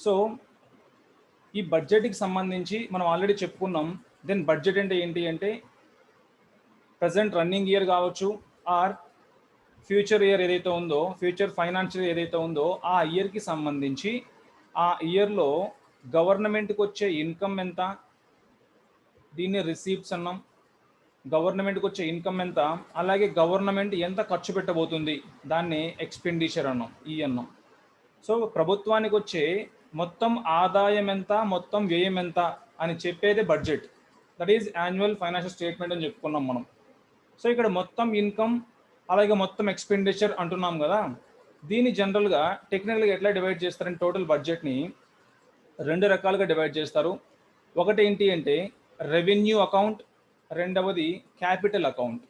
So ఈ బడ్జెట్కి సంబంధించి మనం ఆల్రెడీ చెప్పుకున్నాం. దెన్ బడ్జెట్ అంటే ఏంటి అంటే ప్రజెంట్ రన్నింగ్ ఇయర్ కావచ్చు ఆర్ ఫ్యూచర్ ఇయర్ ఏదైతే ఉందో, ఫ్యూచర్ ఫైనాన్షియల్ ఏదైతే ఉందో ఆ ఇయర్కి సంబంధించి ఆ ఇయర్లో గవర్నమెంట్కి వచ్చే ఇన్కమ్ ఎంత, దీన్ని రిసీప్ట్స్ అన్నాం. గవర్నమెంట్కి వచ్చే ఇన్కమ్ ఎంత, అలాగే గవర్నమెంట్ ఎంత ఖర్చు పెట్టబోతుంది దాన్ని ఎక్స్పెండిచర్ అన్నాం, ఈ అన్నాం. సో ప్రభుత్వానికి వచ్చే మొత్తం ఆదాయం ఎంత, మొత్తం వ్యయం ఎంత అని చెప్పేదే budget. That is annual financial statement అని చెప్పుకున్నాం మనం. సో ఇక్కడ మొత్తం ఇన్కమ్ అలాగే మొత్తం ఎక్స్పెండిచర్ అంటున్నాం కదా. దీన్ని జనరల్గా టెక్నికల్గా ఎట్లా డివైడ్ చేస్తారంటే టోటల్ బడ్జెట్ని 2 రకాలుగా డివైడ్ చేస్తారు. ఒకటి ఏంటి అంటే రెవెన్యూ అకౌంట్, రెండవది capital account.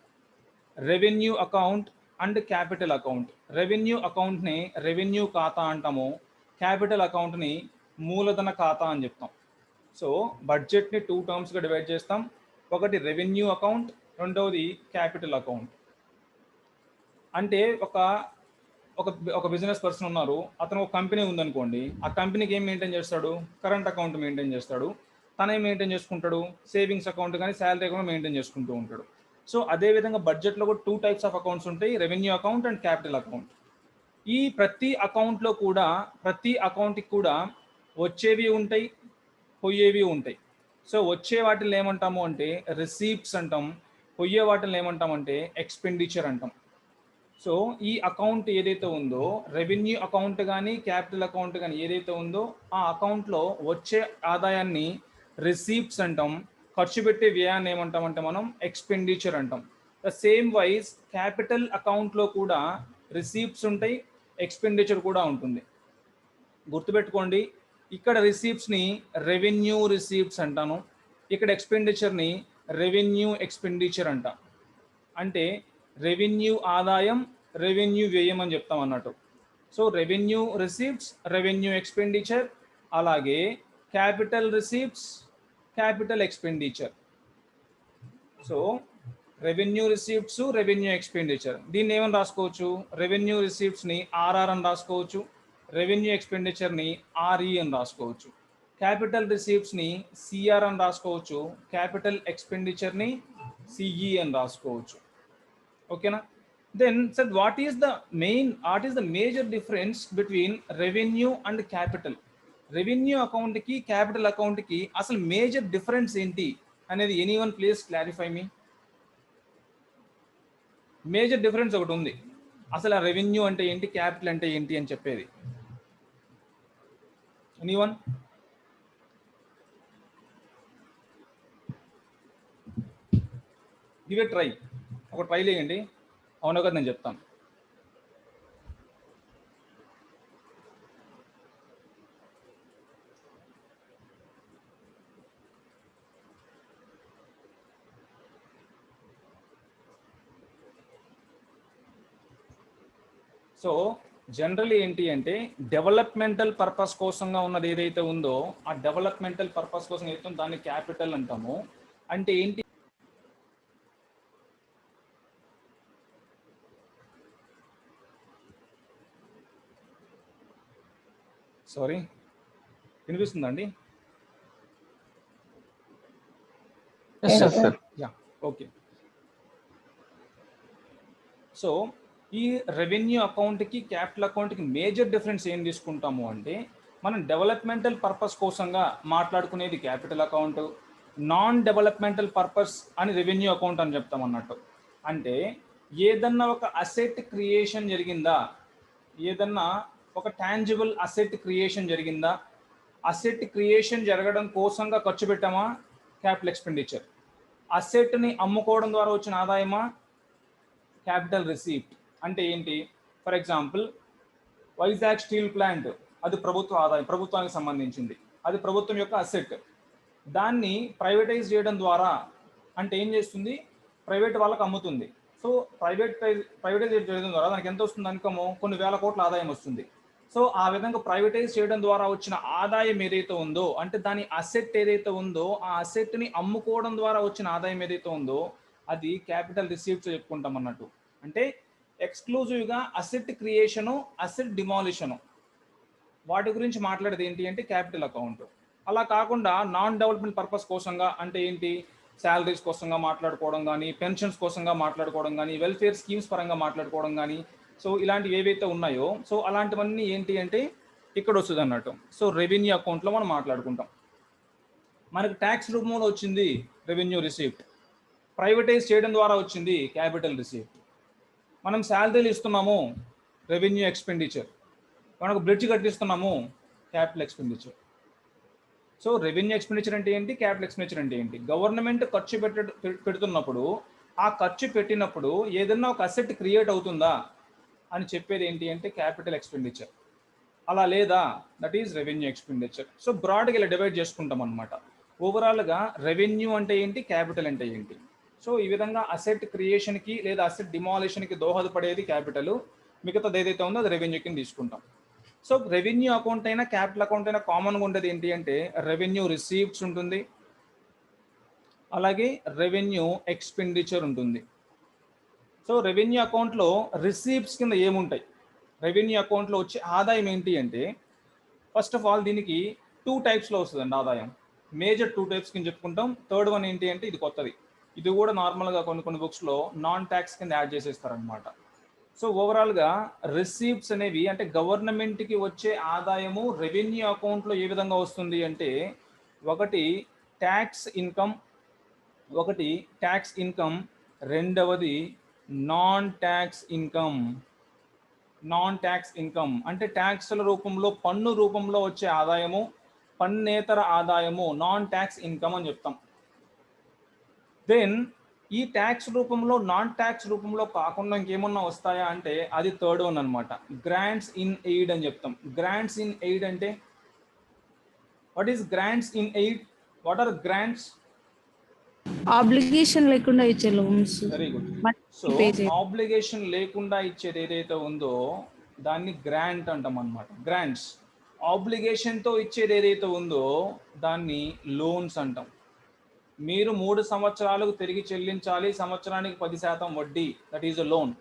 Revenue account and capital account. Revenue అకౌంట్ని రెవెన్యూ ఖాతా అంటాము, క్యాపిటల్ అకౌంట్ని మూలధన ఖాతా అని చెప్తాం. సో బడ్జెట్ని 2 టర్మ్స్గా డివైడ్ చేస్తాం. ఒకటి రెవెన్యూ అకౌంట్, రెండవది క్యాపిటల్ అకౌంట్. అంటే ఒక బిజినెస్ పర్సన్ ఉన్నారు, అతను ఒక కంపెనీ ఉందనుకోండి. ఆ కంపెనీకి ఏం మెయింటైన్ చేస్తాడు? కరెంట్ అకౌంట్ మెయింటైన్ చేస్తాడు. తనే మెయింటైన్ చేసుకుంటాడు, సేవింగ్స్ అకౌంట్ కానీ శాలరీ అకౌంట్ మెయింటైన్ చేసుకుంటూ ఉంటాడు. సో అదేవిధంగా బడ్జెట్లో కూడా 2 టైప్స్ ఆఫ్ అకౌంట్స్ ఉంటాయి, revenue account and capital account. ఈ ప్రతి అకౌంట్లో కూడా ప్రతి అకౌంట్కి కూడా వచ్చేవి ఉంటాయి, పోయేవి ఉంటాయి. సో వచ్చే వాటిని ఏమంటాము అంటే రిసీప్ట్స్ అంటాం, పోయే వాటిని ఏమంటామంటే ఎక్స్పెండిచర్ అంటాం. సో ఈ అకౌంట్ ఏదైతే ఉందో, రెవెన్యూ అకౌంట్ కానీ క్యాపిటల్ అకౌంట్ కానీ ఏదైతే ఉందో ఆ అకౌంట్లో వచ్చే ఆదాయాన్ని రిసీప్ట్స్ అంటాం, ఖర్చు పెట్టే వ్యయాన్ని ఏమంటామంటే మనం ఎక్స్పెండిచర్ అంటాం. ద సేమ్ వైజ్ క్యాపిటల్ అకౌంట్లో కూడా రిసీప్ట్స్ ఉంటాయి, ఎక్స్పెండిచర్ కూడా ఉంటుంది. గుర్తుపెట్టుకోండి, ఇక్కడ రిసీప్ట్స్ని రెవెన్యూ రిసీప్ట్స్ అంటాను, ఇక్కడ ఎక్స్పెండిచర్ని రెవెన్యూ ఎక్స్పెండిచర్ అంట. అంటే రెవెన్యూ ఆదాయం, రెవెన్యూ వ్యయం అని చెప్తాం అన్నట్టు. So revenue receipts, revenue expenditure, అలాగే capital receipts, capital expenditure. So revenue receipts, revenue expenditure, దీన్ని ఏమని రాసుకోవచ్చు? రెవెన్యూ రిసీప్ట్స్ని ఆర్ఆర్ అని రాసుకోవచ్చు, రెవెన్యూ ఎక్స్పెండిచర్ని ఆర్ఈ అని రాసుకోవచ్చు. క్యాపిటల్ రిసీప్ట్స్ని సిఆర్ అని రాసుకోవచ్చు, క్యాపిటల్ ఎక్స్పెండిచర్ని సిఈ అని రాసుకోవచ్చు. ఓకేనా? Then said what is the major difference between revenue and capital? Revenue అకౌంట్కి క్యాపిటల్ అకౌంట్కి అసలు మేజర్ డిఫరెన్స్ ఏంటి అనేది anyone please clarify me. Major difference ఒకటి ఉంది, అసలు ఆ రెవెన్యూ అంటే ఏంటి, క్యాపిటల్ అంటే ఏంటి అని చెప్పేది. ఎనీవన్? గివ్ ఏ ట్రై, ఒక ట్రై లేయండి. అవును కదా, నేను చెప్తాను. సో జనరల్లీ ఏంటి అంటే డెవలప్మెంటల్ పర్పస్ కోసంగా ఉన్నది ఏదైతే ఉందో ఆ డెవలప్మెంటల్ పర్పస్ కోసం ఏదైతే ఉందో దాన్ని క్యాపిటల్ అంటాము. అంటే ఏంటి? సారీ, వినిపిస్తుందా అండి? Yeah, okay. సో ఈ రెవెన్యూ అకౌంట్కి క్యాపిటల్ అకౌంట్కి మేజర్ డిఫరెన్స్ ఏం తీసుకుంటాము అంటే, మనం డెవలప్మెంటల్ పర్పస్ కోసంగా మాట్లాడుకునేది capital account, non developmental purpose అని రెవెన్యూ అకౌంట్ అని చెప్తాం అన్నట్టు. అంటే ఏదన్నా ఒక అసెట్ క్రియేషన్ జరిగిందా, ఏదన్నా ఒక టాంజిబుల్ అసెట్ క్రియేషన్ జరిగిందా, అసెట్ క్రియేషన్ జరగడం కోసంగా ఖర్చు పెట్టామా, క్యాపిటల్ ఎక్స్పెండిచర్. అసెట్ని అమ్ముకోవడం ద్వారా వచ్చిన ఆదాయమా, క్యాపిటల్ రిసీప్ట్. అంటే ఏంటి? For example Vizag steel plant, అది ప్రభుత్వ ఆదాయం, ప్రభుత్వానికి సంబంధించింది, అది ప్రభుత్వం యొక్క అసెట్. దాన్ని ప్రైవేటైజ్ చేయడం ద్వారా అంటే ఏం చేస్తుంది, ప్రైవేట్ వాళ్ళకి అమ్ముతుంది. సో ప్రైవేటైజ్ చేయడం ద్వారా దానికి ఎంత వస్తుంది ఇన్కమ్? కొన్ని వేల కోట్ల ఆదాయం వస్తుంది. సో ఆ విధంగా ప్రైవేటైజ్ చేయడం ద్వారా వచ్చిన ఆదాయం ఏదైతే ఉందో, అంటే దాని అసెట్ ఏదైతే ఉందో ఆ అసెట్ని అమ్ముకోవడం ద్వారా వచ్చిన ఆదాయం ఏదైతే ఉందో అది క్యాపిటల్ రిసీప్ట్స్ చెప్పుకుంటాం అన్నట్టు. అంటే ఎక్స్క్లూజివ్గా అసెట్ క్రియేషను, అసెట్ డిమాలిషను, వాటి గురించి మాట్లాడేది ఏంటి అంటే క్యాపిటల్ అకౌంట్. అలా కాకుండా నాన్ డెవలప్మెంట్ పర్పస్ కోసంగా అంటే ఏంటి, శాలరీస్ కోసంగా మాట్లాడుకోవడం కానీ, పెన్షన్స్ కోసంగా మాట్లాడుకోవడం కానీ, వెల్ఫేర్ స్కీమ్స్ పరంగా మాట్లాడుకోవడం కానీ, సో ఇలాంటివి ఏవైతే ఉన్నాయో సో అలాంటివన్నీ ఏంటి అంటే ఇక్కడ వస్తుంది అన్నట్టు. సో రెవెన్యూ అకౌంట్లో మనం మాట్లాడుకుంటాం. మనకు ట్యాక్స్ రూపంలో వచ్చింది రెవెన్యూ రిసీప్ట్, ప్రైవేటైజ్ చేయడం ద్వారా వచ్చింది క్యాపిటల్ రిసీప్ట్, మనం శాలరీలు ఇస్తున్నాము రెవెన్యూ ఎక్స్పెండిచర్, మనకు బ్రిడ్జ్ కట్టిస్తున్నాము capital expenditure. So revenue expenditure అంటే ఏంటి, క్యాపిటల్ ఎక్స్పెండిచర్ అంటే ఏంటి, గవర్నమెంట్ ఖర్చు పెడుతున్నప్పుడు ఆ ఖర్చు పెట్టినప్పుడు ఏదైనా ఒక అసెట్ క్రియేట్ అవుతుందా అని చెప్పేది ఏంటి అంటే క్యాపిటల్ ఎక్స్పెండిచర్. అలా లేదా that is revenue expenditure. So బ్రాడ్గా ఇలా డివైడ్ చేసుకుంటాం అనమాట. ఓవరాల్గా రెవెన్యూ అంటే ఏంటి, క్యాపిటల్ అంటే ఏంటి. సో ఈ విధంగా అసెట్ క్రియేషన్కి లేదా అసెట్ డిమాలిషన్కి దోహదపడేది క్యాపిటల్, మిగతాది ఏదైతే ఉందో అది రెవెన్యూ కింద తీసుకుంటాం. సో రెవెన్యూ అకౌంట్ అయినా క్యాపిటల్ అకౌంట్ అయినా కామన్గా ఉండేది ఏంటి అంటే రెవెన్యూ రిసీప్ట్స్ ఉంటుంది, అలాగే రెవెన్యూ ఎక్స్పెండిచర్ ఉంటుంది. సో రెవెన్యూ అకౌంట్లో రిసీప్ట్స్ కింద ఏముంటాయి, రెవెన్యూ అకౌంట్లో వచ్చే ఆదాయం ఏంటి అంటే ఫస్ట్ ఆఫ్ ఆల్ దీనికి 2 టైప్స్లో వస్తుందండి ఆదాయం. మేజర్ 2 టైప్స్ కింద చెప్పుకుంటాం. థర్డ్ వన్ ఏంటి అంటే ఇది కొత్తది, ఇది కూడా నార్మల్గా కొన్ని బుక్స్లో నాన్ ట్యాక్స్ కింద యాడ్ చేసేస్తారనమాట. సో ఓవరాల్గా రిసీప్ట్స్ అనేవి అంటే గవర్నమెంట్కి వచ్చే ఆదాయము రెవెన్యూ అకౌంట్లో ఏ విధంగా వస్తుంది అంటే ఒకటి ట్యాక్స్ ఇన్కమ్, రెండవది నాన్ ట్యాక్స్ ఇన్కమ్ అంటే ట్యాక్స్ల రూపంలో పన్ను రూపంలో వచ్చే ఆదాయము, పన్నేతర ఆదాయము నాన్ ట్యాక్స్ ఇన్కమ్ అని చెప్తాం. దెన్ ఈ ట్యాక్స్ రూపంలో నాన్ ట్యాక్స్ రూపంలో కాకుండా ఇంకేమన్నా వస్తాయా అంటే అది థర్డ్ వన్ అనమాట, గ్రాంట్స్ ఇన్ ఎయిడ్ అని చెప్తాం. గ్రాంట్స్ ఇన్ ఎయిడ్ అంటే what is grants in aid, what are grants? Obligation లేకుండా ఇచ్చే loans. Very good. So obligation లేకుండా ఇచ్చేది ఏదైతే ఉందో దాన్ని గ్రాంట్ అంటాం అనమాట. గ్రాంట్స్. ఆబ్లిగేషన్తో ఇచ్చేది ఏదైతే ఉందో దాన్ని లోన్స్ అంటాం. మీరు 3 సంవత్సరాలకు తిరిగి చెల్లించాలి, సంవత్సరానికి 10% వడ్డీ, దట్ ఈజ్ అ లోన్.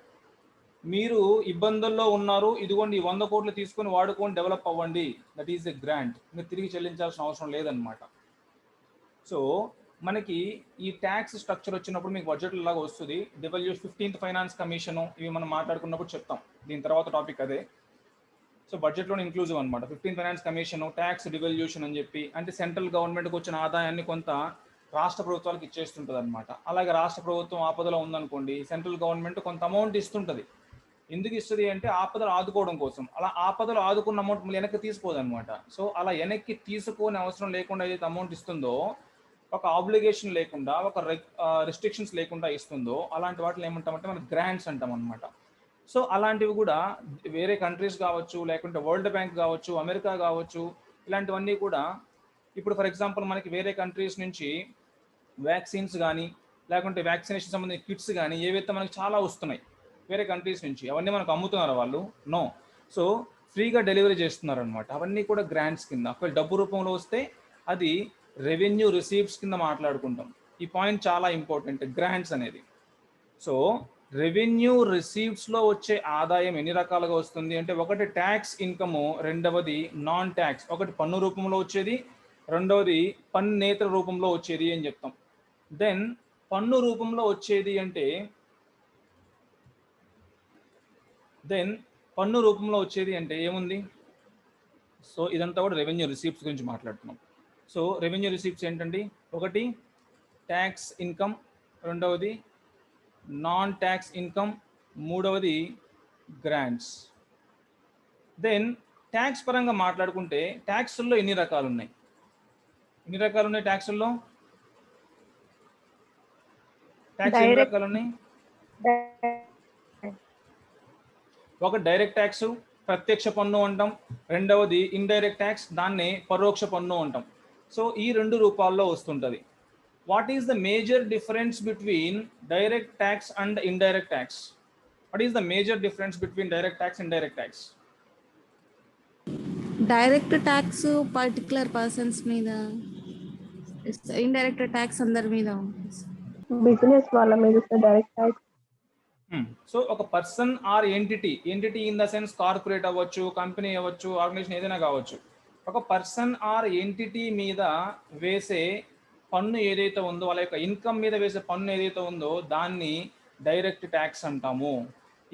మీరు ఇబ్బందుల్లో ఉన్నారు, ఇదిగోండి 100 కోట్లు తీసుకొని వాడుకొని డెవలప్ అవ్వండి, దట్ ఈజ్ ఎ గ్రాంట్. మీరు తిరిగి చెల్లించాల్సిన అవసరం లేదనమాట. సో మనకి ఈ ట్యాక్స్ స్ట్రక్చర్ వచ్చినప్పుడు మీకు బడ్జెట్ లాగా వస్తుంది. 15th ఫైనాన్స్ కమిషను ఇవి మనం మాట్లాడుకున్నప్పుడు చెప్తాం, దీని తర్వాత టాపిక్ అదే. సో బడ్జెట్లోనే ఇంక్లూజివ్ అనమాట. 15th finance commission, tax devolution అని చెప్పి అంటే సెంట్రల్ గవర్నమెంట్కి వచ్చిన ఆదాయాన్ని కొంత రాష్ట్ర ప్రభుత్వాలకు ఇచ్చేస్తుంటుంది అనమాట. అలాగే రాష్ట్ర ప్రభుత్వం ఆపదలో ఉందనుకోండి, సెంట్రల్ గవర్నమెంట్ కొంత అమౌంట్ ఇస్తుంటుంది. ఎందుకు ఇస్తుంది అంటే ఆపదలు ఆదుకోవడం కోసం. అలా ఆపదలు ఆదుకున్న అమౌంట్ మళ్ళీ వెనక్కి తీసుకోదు అనమాట. సో అలా వెనక్కి తీసుకోని అవసరం లేకుండా ఏదైతే అమౌంట్ ఇస్తుందో, ఒక ఆబ్లిగేషన్ లేకుండా, ఒక రిస్ట్రిక్షన్స్ లేకుండా ఇస్తుందో అలాంటి వాటిని ఏమంటామంటే మనం గ్రాంట్స్ అంటాం అనమాట. సో అలాంటివి కూడా వేరే కంట్రీస్ కావచ్చు, లేకుంటే వరల్డ్ బ్యాంక్ కావచ్చు, అమెరికా కావచ్చు, ఇలాంటివన్నీ కూడా ఇప్పుడు ఫర్ ఎగ్జాంపుల్ మనకి వేరే కంట్రీస్ నుంచి వ్యాక్సిన్స్ కానీ లేకుంటే వ్యాక్సినేషన్ సంబంధించిన కిట్స్ కానీ ఏవైతే మనకి చాలా వస్తున్నాయి వేరే కంట్రీస్ నుంచి, అవన్నీ మనకు అమ్ముతున్నారు వాళ్ళు? నో. సో ఫ్రీగా డెలివరీ చేస్తున్నారు అనమాట. అవన్నీ కూడా గ్రాంట్స్ కింద. ఒకవేళ డబ్బు రూపంలో వస్తే అది రెవెన్యూ రిసీప్ట్స్ కింద మాట్లాడుకుంటాం. ఈ పాయింట్ చాలా ఇంపార్టెంట్, గ్రాంట్స్ అనేది. సో రెవెన్యూ రిసీప్ట్స్లో వచ్చే ఆదాయం ఎన్ని రకాలుగా వస్తుంది అంటే ఒకటి ట్యాక్స్ ఇన్కము, రెండవది నాన్ ట్యాక్స్. ఒకటి పన్ను రూపంలో వచ్చేది, రెండవది పన్నేతర రూపంలో వచ్చేది అని చెప్తాం. దెన్ పన్ను రూపంలో వచ్చేది అంటే ఏముంది? సో ఇదంతా కూడా రెవెన్యూ రిసీప్ట్స్ గురించి మాట్లాడుతున్నాం. సో రెవెన్యూ రిసీప్ట్స్ ఏంటండి? ఒకటి ట్యాక్స్ ఇన్కమ్, రెండవది నాన్ ట్యాక్స్ ఇన్కమ్, మూడవది గ్రాంట్స్. దెన్ ట్యాక్స్ పరంగా మాట్లాడుకుంటే ట్యాక్స్ల్లో ఎన్ని రకాలు ఉన్నాయి? ట్యాక్స్ల్లో ఎన్ని రకాలు ఉన్నాయి? ఒక డైరెక్ట్ ట్యాక్స్, ప్రత్యక్ష పన్ను అంటాం. రెండవది ఇండైరెక్ట్ ట్యాక్స్, దాన్నే పరోక్ష పన్ను అంటాం. సో ఈ 2 రూపాల్లో వస్తుంటుంది. What is the major difference between direct tax and indirect tax? What is the major difference between direct tax and indirect tax? Direct tax particular persons మీద, ఇండైరెక్ట్ ట్యాక్స్ అందరి మీద. బిజినెస్ వాళ్ళ మీద డైరెక్ట్ ట్యాక్స్. సో ఒక person are entity in the sense corporate అవ్వచ్చు, company అవ్వచ్చు, organisation ఏదైనా కావచ్చు, ఒక పర్సన్ ఆర్ ఎంటిటీ మీద వేసే పన్ను ఏదైతే ఉందో, వాళ్ళ యొక్క ఇన్కమ్ మీద వేసే పన్ను ఏదైతే ఉందో దాన్ని డైరెక్ట్ ట్యాక్స్ అంటాము.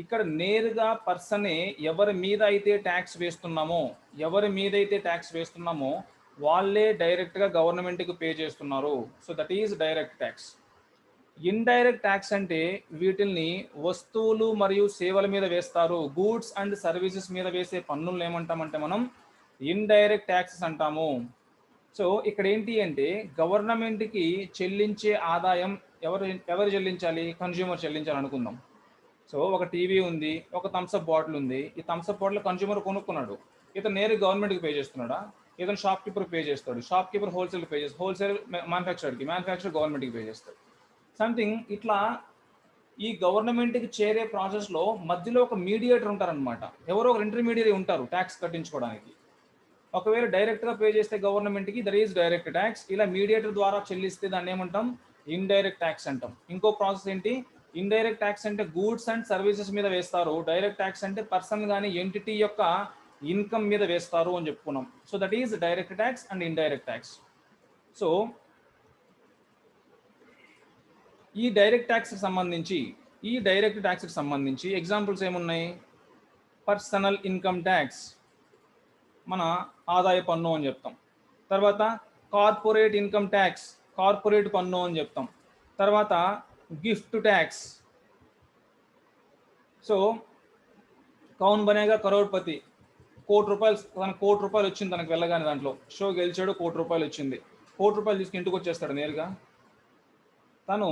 ఇక్కడ నేరుగా పర్సనే ఎవరి మీద అయితే ట్యాక్స్ వేస్తున్నామో వాళ్ళే డైరెక్ట్గా గవర్నమెంట్కి పే చేస్తున్నారు. So that is direct tax. Indirect tax అంటే వీటిల్ని వస్తువులు మరియు సేవల మీద వేస్తారు, గూడ్స్ అండ్ సర్వీసెస్ మీద వేసే పన్నులను ఏమంటామంటే మనం ఇండైరెక్ట్ ట్యాక్సెస్ అంటాము. సో ఇక్కడ ఏంటి అంటే గవర్నమెంట్కి చెల్లించే ఆదాయం ఎవరు చెల్లించాలి? కన్జ్యూమర్ చెల్లించాలి అనుకుందాం. సో ఒక టీవీ ఉంది, ఒక థమ్స్అప్ బాటిల్ ఉంది. ఈ థమ్స్అప్ బాటిల్ కన్జ్యూమర్ కొనుక్కున్నాడు, ఇతను నేరుగా గవర్నమెంట్కి పే చేస్తున్నాడా? ఇతను షాప్ కీపర్ పే చేస్తాడు, షాప్ కీపర్ హోల్సేల్ పే చేస్తాడు, హోల్సేల్ మ్యానుఫ్యాక్చరర్ గవర్నమెంట్కి పే చేస్తాడు. సంథింగ్ ఇట్లా ఈ గవర్నమెంట్కి చేరే ప్రాసెస్లో మధ్యలో ఒక మీడియేటర్ ఉంటారనమాట. ఎవరో ఒక ఇంటర్మీడియరీ ఉంటారు ట్యాక్స్ కట్టించుకోవడానికి. ఒకవేళ డైరెక్ట్గా పే చేస్తే గవర్నమెంట్కి దట్ ఈజ్ డైరెక్ట్ ట్యాక్స్. ఇలా మీడియేటర్ ద్వారా చెల్లిస్తే దాన్ని ఏమంటాం? ఇండైరెక్ట్ ట్యాక్స్ అంటాం. ఇంకో ప్రాసెస్ ఏంటి? ఇండైరెక్ట్ ట్యాక్స్ అంటే గూడ్స్ అండ్ సర్వీసెస్ మీద వేస్తారు. డైరెక్ట్ ట్యాక్స్ అంటే పర్సన్ కానీ ఎంటిటీ యొక్క ఇన్కమ్ మీద వేస్తారు అని చెప్పుకున్నాం. So that is direct tax and indirect tax. So ఈ డైరెక్ట్ ట్యాక్స్కి సంబంధించి ఎగ్జాంపుల్స్ ఏమున్నాయి? పర్సనల్ ఇన్కమ్ ట్యాక్స్, మన ఆదాయ పన్ను అని చెప్తాం. తర్వాత కార్పొరేట్ ఇన్కమ్ ట్యాక్స్, కార్పొరేట్ పన్ను అని చెప్తాం. తర్వాత గిఫ్ట్ ట్యాక్స్. సో కౌన్ బనేగా కరోడ్పతి, తనకు కోటి రూపాయలు వచ్చింది, తనకు వెళ్ళగానే దాంట్లో షో గెలిచాడు, ₹1,00,00,000 వచ్చింది. ₹1,00,00,000 తీసుకుని ఇంటికి వచ్చేస్తాడు నేరుగా. తను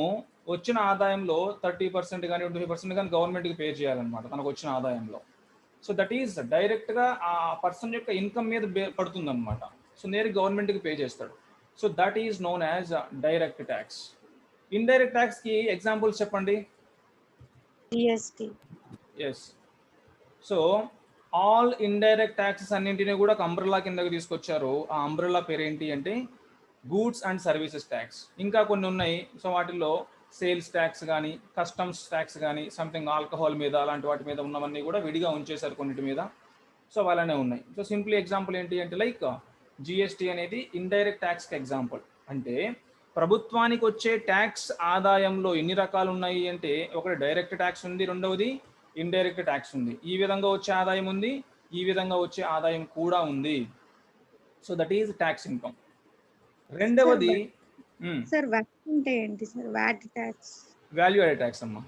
వచ్చిన ఆదాయంలో 30% కానీ 25% కానీ గవర్నమెంట్కి పే చేయాలన్నమాట తనకు వచ్చిన ఆదాయంలో. సో దట్ ఈజ్ డైరెక్ట్గా ఆ పర్సన్ యొక్క ఇన్కమ్ మీద పడుతుంది అనమాట. సో నేరుగా గవర్నమెంట్కి పే చేస్తాడు. So that is known as direct tax. Indirect ట్యాక్స్కి ఎగ్జాంపుల్స్ చెప్పండి. GST. Yes. So all indirect taxes అన్నింటినీ కూడా ఒక అంబ్రెల్లా కిందకి తీసుకొచ్చారు. ఆ అంబ్రెల్లా పేరు ఏంటి అంటే గూడ్స్ అండ్ సర్వీసెస్ ట్యాక్స్. ఇంకా కొన్ని ఉన్నాయి. సో వాటిల్లో సేల్స్ ట్యాక్స్ కానీ, కస్టమ్స్ ట్యాక్స్ కానీ, సంథింగ్ ఆల్కహాల్ మీద అలాంటి వాటి మీద ఉన్నవన్నీ కూడా విడిగా ఉంచేశారు కొన్నిటి మీద. సో అలానే ఉన్నాయి. సో సింపుల్ ఎగ్జాంపుల్ ఏంటి అంటే లైక్ జిఎస్టీ అనేది ఇండైరెక్ట్ ట్యాక్స్కి ఎగ్జాంపుల్. అంటే ప్రభుత్వానికి వచ్చే ట్యాక్స్ ఆదాయంలో ఎన్ని రకాలు ఉన్నాయి అంటే ఒకటి డైరెక్ట్ ట్యాక్స్ ఉంది, రెండవది ఇండైరెక్ట్ ట్యాక్స్ ఉంది. ఈ విధంగా వచ్చే ఆదాయం ఉంది, ఈ విధంగా వచ్చే ఆదాయం కూడా ఉంది. So that is tax income. రెండవది సార్ వ్యాట్ అంటే ఏంటి sir? VAT tax, value added tax అమ్మా.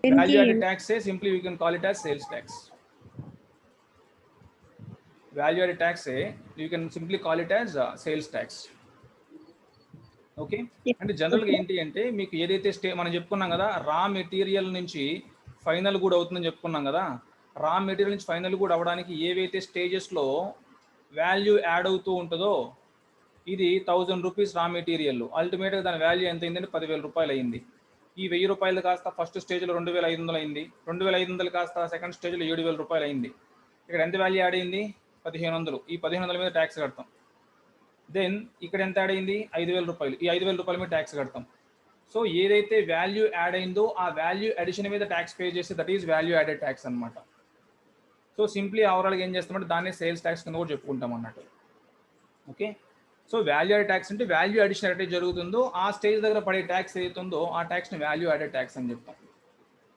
Value added tax simply we can call it as sales tax. Value added tax you can simply call it as sales tax. Okay. అంటే జనరల్గా ఏంటి అంటే మీకు ఏదైతే మనం చెప్పుకున్నాం కదా, రా మెటీరియల్ నుంచి ఫైనల్ కూడా అవుతుందని చెప్పుకున్నాం కదా. రా మెటీరియల్ నుంచి ఫైనల్ కూడా అవ్వడానికి ఏవైతే స్టేజెస్లో వాల్యూ యాడ్ అవుతూ ఉంటుందో, ఇది ₹1,000 రా మెటీరియల్, అల్టిమేట్గా దాని వాల్యూ ఎంత అయిందంటే ₹10,000 అయింది. ఈ ₹1,000 కాస్త ఫస్ట్ స్టేజ్లో 2,500 అయింది, 2,500 కాస్త సెకండ్ స్టేజ్లో ₹7,000 అయింది. ఇక్కడ ఎంత వాల్యూ యాడ్ అయింది? 1,500. ఈ 1,500 మీద ట్యాక్స్ కడతాం. దెన్ ఇక్కడ ఎంత యాడ్ అయింది? ₹5,000. ఈ ₹5,000 మీద ట్యాక్స్ కడతాం. సో ఏదైతే వాల్యూ యాడ్ అయిందో ఆ వాల్యూ అడిషన్ మీద ట్యాక్స్ పే చేస్తే that is value added tax అనమాట. సో సింప్లీ ఓవరాల్గా ఏం చేస్తామంటే దాన్ని సేల్స్ ట్యాక్స్ కింద కూడా చెప్పుకుంటాం అన్నట్టు. Okay. So value added tax అంటే వాల్యూ అడిషన్ అయితే జరుగుతుందో ఆ స్టేజ్ దగ్గర పడే ట్యాక్స్ ఏదైతే ఉందో ఆ ట్యాక్స్ని వాల్యూ యాడెడ్ ట్యాక్స్ అని చెప్తాం.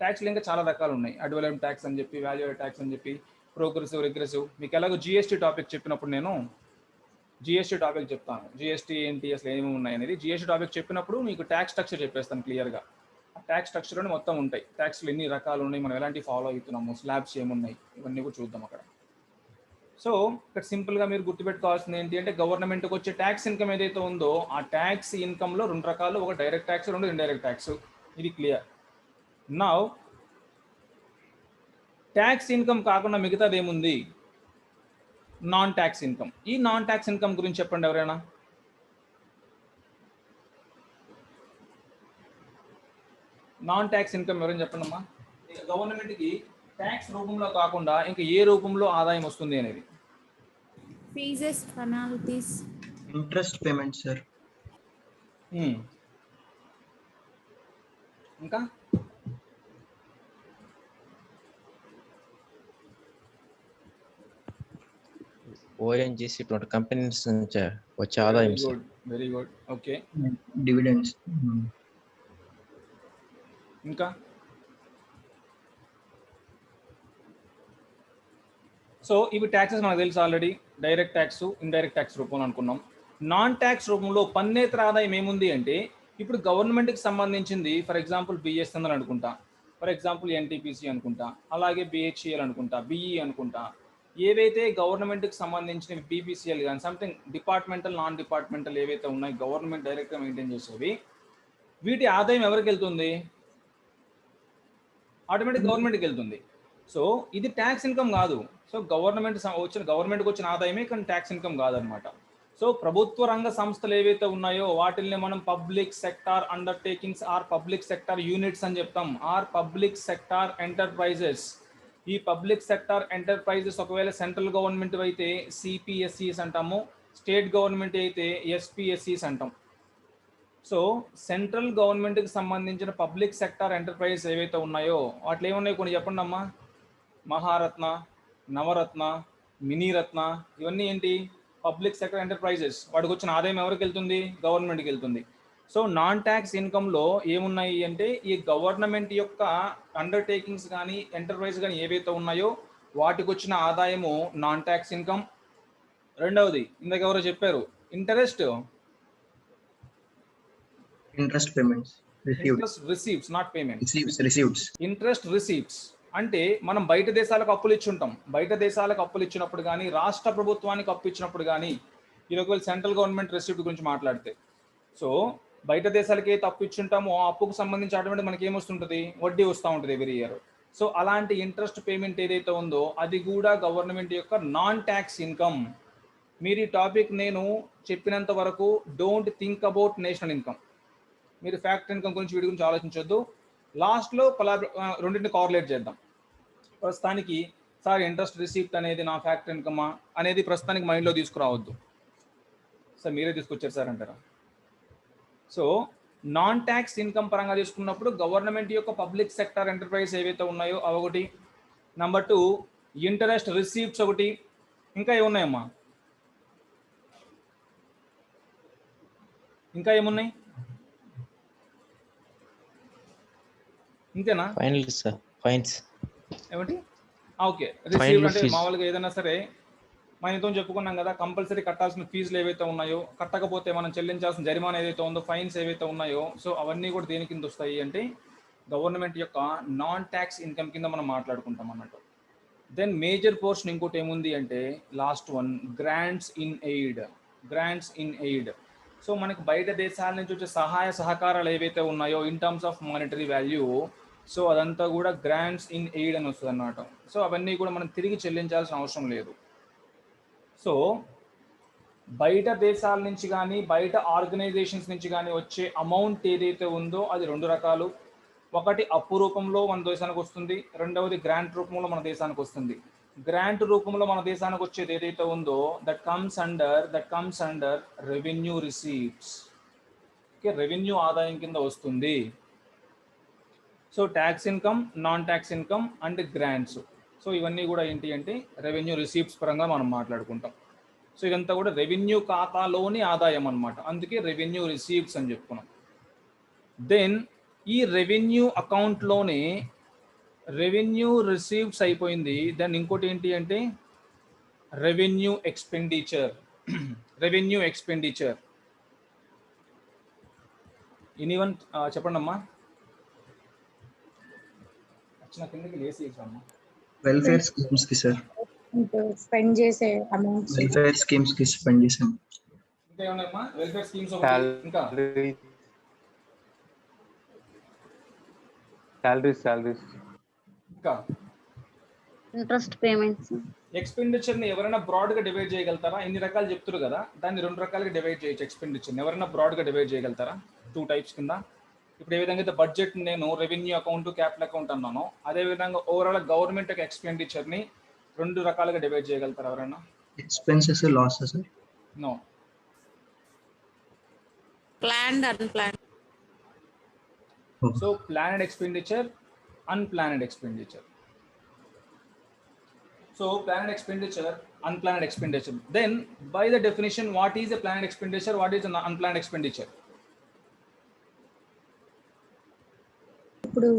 ట్యాక్స్లు ఇంకా చాలా రకాలు ఉన్నాయి. అడ్వలెంట్ ట్యాక్స్ అని చెప్పి, వాల్యూ యాడెడ్ ట్యాక్స్ అని చెప్పి, ప్రోగ్రెసివ్, రిగ్రెసివ్. మీకు ఎలాగో జిఎస్టీ టాపిక్ చెప్పినప్పుడు నేను జిఎస్టీ టాపిక్ చెప్తాను. జిఎస్టీ ఏంటి, అసలు ఏమేమి ఉన్నాయి అనేది జిఎస్టీ టాపిక్ చెప్పినప్పుడు మీకు ట్యాక్స్ స్ట్రక్చర్ చెప్పేస్తాను క్లియర్గా. ఆ ట్యాక్స్ స్ట్రక్చర్లోనే మొత్తం ఉంటాయి. ట్యాక్స్లు ఎన్ని రకాలు ఉన్నాయి, మనం ఎలాంటి ఫాలో అవుతున్నాము, స్లాబ్స్ ఏమున్నాయి, ఇవన్నీ కూడా చూద్దాం అక్కడ. సో ఇక్కడ సింపుల్గా మీరు గుర్తుపెట్టుకోవాల్సింది ఏంటి అంటే గవర్నమెంట్కి వచ్చే ట్యాక్స్ ఇన్కమ్ ఏదైతే ఉందో ఆ ట్యాక్స్ ఇన్కమ్లో 2 రకాలు, ఒక డైరెక్ట్ ట్యాక్స్, 2 ఇండైరెక్ట్ ట్యాక్స్. ఇది క్లియర్. నౌ ట్యాక్స్ ఇన్కమ్ కాకుండా మిగతాది ఏముంది? Non tax income. ఈ నాన్ ట్యాక్స్ ఇన్కమ్ గురించి చెప్పండి ఎవరైనా. నాన్ ట్యాక్స్ ఇన్కమ్ ఎవరైనా చెప్పండి అమ్మా. గవర్నమెంట్కి ట్యాక్స్ రూపంలో కాకుండా ఇంకా ఏ రూపంలో ఆదాయం వస్తుంది అనేది. Fees, penalties, interest payment sir. ఇంకా ఓఎన్జీసీ ఇటువంటి కంపెనీస్ నుంచి వచ్చే ఆదాయం very sir. Good, very good. Okay, dividends. ఇంకా సో ఇవి ట్యాక్సెస్ మనకు తెలుసు already. Direct tax, indirect tax రూపంలో అనుకున్నాం. నాన్ ట్యాక్స్ రూపంలో పన్నేతర ఆదాయం ఏముంది అంటే ఇప్పుడు గవర్నమెంట్కి సంబంధించింది ఫర్ ఎగ్జాంపుల్ బిఎస్ఎన్ఎల్ అనుకుంటా, ఫర్ ఎగ్జాంపుల్ ఎన్టీపీసీ అనుకుంటా, అలాగే బిహెచ్ఈఎల్ అనుకుంటా, బిఈ అనుకుంటా, ఏవైతే గవర్నమెంట్కి సంబంధించినవి బీపీసీఎల్ కానీ సంథింగ్ డిపార్ట్మెంటల్ నాన్ డిపార్ట్మెంటల్ ఏవైతే ఉన్నాయి గవర్నమెంట్ డైరెక్ట్గా మెయింటైన్ చేసేవి, వీటి ఆదాయం ఎవరికి వెళ్తుంది? ఆటోమేటిక్ గవర్నమెంట్కి వెళ్తుంది. సో ఇది ట్యాక్స్ ఇన్కమ్ కాదు. సో గవర్నమెంట్కి వచ్చిన ఆదాయమే, కానీ ట్యాక్స్ ఇన్కమ్ కాదనమాట. సో ప్రభుత్వ రంగ సంస్థలు ఏవైతే ఉన్నాయో వాటిల్ని మనం public sector undertakings or public sector units అని చెప్తాం, ఆర్ పబ్లిక్ సెక్టార్ ఎంటర్ప్రైజెస్. ఈ పబ్లిక్ సెక్టార్ ఎంటర్ప్రైజెస్ ఒకవేళ సెంట్రల్ గవర్నమెంట్ అయితే సిపిఎస్ఈస్ అంటాము, స్టేట్ గవర్నమెంట్ అయితే ఎస్పిఎస్ఈస్ అంటాం. సో సెంట్రల్ గవర్నమెంట్కి సంబంధించిన పబ్లిక్ సెక్టార్ ఎంటర్ప్రైజెస్ ఏవైతే ఉన్నాయో వాటిలో ఏమున్నాయో కొన్ని చెప్పండి అమ్మా. మహారత్న, నవరత్న, మినీరత్న, ఇవన్నీ ఏంటి? Public sector enterprises. వాటికి వచ్చిన ఆదాయం ఎవరికి వెళ్తుంది? గవర్నమెంట్కి వెళ్తుంది. సో నాన్ ట్యాక్స్ ఇన్కంలో ఏమున్నాయి అంటే ఈ గవర్నమెంట్ యొక్క అండర్టేకింగ్స్ కానీ ఎంటర్ప్రైజ్ కానీ ఏవైతే ఉన్నాయో వాటికి వచ్చిన ఆదాయము నాన్ ట్యాక్స్ ఇన్కమ్. రెండవది ఇందాక ఎవరో చెప్పారు, interest payments. Interest receives, not payment, receives. Interest receipts. అంటే మనం బయట దేశాలకు అప్పులు ఇచ్చుంటాం. బయట దేశాలకు అప్పులు ఇచ్చినప్పుడు కానీ, రాష్ట్ర ప్రభుత్వానికి అప్పు ఇచ్చినప్పుడు కానీ, ఇది ఒకవేళ సెంట్రల్ గవర్నమెంట్ రిసిప్ట్ గురించి మాట్లాడితే, సో బయట దేశాలకి ఏ తప్పు ఇచ్చుంటామో ఆ అప్పుకు సంబంధించి ఆటోమేటిక్ మనకి ఏమొస్తుంటుంది? వడ్డీ వస్తూ ఉంటుంది ఎవ్రీ ఇయర్. సో అలాంటి ఇంట్రెస్ట్ పేమెంట్ ఏదైతే ఉందో అది కూడా గవర్నమెంట్ యొక్క నాన్ ట్యాక్స్ ఇన్కమ్. మీరు ఈ టాపిక్ నేను చెప్పినంత వరకు don't think about national income. మీరు ఫ్యాక్టర్ ఇన్కమ్ గురించి వీటి గురించి ఆలోచించొద్దు. లాస్ట్లో రెండింటిని కార్లేట్ చేద్దాం. ప్రస్తుతానికి సార్ ఇంట్రెస్ట్ రిసీప్ట్ అనేది నా ఫ్యాక్టర్ ఇన్కమా అనేది ప్రస్తుతానికి మైండ్లో తీసుకురావద్దు. సార్ మీరే తీసుకొచ్చారు సార్ అంటారా? సో నాన్ ట్యాక్స్ ఇన్కమ్ పరంగా తీసుకున్నప్పుడు గవర్నమెంట్ యొక్క పబ్లిక్ సెక్టర్ ఎంటర్ప్రైజ్ ఏవైతే ఉన్నాయో అవి ఒకటి. నెంబర్ 2 ఇంట్రెస్ట్ రిసీప్ట్స్ ఒకటి. ఇంకా ఏమున్నాయమ్మా? ఇంకా ఏమున్నాయి? ఇంతేనా? Final sir, fines. ఏమిటి? ఓకే, రిసీవ్ అంటే మామూలుగా ఏదైనా సరే మనం ఎంతో చెప్పుకున్నాం కదా, కంపల్సరీ కట్టాల్సిన ఫీజులు ఏవైతే ఉన్నాయో, కట్టకపోతే మనం చెల్లించాల్సిన జరిమానా ఏదైతే ఉందో, ఫైన్స్ ఏవైతే ఉన్నాయో, సో అవన్నీ కూడా దేని కింద వస్తాయి అంటే గవర్నమెంట్ యొక్క నాన్ ట్యాక్స్ ఇన్కమ్ కింద మనం మాట్లాడుకుంటాం అన్నట్టు. దెన్ మేజర్ పోర్షన్ ఇంకోటి ఏముంది అంటే last one, grants in aid. Grants in aid. So మనకి బయట దేశాల నుంచి వచ్చే సహాయ సహకారాలు ఏవైతే ఉన్నాయో in terms of monetary value, so అదంతా కూడా గ్రాంట్స్ ఇన్ ఎయిడ్ అని వస్తుంది అన్నమాట. సో అవన్నీ కూడా మనం తిరిగి చెల్లించాల్సిన అవసరం లేదు. సో బయట దేశాల నుంచి కానీ బయట ఆర్గనైజేషన్స్ నుంచి కానీ వచ్చే అమౌంట్ ఏదైతే ఉందో అది 2 రకాలు. ఒకటి అప్పు రూపంలో మన దేశానికి వస్తుంది, రెండవది గ్రాంట్ రూపంలో మన దేశానికి వస్తుంది. గ్రాంట్ రూపంలో మన దేశానికి వచ్చేది ఏదైతే ఉందో that comes under revenue receipts. Okay, revenue ఆదాయం కింద వస్తుంది. So tax income, non tax income and grants, so ఇవన్నీ కూడా ఏంటి అంటే రెవెన్యూ రిసీప్ట్స్ పరంగా మనం మాట్లాడుకుంటాం. సో ఇదంతా కూడా రెవెన్యూ ఖాతాలోని ఆదాయం అన్నమాట, అందుకే రెవెన్యూ రిసీప్ట్స్ అని చెప్పుకున్నాం. దెన్ ఈ రెవెన్యూ అకౌంట్లోనే రెవెన్యూ రిసీవ్స్ అయిపోయింది. దెన్ ఇంకోటి ఏంటి అంటే revenue expenditure. Revenue expenditure anyone చెప్పండి అమ్మా. వచ్చిన కిందకి లేసి అమ్మా. వెల్ఫేర్ స్కీమ్స్ కి సార్, స్పెండ్ చేసే అమౌంట్స్. వెల్ఫేర్ స్కీమ్స్ కి స్పెండ్ చేసాం. ఇంకా ఏమన్నాయమ్మా? వెల్ఫేర్ స్కీమ్స్ ఒకటి. ఇంకా salaries. ఇంకా ఇంట్రెస్ట్ పేమెంట్స్. ఎక్స్పెండిచర్ని ఎవరైనా బ్రాడ్గా డివైడ్ చేయగలుగుతారా? ఇన్ని రకాలు చెప్తారు కదా, దాన్ని 2 రకాలుగా డివైడ్ చేయొచ్చు. ఎక్స్పెండిచర్ని ఎవరైనా బ్రాడ్గా డివైడ్ చేయగలుగుతారా? 2 టైప్స్ కింద. ఇప్పుడు ఏ విధంగా అయితే బడ్జెట్ నేను రెవెన్యూ అకౌంట్, క్యాపిటల్ అకౌంట్ అన్నాను, అదేవిధంగా ఓవరాల్ గవర్నమెంట్ యొక్క ఎక్స్పెండిచర్ని 2 రకాలుగా డివైడ్ చేయగలుగుతారా ఎవరైనా? Expenses, losses. No. planned, unplanned. So planned expenditure, unplanned expenditure. So planned expenditure, unplanned expenditure. Then by the definition, what is a planned expenditure? What is an unplanned expenditure? ఇప్పుడు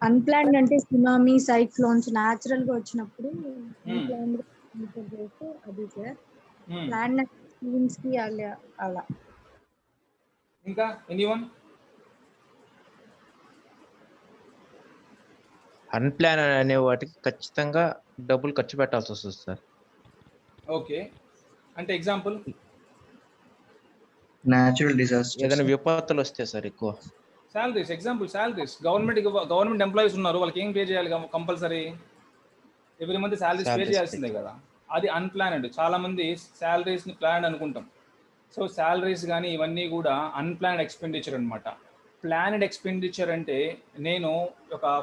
unplanned అంటే tsunami cyclones natural గా వచ్చినప్పుడు unplanned చేస్తే అది sir. Plan schemes కి అలా. ఇంకా anyone? Unplanned అనే వాటికి ఖచ్చితంగా డబ్బులు ఖర్చు పెట్టాల్సి వస్తుంది సార్. ఓకే, అంటే ఎగ్జాంపుల్ Natural disasters. ఏదైనా విపత్తులు వస్తే సార్ ఎక్కువ. Salaries, example salaries. Government employees ఉన్నారు, వాళ్ళకి ఏం పే చేయాలి compulsory? Every month salaries pay Salaries చేయాల్సిందే కదా. అది అన్ప్లానెడ్. చాలా మంది శాలరీస్ని ప్లాన్ అనుకుంటాం. సో శాలరీస్ కానీ ఇవన్నీ కూడా అన్ప్లాన్డ్ ఎక్స్పెండిచర్ అనమాట. ప్లానెడ్ ఎక్స్పెండిచర్ అంటే నేను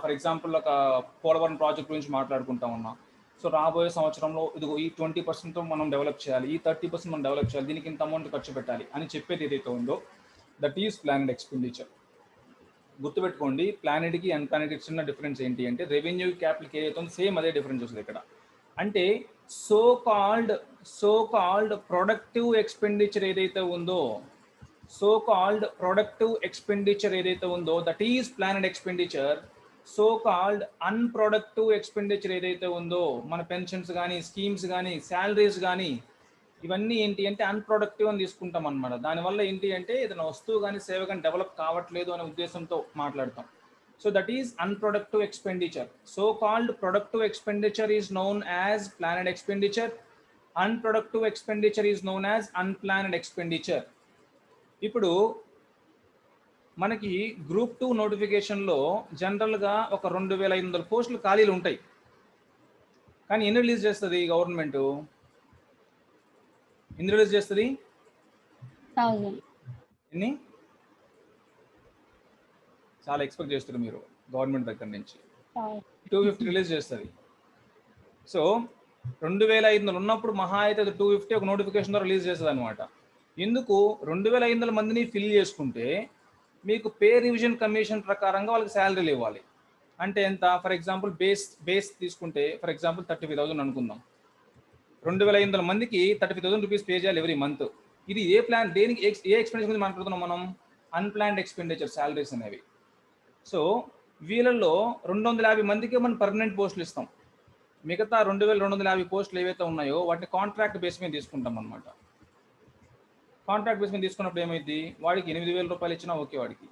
ఫర్ ఎగ్జాంపుల్ ఒక పోలవరం ప్రాజెక్ట్ గురించి మాట్లాడుకుంటా ఉన్నా. సో రాబోయే సంవత్సరంలో ఇదిగో ఈ 20% మనం డెవలప్ చేయాలి, ఈ 30% మనం డెవలప్ చేయాలి, దీనికి ఇంత అమౌంట్ ఖర్చు పెట్టాలి అని చెప్పేది ఏదైతే ఉందో దట్ ఈస్ ప్లానెడ్ ఎక్స్పెండిచర్. గుర్తుపెట్టుకోండి, ప్లానెడ్కి అన్ప్లానెడ్కి చిన్న డిఫరెన్స్ ఏంటి అంటే రెవెన్యూ క్యాపిటల్కి ఏదైతే ఉందో సేమ్ అదే డిఫరెన్స్ వస్తుంది ఇక్కడ. అంటే సో కాల్డ్ ప్రొడక్టివ్ ఎక్స్పెండిచర్ ఏదైతే ఉందో, that is planned expenditure. So called unproductive expenditure ఏదైతే ఉందో, మన పెన్షన్స్ కానీ, స్కీమ్స్ కానీ, శాలరీస్ కానీ, ఇవన్నీ ఏంటి అంటే అన్ప్రొడక్టివ్ అని తీసుకుంటాం అనమాట. దానివల్ల ఏంటి అంటే ఏదైనా వస్తువు కానీ సేవ కానీ డెవలప్ కావట్లేదు అనే ఉద్దేశంతో మాట్లాడతాం. So that is unproductive expenditure. So called productive expenditure is known as planned expenditure. Unproductive expenditure is known as unplanned expenditure. ఇప్పుడు మనకి గ్రూప్ 2 నోటిఫికేషన్లో జనరల్గా ఒక 2500 పోస్టులు ఖాళీలు ఉంటాయి. కానీ ఎన్ని రిలీజ్ చేస్తుంది గవర్నమెంట్? ఎన్ని రిలీజ్ చేస్తుంది? 1000. ఎన్ని? చాలా ఎక్స్పెక్ట్ చేస్తారు మీరు గవర్నమెంట్ దగ్గర నుంచి. 250 రిలీజ్ చేస్తుంది. సో 2500 ఉన్నప్పుడు మహా అయితే 250 ఒక నోటిఫికేషన్ ద్వారా రిలీజ్ చేస్తుంది అనమాట. ఎందుకు? 2500 మందిని ఫిల్ చేసుకుంటే మీకు పే రివిజన్ కమిషన్ ప్రకారంగా వాళ్ళకి శాలరీలు ఇవ్వాలి. అంటే ఎంత? ఫర్ ఎగ్జాంపుల్ బేస్ తీసుకుంటే ఫర్ ఎగ్జాంపుల్ 35,000 అనుకుందాం. 2500 మందికి 35,000 రూపీస్ పే చేయాలి ఎవ్రీ మంత్. ఇది ఏ ప్లాన్, దేనికి, ఏ ఎక్స్పెండిచర్ గురించి మాట్లాడుతున్నాం మనం? అన్ప్లాన్డ్ ఎక్స్పెండిచర్, శాలరీస్ అనేవి. సో వీళ్ళల్లో 250 మందికి మనం పర్మనెంట్ పోస్టులు ఇస్తాం. మిగతా 2250 పోస్టులు ఏవైతే ఉన్నాయో వాటిని కాంట్రాక్ట్ బేస్ మీద తీసుకుంటాం అనమాట. కాంట్రాక్ట్ బేస్ మీద తీసుకున్నప్పుడు ఏమైంది? వాడికి 8,000 రూపాయలు ఇచ్చినా ఓకే, వాడికి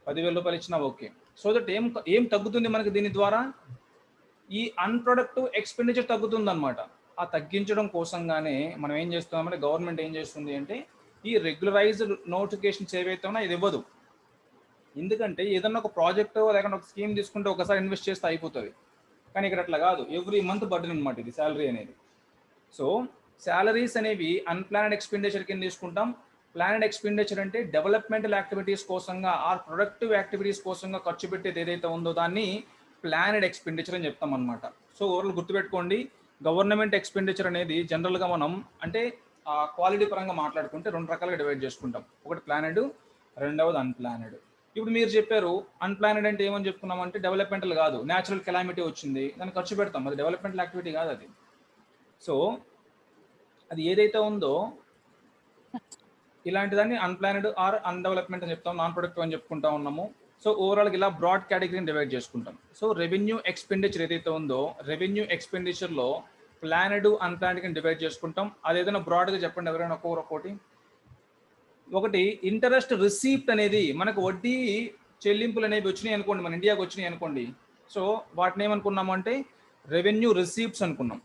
10,000 రూపాయలు ఇచ్చినా ఓకే. సో దట్ ఏం తగ్గుతుంది మనకి దీని ద్వారా? ఈ అన్ప్రొడక్టివ్ ఎక్స్పెండిచర్ తగ్గుతుంది అనమాట. ఆ తగ్గించడం కోసంగానే మనం ఏం చేస్తున్నామంటే గవర్నమెంట్ ఏం చేస్తుంది అంటే ఈ రెగ్యులరైజ్డ్ నోటిఫికేషన్స్ ఏవైతే ఉన్నాయో ఇది ఇవ్వదు. ఎందుకంటే ఏదన్నా ఒక ప్రాజెక్ట్ లేకుండా ఒక స్కీమ్ తీసుకుంటే ఒకసారి ఇన్వెస్ట్ చేస్తే అయిపోతుంది. కానీ ఇక్కడ అట్లా కాదు, ఎవ్రీ మంత్ బర్డెన్ అనమాట ఇది శాలరీ అనేది. సో శాలరీస్ అనేవి అన్ప్లానెడ్ ఎక్స్పెండిచర్ కింద తీసుకుంటాం. ప్లానెడ్ ఎక్స్పెండిచర్ అంటే డెవలప్మెంటల్ యాక్టివిటీస్ కోసంగా ఆర్ ప్రొడక్టివ్ యాక్టివిటీస్ కోసంగా ఖర్చు పెట్టేది ఏదైతే ఉందో దాన్ని ప్లానెడ్ ఎక్స్పెండిచర్ అని చెప్తాం అనమాట. సో ఓవరాల్ గుర్తుపెట్టుకోండి, గవర్నమెంట్ ఎక్స్పెండిచర్ అనేది జనరల్గా మనం అంటే క్వాలిటీ పరంగా మాట్లాడుకుంటే 2 రకాలుగా డివైడ్ చేసుకుంటాం. ఒకటి ప్లానెడ్, రెండవది అన్ప్లానెడ్. ఇప్పుడు మీరు చెప్పారు అన్ప్లానెడ్ అంటే ఏమని చెప్పుకున్నామంటే డెవలప్మెంటల్ కాదు, న్యాచురల్ కెలామిటీ వచ్చింది దాన్ని ఖర్చు పెడతాం, అది డెవలప్మెంటల్ యాక్టివిటీ కాదు అది. సో అది ఏదైతే ఉందో ఇలాంటి దాన్ని అన్ప్లానెడ్ ఆర్ అన్డెవలప్మెంట్ అని చెప్తాం, నాన్ ప్రొడక్టివ్ అని చెప్పుకుంటా ఉన్నాము. సో ఓవరాల్గా ఇలా బ్రాడ్ కేటగిరీని డివైడ్ చేసుకుంటాం. సో రెవెన్యూ ఎక్స్పెండిచర్ ఏదైతే ఉందో రెవెన్యూ ఎక్స్పెండిచర్లో ప్లానెడ్ అన్ప్లానెడ్ డివైడ్ చేసుకుంటాం. అది ఏదైనా బ్రాడ్గా చెప్పండి ఎవరైనా ఒక్కొక్కటి. ఒకటి ఇంటరెస్ట్ రిసీప్ట్ అనేది మనకు వడ్డీ చెల్లింపులు అనేవి వచ్చినాయి అనుకోండి, మన ఇండియాకి వచ్చినాయి అనుకోండి. సో వాటిని ఏమనుకున్నాము అంటే రెవెన్యూ రిసీప్ట్స్ అనుకున్నాం.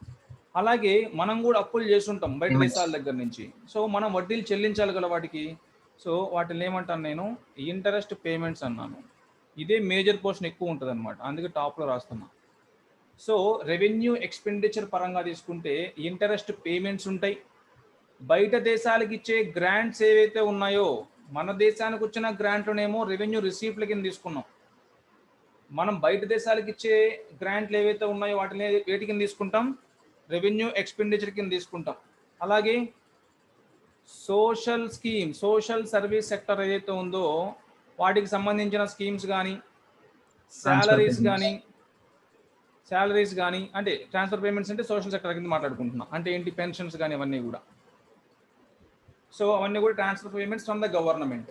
అలాగే మనం కూడా అప్పులు చేస్తుంటాం బయట దేశాల దగ్గర నుంచి. సో మనం వడ్డీలు చెల్లించాలి కదా వాటికి. సో వాటిని ఏమంటాను నేను? ఇంటరెస్ట్ పేమెంట్స్ అన్నాను. ఇదే మేజర్ పోర్షన్ ఎక్కువ ఉంటుంది అనమాట, అందుకే టాప్లో రాస్తున్నా. సో రెవెన్యూ ఎక్స్పెండిచర్ పరంగా తీసుకుంటే ఇంటరెస్ట్ పేమెంట్స్ ఉంటాయి. బయట దేశాలకు ఇచ్చే గ్రాంట్స్ ఏవైతే ఉన్నాయో మన దేశానికి వచ్చిన గ్రాంట్లోనేమో రెవెన్యూ రిసీప్ట్ల కింద తీసుకున్నాం. మనం బయట దేశాలకు ఇచ్చే గ్రాంట్లు ఏవైతే ఉన్నాయో వాటిని వేటి కింద తీసుకుంటాం? రెవెన్యూ ఎక్స్పెండిచర్ కింద తీసుకుంటాం. అలాగే social scheme, social service sector ఏదైతే ఉందో వాటికి సంబంధించిన స్కీమ్స్ కానీ శాలరీస్ కానీ శాలరీస్ కానీ, అంటే ట్రాన్స్ఫర్ పేమెంట్స్ అంటే సోషల్ సెక్టర్ కింద మాట్లాడుకుంటున్నాం. అంటే ఏంటి, పెన్షన్స్ కానీ అవన్నీ కూడా. సో అవన్నీ కూడా transfer payments from the government.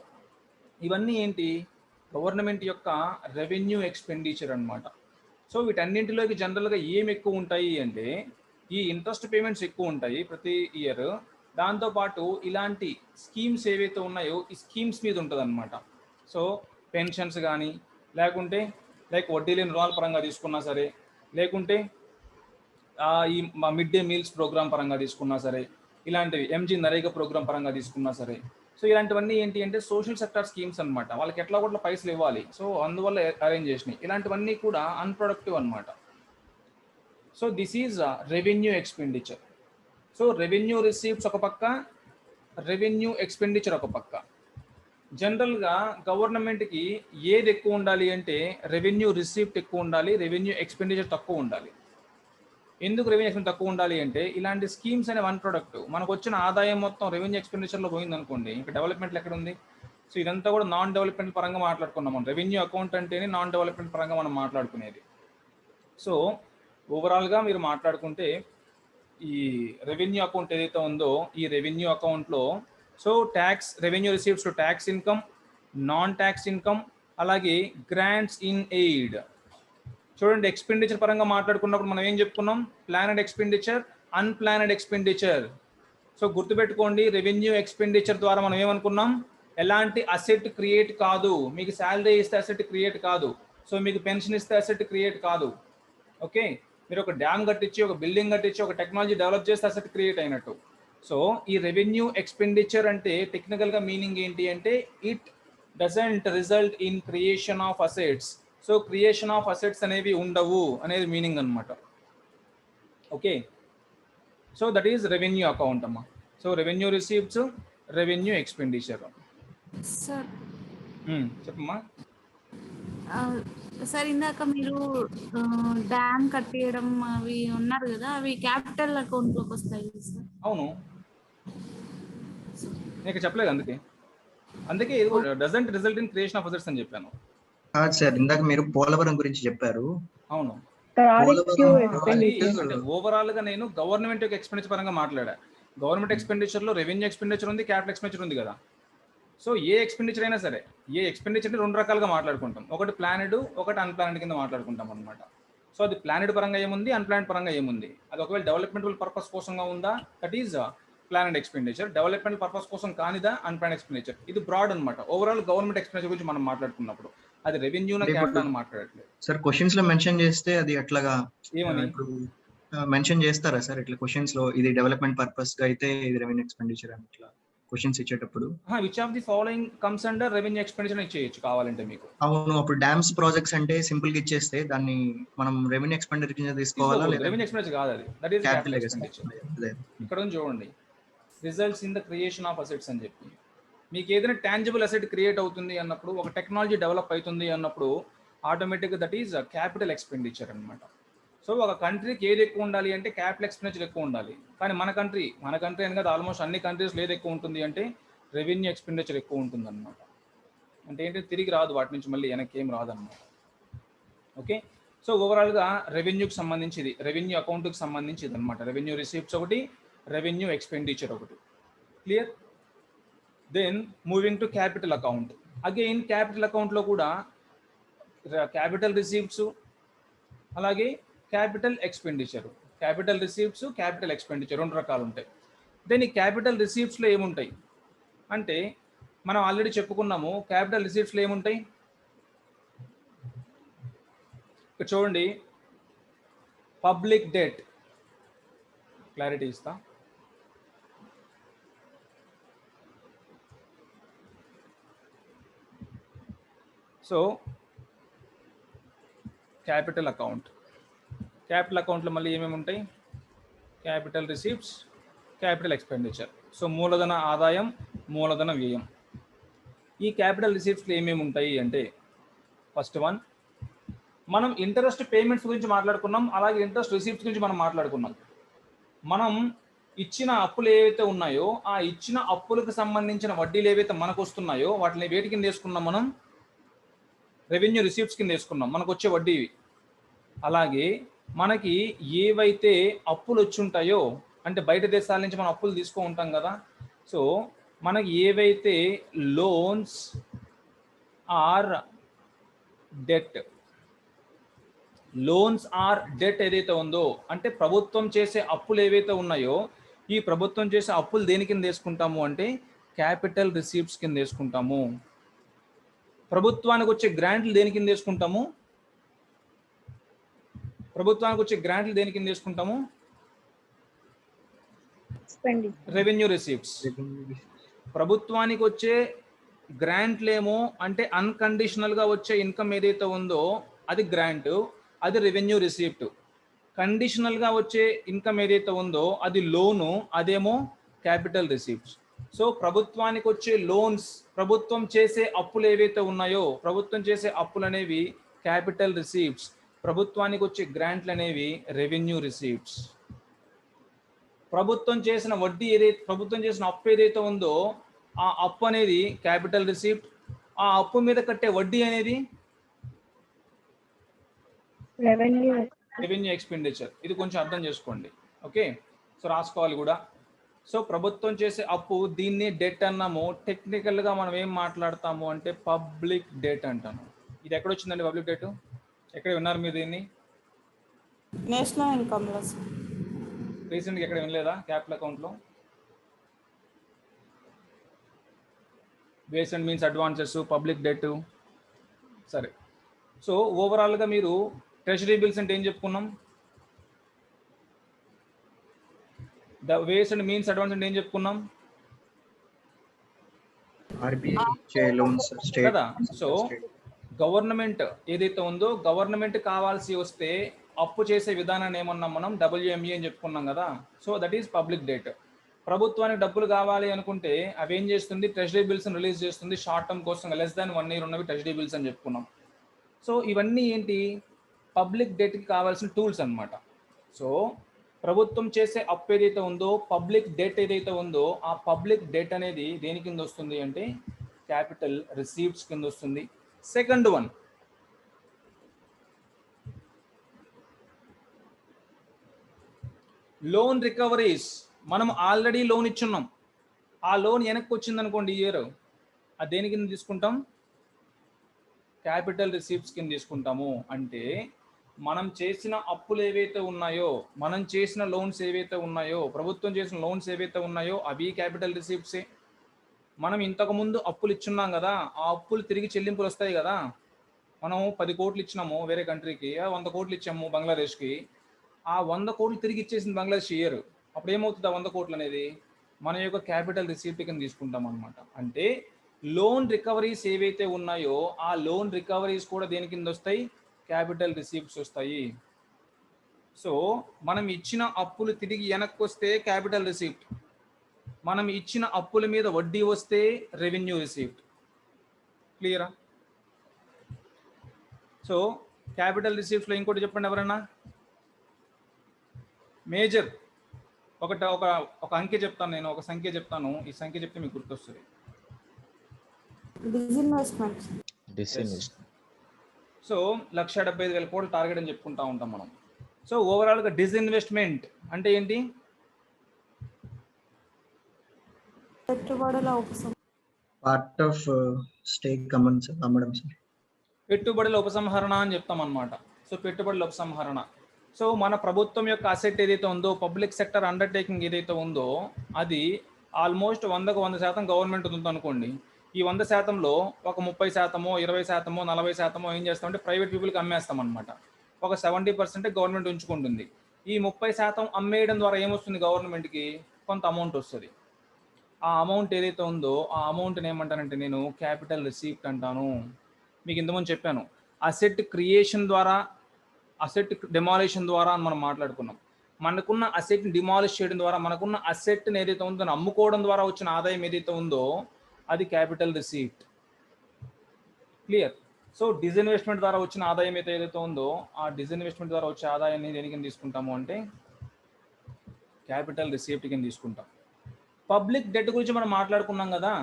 ఇవన్నీ ఏంటి, గవర్నమెంట్ యొక్క రెవెన్యూ ఎక్స్పెండిచర్ అన్నమాట. సో వీటన్నింటిలోకి జనరల్గా ఏం ఎక్కువ ఉంటాయి అంటే ఈ ఇంట్రెస్ట్ పేమెంట్స్ ఎక్కువ ఉంటాయి ప్రతి ఇయర్. దాంతోపాటు ఇలాంటి స్కీమ్స్ ఏవైతే ఉన్నాయో ఈ స్కీమ్స్ మీద ఉంటుంది అనమాట. సో పెన్షన్స్ కానీ, లేకుంటే లైక్ వడ్డీ లేని రుణాల పరంగా తీసుకున్నా సరే, లేకుంటే ఈ మిడ్ డే మీల్స్ ప్రోగ్రామ్ పరంగా తీసుకున్నా సరే, ఇలాంటివి ఎంజీ నరేగా ప్రోగ్రామ్ పరంగా తీసుకున్నా సరే. సో ఇలాంటివన్నీ ఏంటి అంటే సోషల్ సెక్టర్ స్కీమ్స్ అనమాట. వాళ్ళకి ఎట్లా కూడా పైసలు ఇవ్వాలి, సో అందువల్ల అరేంజ్ చేసినాయి. ఇలాంటివన్నీ కూడా అన్ప్రొడక్టివ్ అనమాట. So this is revenue expenditure. So revenue receipts ఒక పక్క, రెవెన్యూ ఎక్స్పెండిచర్ ఒక పక్క. జనరల్గా గవర్నమెంట్కి ఏది ఎక్కువ ఉండాలి అంటే రెవెన్యూ రిసీప్ట్ ఎక్కువ ఉండాలి, రెవెన్యూ ఎక్స్పెండిచర్ తక్కువ ఉండాలి. ఎందుకు రెవెన్యూ ఎక్స్పెండిచర్ తక్కువ ఉండాలి అంటే ఇలాంటి స్కీమ్స్ అనేవి అన్ప్రొడక్టివ్. మనకు వచ్చిన ఆదాయం మొత్తం రెవెన్యూ ఎక్స్పెండిచర్లో పోయింది అనుకోండి, ఇంకా డెవలప్మెంట్లు ఎక్కడ ఉంది? సో ఇదంతా కూడా నాన్ డెవలప్మెంట్ పరంగా మాట్లాడుకున్నాం మనం. రెవెన్యూ అకౌంట్ అంటేనే నాన్ డెవలప్మెంట్ పరంగా మనం మాట్లాడుకునేది. సో ఓవరాల్గా మీరు మాట్లాడుకుంటే ఈ రెవెన్యూ అకౌంట్ ఏదైతే ఉందో ఈ రెవెన్యూ అకౌంట్లో so tax, revenue receives to tax income, non tax income, అలాగే గ్రాంట్స్ ఇన్ ఎయిడ్. చూడండి, ఎక్స్పెండిచర్ పరంగా మాట్లాడుకున్నప్పుడు మనం ఏం చెప్పుకున్నాం? Planned expenditure, unplanned expenditure. So గుర్తుపెట్టుకోండి, రెవెన్యూ ఎక్స్పెండిచర్ ద్వారా మనం ఏమనుకున్నాం? ఎలాంటి అసెట్ క్రియేట్ కాదు. మీకు శాలరీ ఇస్తే అసెట్ క్రియేట్ కాదు, సో మీకు పెన్షన్ ఇస్తే అసెట్ క్రియేట్ కాదు. ఓకే, మీరు ఒక డ్యామ్ కట్టించి, ఒక బిల్డింగ్ కట్టించి, ఒక టెక్నాలజీ డెవలప్ చేస్తే అసెట్ క్రియేట్ అయినట్టు. సో ఈ రెవెన్యూ ఎక్స్పెండిచర్ అంటే టెక్నికల్గా మీనింగ్ ఏంటి అంటే it doesn't result in creation of assets. So creation of assets అనేవి ఉండవు అనేది మీనింగ్ అనమాట. Okay, so that is revenue account అమ్మా. So revenue receipts, revenue expenditure. Sir చెప్పమ్మా. సార్ ఇందాక మీరు డ్యామ్ కట్టేయడం అవి ఉన్నారు కదా, అవి క్యాపిటల్ అకౌంట్లోకి వస్తాయి సార్? అవును, నీకు చెప్పలేదు, అందుకే ఇది doesn't result in creation of assets అని చెప్పాను. సార్ ఇందాక మీరు పోలవరం గురించి చెప్పారు. అవును, ఓవరాల్ గా నేను గవర్నమెంట్ యొక్క ఎక్స్పెండిచర్ పరంగా మాట్లాడా. గవర్నమెంట్ ఎక్స్పెండిచర్ లో రెవెన్యూ ఎక్స్పెండిచర్ ఉంది, క్యాపిటల్ ఎక్స్పెండిచర్ ఉంది కదా. సో ఏ ఎక్స్పెండిచర్ అయినా సరే, ఏ ఎక్స్పెండిచర్ రెండు రకాలుగా మాట్లాడుకుంటాం. ఒకటి ప్లానెడ్, ఒకటి అన్ప్లానెడ్ కింద మాట్లాడుకుంటాం అనమాట. సో అది ప్లానెడ్ పరంగా ఏముంది, అన్ప్లానెడ్ పరంగా ఏముంది. అది ఒకవేళ డెవలప్మెంటల్ పర్పస్ కోసంగా ఉందా, that is planned expenditure. Development purpose కోసం కానిదా అన్ప్లానెడ్ ఎక్స్పెండిచర్. ఇది బ్రాడ్ అనమాట. ఓవరాల్ గవర్నమెంట్ ఎక్స్పెండిచర్ గురించి మనం మాట్లాడుకున్నప్పుడు అది రెవెన్యూ క్యాపిటల్ అని మాట్లాడట్లేదు. సార్ క్వశ్చన్స్ లో మెన్షన్ చేస్తే అది అట్లాగా ఏమని మెన్షన్ చేస్తారా సార్? ఇట్లా క్వశ్చన్స్ లో ఇది డెవలప్మెంట్ పర్పస్ గా అయితే ఇది రెవెన్యూ ఎక్స్పెండిచర్ అని ఇట్లా క్వశ్చన్స్ ఇచ్చేటప్పుడు which of the following comes under revenue expenditure ఇచ్చేయచ్చు కావాలంటే మీకు. అవును, అప్పుడు డ్యామ్స్ ప్రాజెక్ట్స్ అంటే సింపుల్ గా ఇచ్చేస్తే దాన్ని మనం రెవెన్యూ ఎక్స్పెండిచర్ కింద తీసుకోవాలా? రెవెన్యూ ఎక్స్పెండిచర్ కాదు అది, దట్ ఈస్ క్యాపిటల్ ఎక్స్పెండిచర్. ఇక్కడ నుంచి చూడండి, results in the creation of assets అని చెప్పి. మీకు ఏదైనా టాంజిబుల్ అసెట్ క్రియేట్ అవుతుంది అన్నప్పుడు, ఒక టెక్నాలజీ డెవలప్ అవుతుంది అన్నప్పుడు ఆటోమేటిక్గా దట్ ఈజ్ క్యాపిటల్ ఎక్స్పెండిచర్ అనమాట. సో ఒక కంట్రీకి ఏది ఎక్కువ ఉండాలి అంటే క్యాపిటల్ ఎక్స్పెండిచర్ ఎక్కువ ఉండాలి. కానీ మన కంట్రీ అని కదా, ఆల్మోస్ట్ అన్ని కంట్రీస్లో ఏది ఎక్కువ ఉంటుంది అంటే రెవెన్యూ ఎక్స్పెండిచర్ ఎక్కువ ఉంటుంది అనమాట. అంటే ఏంటంటే తిరిగి రాదు, వాటి నుంచి మళ్ళీ వెనక్కి ఏం రాదన్నమాట. ఓకే, సో ఓవరాల్గా రెవెన్యూకి సంబంధించి, రెవెన్యూ అకౌంట్కి సంబంధించి ఇది అనమాట. రెవెన్యూ రిసీప్ట్స్ ఒకటి, రెవెన్యూ ఎక్స్పెండిచర్ ఒకటి. Clear? Then moving to capital account. Again capital అకౌంట్లో కూడా క్యాపిటల్ రిసీప్ట్స్ అలాగే capital expenditure. Capital receipts, capital expenditure రెండు రకాలు ఉంటాయి. దెన్ ఈ క్యాపిటల్ రిసీప్ట్స్లో ఏముంటాయి అంటే మనం ఆల్రెడీ చెప్పుకున్నాము. క్యాపిటల్ రిసీప్ట్స్లో ఏముంటాయి ఇక్కడ చూడండి, పబ్లిక్ డెట్. క్లారిటీ ఇస్తా. సో క్యాపిటల్ అకౌంట్, క్యాపిటల్ అకౌంట్లో మళ్ళీ ఏమేమి ఉంటాయి? Capital receipts, capital expenditure. So మూలధన ఆదాయం, మూలధన వ్యయం. ఈ క్యాపిటల్ రిసీప్ట్స్లో ఏమేమి ఉంటాయి అంటే ఫస్ట్ వన్, మనం ఇంట్రెస్ట్ పేమెంట్స్ గురించి మాట్లాడుకున్నాం, అలాగే ఇంట్రెస్ట్ రిసీప్ట్స్ గురించి మనం మాట్లాడుకున్నాం. మనం ఇచ్చిన అప్పులు ఏవైతే ఉన్నాయో ఆ ఇచ్చిన అప్పులకు సంబంధించిన వడ్డీలు ఏవైతే మనకు వస్తున్నాయో వాటిని వేటి కింద వేసుకున్నాం? మనం రెవెన్యూ రిసీప్ట్స్ కింద వేసుకున్నాం, మనకు వచ్చే వడ్డీ. అలాగే మనకి ఏవైతే అప్పులు వచ్చి ఉంటాయో, అంటే బయట దేశాల నుంచి మనం అప్పులు తీసుకో ఉంటాం కదా, సో మనకి ఏవైతే loans or debt, loans or debt ఏదైతే ఉందో, అంటే ప్రభుత్వం చేసే అప్పులు ఏవైతే ఉన్నాయో, ఈ ప్రభుత్వం చేసే అప్పులు దేని కింద వేసుకుంటాము అంటే క్యాపిటల్ రిసీప్ట్స్ కింద వేసుకుంటాము. ప్రభుత్వానికి వచ్చే గ్రాంట్లు దేని కింద వేసుకుంటాము? ప్రభుత్వానికి వచ్చే గ్రాంట్లు దేని కింద వేసుకుంటాము? Revenue receipts. ప్రభుత్వానికి వచ్చే గ్రాంట్లేమో అంటే అన్కండిషనల్ గా వచ్చే ఇన్కమ్ ఏదైతే ఉందో అది గ్రాంట్, అది రెవెన్యూ రిసీప్ట్. కండిషనల్ గా వచ్చే ఇన్కమ్ ఏదైతే ఉందో అది లోను, అదేమో క్యాపిటల్ రిసీప్ట్స్. సో ప్రభుత్వానికి వచ్చే లోన్స్, ప్రభుత్వం చేసే అప్పులు ఏవైతే ఉన్నాయో, ప్రభుత్వం చేసే అప్పులు అనేవి క్యాపిటల్ రిసీప్ట్స్, ప్రభుత్వానికి వచ్చే గ్రాంట్లు అనేవి రెవెన్యూ రిసీప్ట్స్. ప్రభుత్వం చేసిన వడ్డీ ఏదైతే, ప్రభుత్వం చేసిన అప్పు ఏదైతే ఉందో ఆ అప్పు అనేది క్యాపిటల్ రిసీప్ట్, ఆ అప్పు మీద కట్టే వడ్డీ అనేది రెవెన్యూ ఎక్స్పెండిచర్. ఇది కొంచెం అర్థం చేసుకోండి, ఓకే? సో రాసుకోవాలి కూడా. సో ప్రభుత్వం చేసే అప్పు, దీన్ని డెట్ అన్నాము. టెక్నికల్గా మనం ఏం మాట్లాడతాము అంటే పబ్లిక్ డెట్ అంటాము. ఇది ఎక్కడ వచ్చిందండి పబ్లిక్ డెట్? ఎక్కడ విన్నారు మీరు దీన్ని? నేషనల్ ఇన్కమ్ లో. రీసెంట్గా ఎక్కడ వినలేదా? క్యాపిటల్ అకౌంట్లో base and means advances, public debt. సరే, సో ఓవరాల్గా మీరు ట్రెజరీ బిల్స్ అంటే ఏం చెప్పుకున్నాం? The ways and means advance అంటే ఏం చెప్పుకున్నాం కదా? సో గవర్నమెంట్ ఏదైతే ఉందో, గవర్నమెంట్ కావాల్సి వస్తే అప్పు చేసే విధానాన్ని ఏమన్నాం మనం? WME అని చెప్పుకున్నాం కదా. So that is public debt. ప్రభుత్వానికి డబ్బులు కావాలి అనుకుంటే అవి ఏం చేస్తుంది? ట్రెజరీ బిల్స్ రిలీజ్ చేస్తుంది షార్ట్ టర్మ్ కోసం, లెస్ దాన్ 1 year ఉన్నవి ట్రెజరీ బిల్స్ అని చెప్పుకున్నాం. సో ఇవన్నీ ఏంటి? పబ్లిక్ డెట్కి కావాల్సిన టూల్స్ అన్నమాట. సో ప్రభుత్వం చేసే అప్పు ఏదైతే ఉందో, పబ్లిక్ డెట్ ఏదైతే ఉందో, ఆ పబ్లిక్ డెట్ అనేది దేని కింద వస్తుంది అంటే క్యాపిటల్ రిసీప్ట్స్ కింద వస్తుంది. Second one, loan recoveries. మనం ఆల్రెడీ లోన్ ఇచ్చున్నాం, ఆ లోన్ వెనక్కి వచ్చింది అనుకోండి ఈ ఇయర్, అది దేని కింద తీసుకుంటాం? క్యాపిటల్ రిసీప్ట్స్ కింద తీసుకుంటాము. అంటే మనం చేసిన అప్పులు ఏవైతే ఉన్నాయో, మనం చేసిన లోన్స్ ఏవైతే ఉన్నాయో, ప్రభుత్వం చేసిన లోన్స్ ఏవైతే ఉన్నాయో అవి క్యాపిటల్ రిసీప్ట్సే. మనం ఇంతకుముందు అప్పులు ఇచ్చున్నాం కదా, ఆ అప్పులు తిరిగి చెల్లింపులు వస్తాయి కదా. మనం 10 కోట్లు ఇచ్చినాము వేరే కంట్రీకి, 100 కోట్లు ఇచ్చాము బంగ్లాదేశ్కి. ఆ 100 కోట్లు తిరిగి ఇచ్చేసింది బంగ్లాదేశ్ ఇయర్. అప్పుడు ఏమవుతుంది? ఆ 100 కోట్లు అనేది మన యొక్క క్యాపిటల్ రిసీప్ట్ కింద తీసుకుంటాం అనమాట. అంటే లోన్ రికవరీస్ ఏవైతే ఉన్నాయో ఆ లోన్ రికవరీస్ కూడా దేని కింద వస్తాయి? క్యాపిటల్ రిసీప్ట్స్ వస్తాయి. సో మనం ఇచ్చిన అప్పులు తిరిగి వెనక్కి వస్తే క్యాపిటల్ రిసీప్ట్, మనం ఇచ్చిన అప్పుల మీద వడ్డీ వస్తే రెవెన్యూ రిసీప్ట్. క్లియరా? సో క్యాపిటల్ రిసీప్ట్స్లో ఇంకోటి చెప్పండి ఎవరన్నా. మేజర్ ఒక అంకె చెప్తాను నేను, ఒక సంఖ్య చెప్తాను, ఈ సంఖ్య చెప్తే మీకు గుర్తొస్తుంది. డిస్ఇన్వెస్ట్మెంట్. సో 1,75,000 కోట్లు టార్గెట్ అని చెప్పుకుంటా ఉంటాం మనం. సో ఓవరాల్గా డిస్ఇన్వెస్ట్మెంట్ అంటే ఏంటి? పెట్టుబడుల పార్ట్ ఆఫ్ స్టేక్ అమ్మడం సార్. పెట్టుబడుల ఉపసంహరణ అని చెప్తాం అనమాట. సో పెట్టుబడుల ఉపసంహరణ. సో మన ప్రభుత్వం యొక్క అసెట్ ఏదైతే ఉందో, పబ్లిక్ సెక్టర్ అండర్టేకింగ్ ఏదైతే ఉందో, అది ఆల్మోస్ట్ 100కు 100% గవర్నమెంట్ ఉంది అనుకోండి. ఈ 100%లో ఒక 30%, 20%, 40% ఏం చేస్తామంటే ప్రైవేట్ పీపుల్కి అమ్మేస్తాం అనమాట. ఒక 70% గవర్నమెంట్ ఉంచుకుంటుంది. ఈ 30% అమ్మేయడం ద్వారా ఏమొస్తుంది? గవర్నమెంట్కి కొంత అమౌంట్ వస్తుంది. ఆ అమౌంట్ ఏదైతే ఉందో ఆ అమౌంట్ని ఏమంటానంటే నేను క్యాపిటల్ రిసీప్ట్ అంటాను. మీకు ఇంతకుముందు చెప్పాను, అసెట్ క్రియేషన్ ద్వారా, అసెట్ డిమాలిషన్ ద్వారా అని మనం మాట్లాడుకున్నాం. మనకున్న అసెట్ని డిమాలిష్ చేయడం ద్వారా, మనకున్న అసెట్ని ఏదైతే ఉందో దాన్ని అమ్ముకోవడం ద్వారా వచ్చిన ఆదాయం ఏదైతే ఉందో అది capital receipt. Clear? So disinvestment ద్వారా వచ్చిన ఆదాయం ఏదైతే ఉందో ఆ డిస్ఇన్వెస్ట్మెంట్ ద్వారా వచ్చే ఆదాయాన్ని దేనికి తీసుకుంటాము అంటే క్యాపిటల్ రిసీప్ట్ కింద తీసుకుంటాం. పబ్లిక్ డెట్ గురించి మనం మాట్లాడుకున్నాం కదా.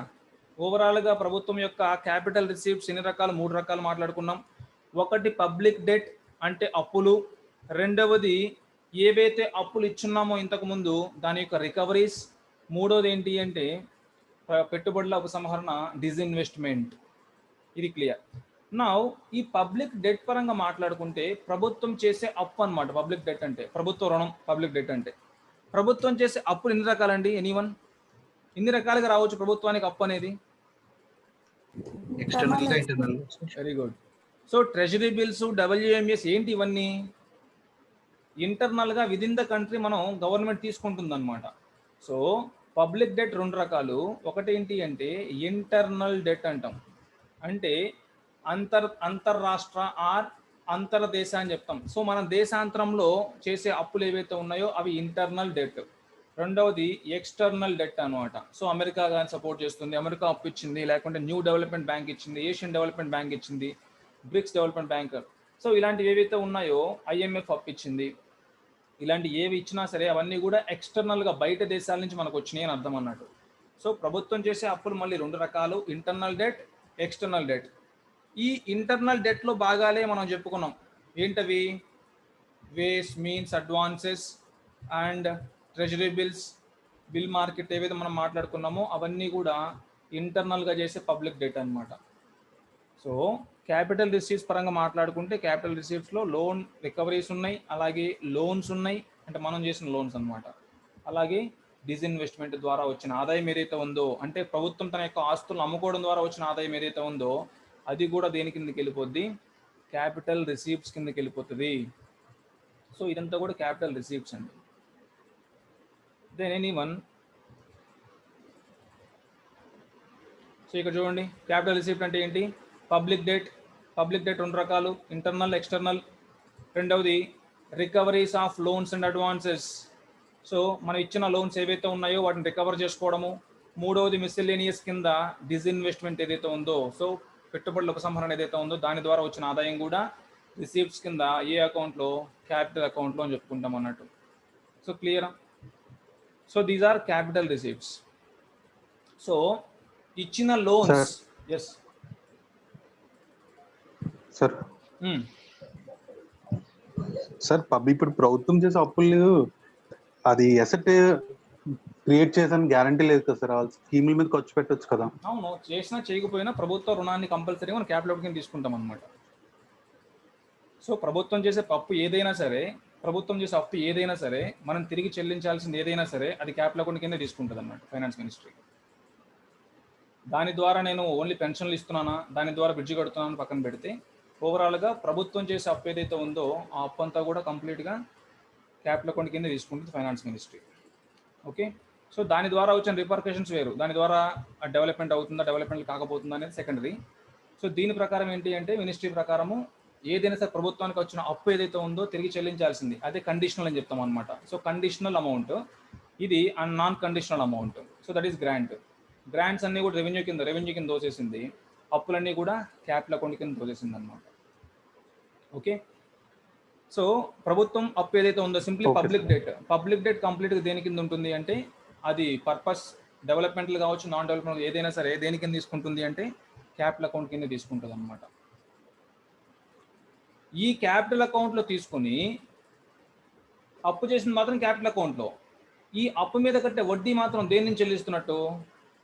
ఓవరాల్గా ప్రభుత్వం యొక్క క్యాపిటల్ రిసీప్ట్స్ ఎన్ని రకాలు? 3 రకాలు మాట్లాడుకున్నాం. ఒకటి పబ్లిక్ డెట్ అంటే అప్పులు, రెండవది ఏవైతే అప్పులు ఇచ్చున్నామో ఇంతకుముందు దాని యొక్క రికవరీస్. మూడోది ఏంటి అంటే పెట్టుబడుల ఉపసంహరణ, డిస్ఇన్వెస్ట్మెంట్. ఇది క్లియర్. నా ఈ పబ్లిక్ డెట్ పరంగా మాట్లాడుకుంటే ప్రభుత్వం చేసే అప్పు అనమాట. పబ్లిక్ డెట్ అంటే ప్రభుత్వ రుణం. పబ్లిక్ డెట్ అంటే ప్రభుత్వం చేసే అప్పులు ఎన్ని రకాలండి? ఎనీవన్ ఎన్ని రకాలుగా రావచ్చు ప్రభుత్వానికి అప్పు అనేది? ఎక్స్టర్నల్ గా internal. Very good. So treasury bills, WMS ఏంటి ఇవన్నీ? ఇంటర్నల్గా విదిన్ ద కంట్రీ మనం గవర్నమెంట్ తీసుకుంటుంది అనమాట. సో పబ్లిక్ డెట్ రెండు రకాలు. ఒకటి ఏంటి అంటే ఇంటర్నల్ డెట్ అంటాం, అంటే అంతర్రాష్ట్ర ఆర్ అంతర్దేశ అని చెప్తాం. సో మన దేశాంతరంలో చేసే అప్పులు ఏవైతే ఉన్నాయో అవి ఇంటర్నల్ డెట్. రెండవది ఎక్స్టర్నల్ డెట్ అనమాట. సో అమెరికా కానీ సపోర్ట్ చేస్తుంది, అమెరికా అప్పు ఇచ్చింది, లేకుంటే న్యూ డెవలప్మెంట్ బ్యాంక్ ఇచ్చింది, ఏషియన్ డెవలప్మెంట్ బ్యాంక్ ఇచ్చింది, బ్రిక్స్ డెవలప్మెంట్ బ్యాంక్. సో ఇలాంటివి ఏవైతే ఉన్నాయో IMF అప్పు ఇచ్చింది. ఇలాంటి ఏవి ఇచ్చినా సరే అవన్నీ కూడా ఎక్స్టర్నల్గా బయట దేశాల నుంచి మనకు వచ్చినాయి అని అర్థం అన్నట్టు. సో ప్రభుత్వం చేసే అప్పులు మళ్ళీ రెండు రకాలు, ఇంటర్నల్ డెట్, ఎక్స్టర్నల్ డెట్. ఈ ఇంటర్నల్ డెట్లో భాగాలే మనం చెప్పుకున్నాం. ఏంటవి? Ways, means, advances and treasury bills, bill market ఏవైతే మనం మాట్లాడుకున్నామో అవన్నీ కూడా ఇంటర్నల్గా చేసే పబ్లిక్ డెట్ అనమాట. సో క్యాపిటల్ రిసీవ్స్ పరంగా మాట్లాడుకుంటే క్యాపిటల్ రిసీవ్స్లో లోన్ రికవరీస్ ఉన్నాయి, అలాగే లోన్స్ ఉన్నాయి, అంటే మనం చేసిన లోన్స్ అనమాట. అలాగే డిస్ఇన్వెస్ట్మెంట్ ద్వారా వచ్చిన ఆదాయం ఏదైతే ఉందో, అంటే ప్రభుత్వం తన యొక్క ఆస్తులను అమ్ముకోవడం ద్వారా వచ్చిన ఆదాయం ఏదైతే ఉందో అది కూడా దేని కిందకి వెళ్ళిపోద్ది? క్యాపిటల్ రిసీవ్స్ కిందకి వెళ్ళిపోతుంది. సో ఇదంతా కూడా క్యాపిటల్ రిసీవ్స్ అండి. దెన్ ఎనీవన్, సో ఇక్కడ చూడండి క్యాపిటల్ రిసీప్ట్ అంటే ఏంటి? Public debt. పబ్లిక్ డెట్ రెండు రకాలు, ఇంటర్నల్, ఎక్స్టర్నల్. రెండవది recoveries of loans and advances. So మనం ఇచ్చిన లోన్స్ ఏవైతే ఉన్నాయో వాటిని రికవర్ చేసుకోవడము. మూడవది మిస్సెలేనియస్ కింద డిస్ఇన్వెస్ట్మెంట్ ఏదైతే ఉందో, సో పెట్టుబడుల ఉపసంహరణ ఏదైతే ఉందో దాని ద్వారా వచ్చిన ఆదాయం కూడా రిసీప్ట్స్ కింద ఏ అకౌంట్లో? క్యాపిటల్ అకౌంట్లో అని చెప్పుకుంటాం అన్నట్టు. సో క్లియరా? So these are capital receipts. So ఇచ్చిన లోన్స్. Yes sir. సార్ ఇప్పుడు ప్రభుత్వం చేసే అప్పులు అది అసెట్ క్రియేట్ చేసాను గ్యారంటీ లేదు కదా సార్, వాళ్ళ స్కీముల మీద ఖర్చు పెట్టవచ్చు కదా? అవును, చేసినా చేయకపోయినా ప్రభుత్వ రుణాన్ని కంపల్సరీగా మనం క్యాపిటల్ కింద తీసుకుంటాం అనమాట. సో ప్రభుత్వం చేసే అప్పు ఏదైనా సరే, ప్రభుత్వం చేసే అప్పు ఏదైనా సరే మనం తిరిగి చెల్లించాల్సింది ఏదైనా సరే అది క్యాపిటల్ అకౌంట్ కింద తీసుకుంటుంది అన్నమాట ఫైనాన్స్ మినిస్ట్రీ. దాని ద్వారా నేను ఓన్లీ పెన్షన్లు ఇస్తున్నానా, దాని ద్వారా బ్రిడ్జ్ కడుతున్నాను పక్కన పెడితే, ఓవరాల్గా ప్రభుత్వం చేసే అప్పు ఏదైతే ఉందో ఆ అప్పు అంతా కూడా కంప్లీట్గా క్యాపిటల్ అకౌంట్ కింద తీసుకుంటుంది ఫైనాన్స్ మినిస్ట్రీ. ఓకే. సో దాని ద్వారా వచ్చిన రిపర్కషన్స్ వేరు, దాని ద్వారా డెవలప్మెంట్ అవుతుందా డెవలప్మెంట్ కాకపోతుందా అనేది సెకండరీ. సో దీని ప్రకారం ఏంటి అంటే మినిస్ట్రీ ప్రకారము ఏదైనా సరే ప్రభుత్వానికి వచ్చిన అప్పు ఏదైతే ఉందో తిరిగి చెల్లించాల్సింది, అదే కండిషనల్ అని చెప్తాం అనమాట. సో కండిషనల్ అమౌంట్ ఇది, and non conditional amount. So that is grant. Grants అన్నీ కూడా రెవెన్యూ కింద దోసేసింది, అప్పులన్నీ కూడా క్యాపిటల్ అకౌంట్ కింద దోసేసింది అనమాట. ఓకే. సో ప్రభుత్వం అప్పు ఏదైతే ఉందో సింప్లీ పబ్లిక్ డెట్ కంప్లీట్గా దేని కింద ఉంటుంది అంటే అది పర్పస్ డెవలప్మెంట్లు కావచ్చు, నాన్ డెవలప్మెంట్ ఏదైనా సరే దేని కింద తీసుకుంటుంది అంటే క్యాపిటల్ అకౌంట్ కింద తీసుకుంటుంది అనమాట. ఈ క్యాపిటల్ అకౌంట్లో తీసుకుని అప్పు చేసింది మాత్రం క్యాపిటల్ అకౌంట్లో, ఈ అప్పు మీద కట్టే వడ్డీ మాత్రం దేని నుంచి చెల్లిస్తున్నట్టు?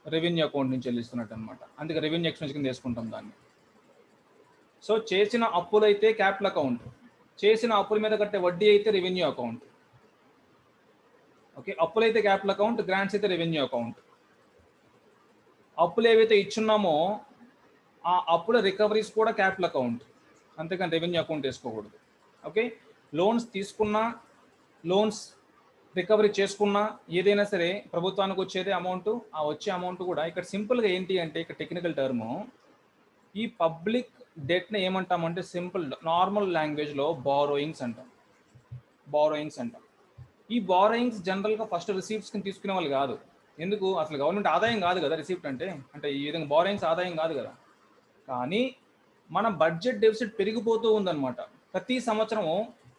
రెవెన్యూ అకౌంట్ నుంచి చెల్లిస్తున్నట్టు అనమాట. అందుకే రెవెన్యూ ఎక్స్పెన్స్ కింద తీసుకుంటాం దాన్ని. సో చేసిన అప్పులైతే క్యాపిటల్ అకౌంట్, చేసిన అప్పుల మీద కట్టే వడ్డీ అయితే రెవెన్యూ అకౌంట్. ఓకే. అప్పులైతే క్యాపిటల్ అకౌంట్, గ్రాంట్స్ అయితే రెవెన్యూ అకౌంట్. అప్పులు ఏవైతే ఇచ్చున్నామో ఆ అప్పుల రికవరీస్ కూడా క్యాపిటల్ అకౌంట్, అంతేకాని రెవెన్యూ అకౌంట్ వేసుకోకూడదు. ఓకే. లోన్స్ తీసుకున్నా, లోన్స్ రికవరీ చేసుకున్నా ఏదైనా సరే ప్రభుత్వానికి వచ్చేదే అమౌంట్. ఆ వచ్చే అమౌంట్ కూడా ఇక్కడ సింపుల్గా ఏంటి అంటే ఇక్కడ టెక్నికల్ టర్ము, ఈ పబ్లిక్ డెట్ని ఏమంటామంటే సింపుల్ నార్మల్ లాంగ్వేజ్లో బారోయింగ్స్ అంటాం. ఈ బారోయింగ్స్ జనరల్గా ఫస్ట్ రిసీప్ట్స్ కింద తీసుకునే వాళ్ళు కాదు. ఎందుకు? అసలు గవర్నమెంట్ ఆదాయం కాదు కదా రిసీప్ట్ అంటే ఈ విధంగా బారోయింగ్స్ ఆదాయం కాదు కదా. కానీ మన బడ్జెట్ డెఫిసిట్ పెరిగిపోతూ ఉందన్నమాట. ప్రతి సంవత్సరము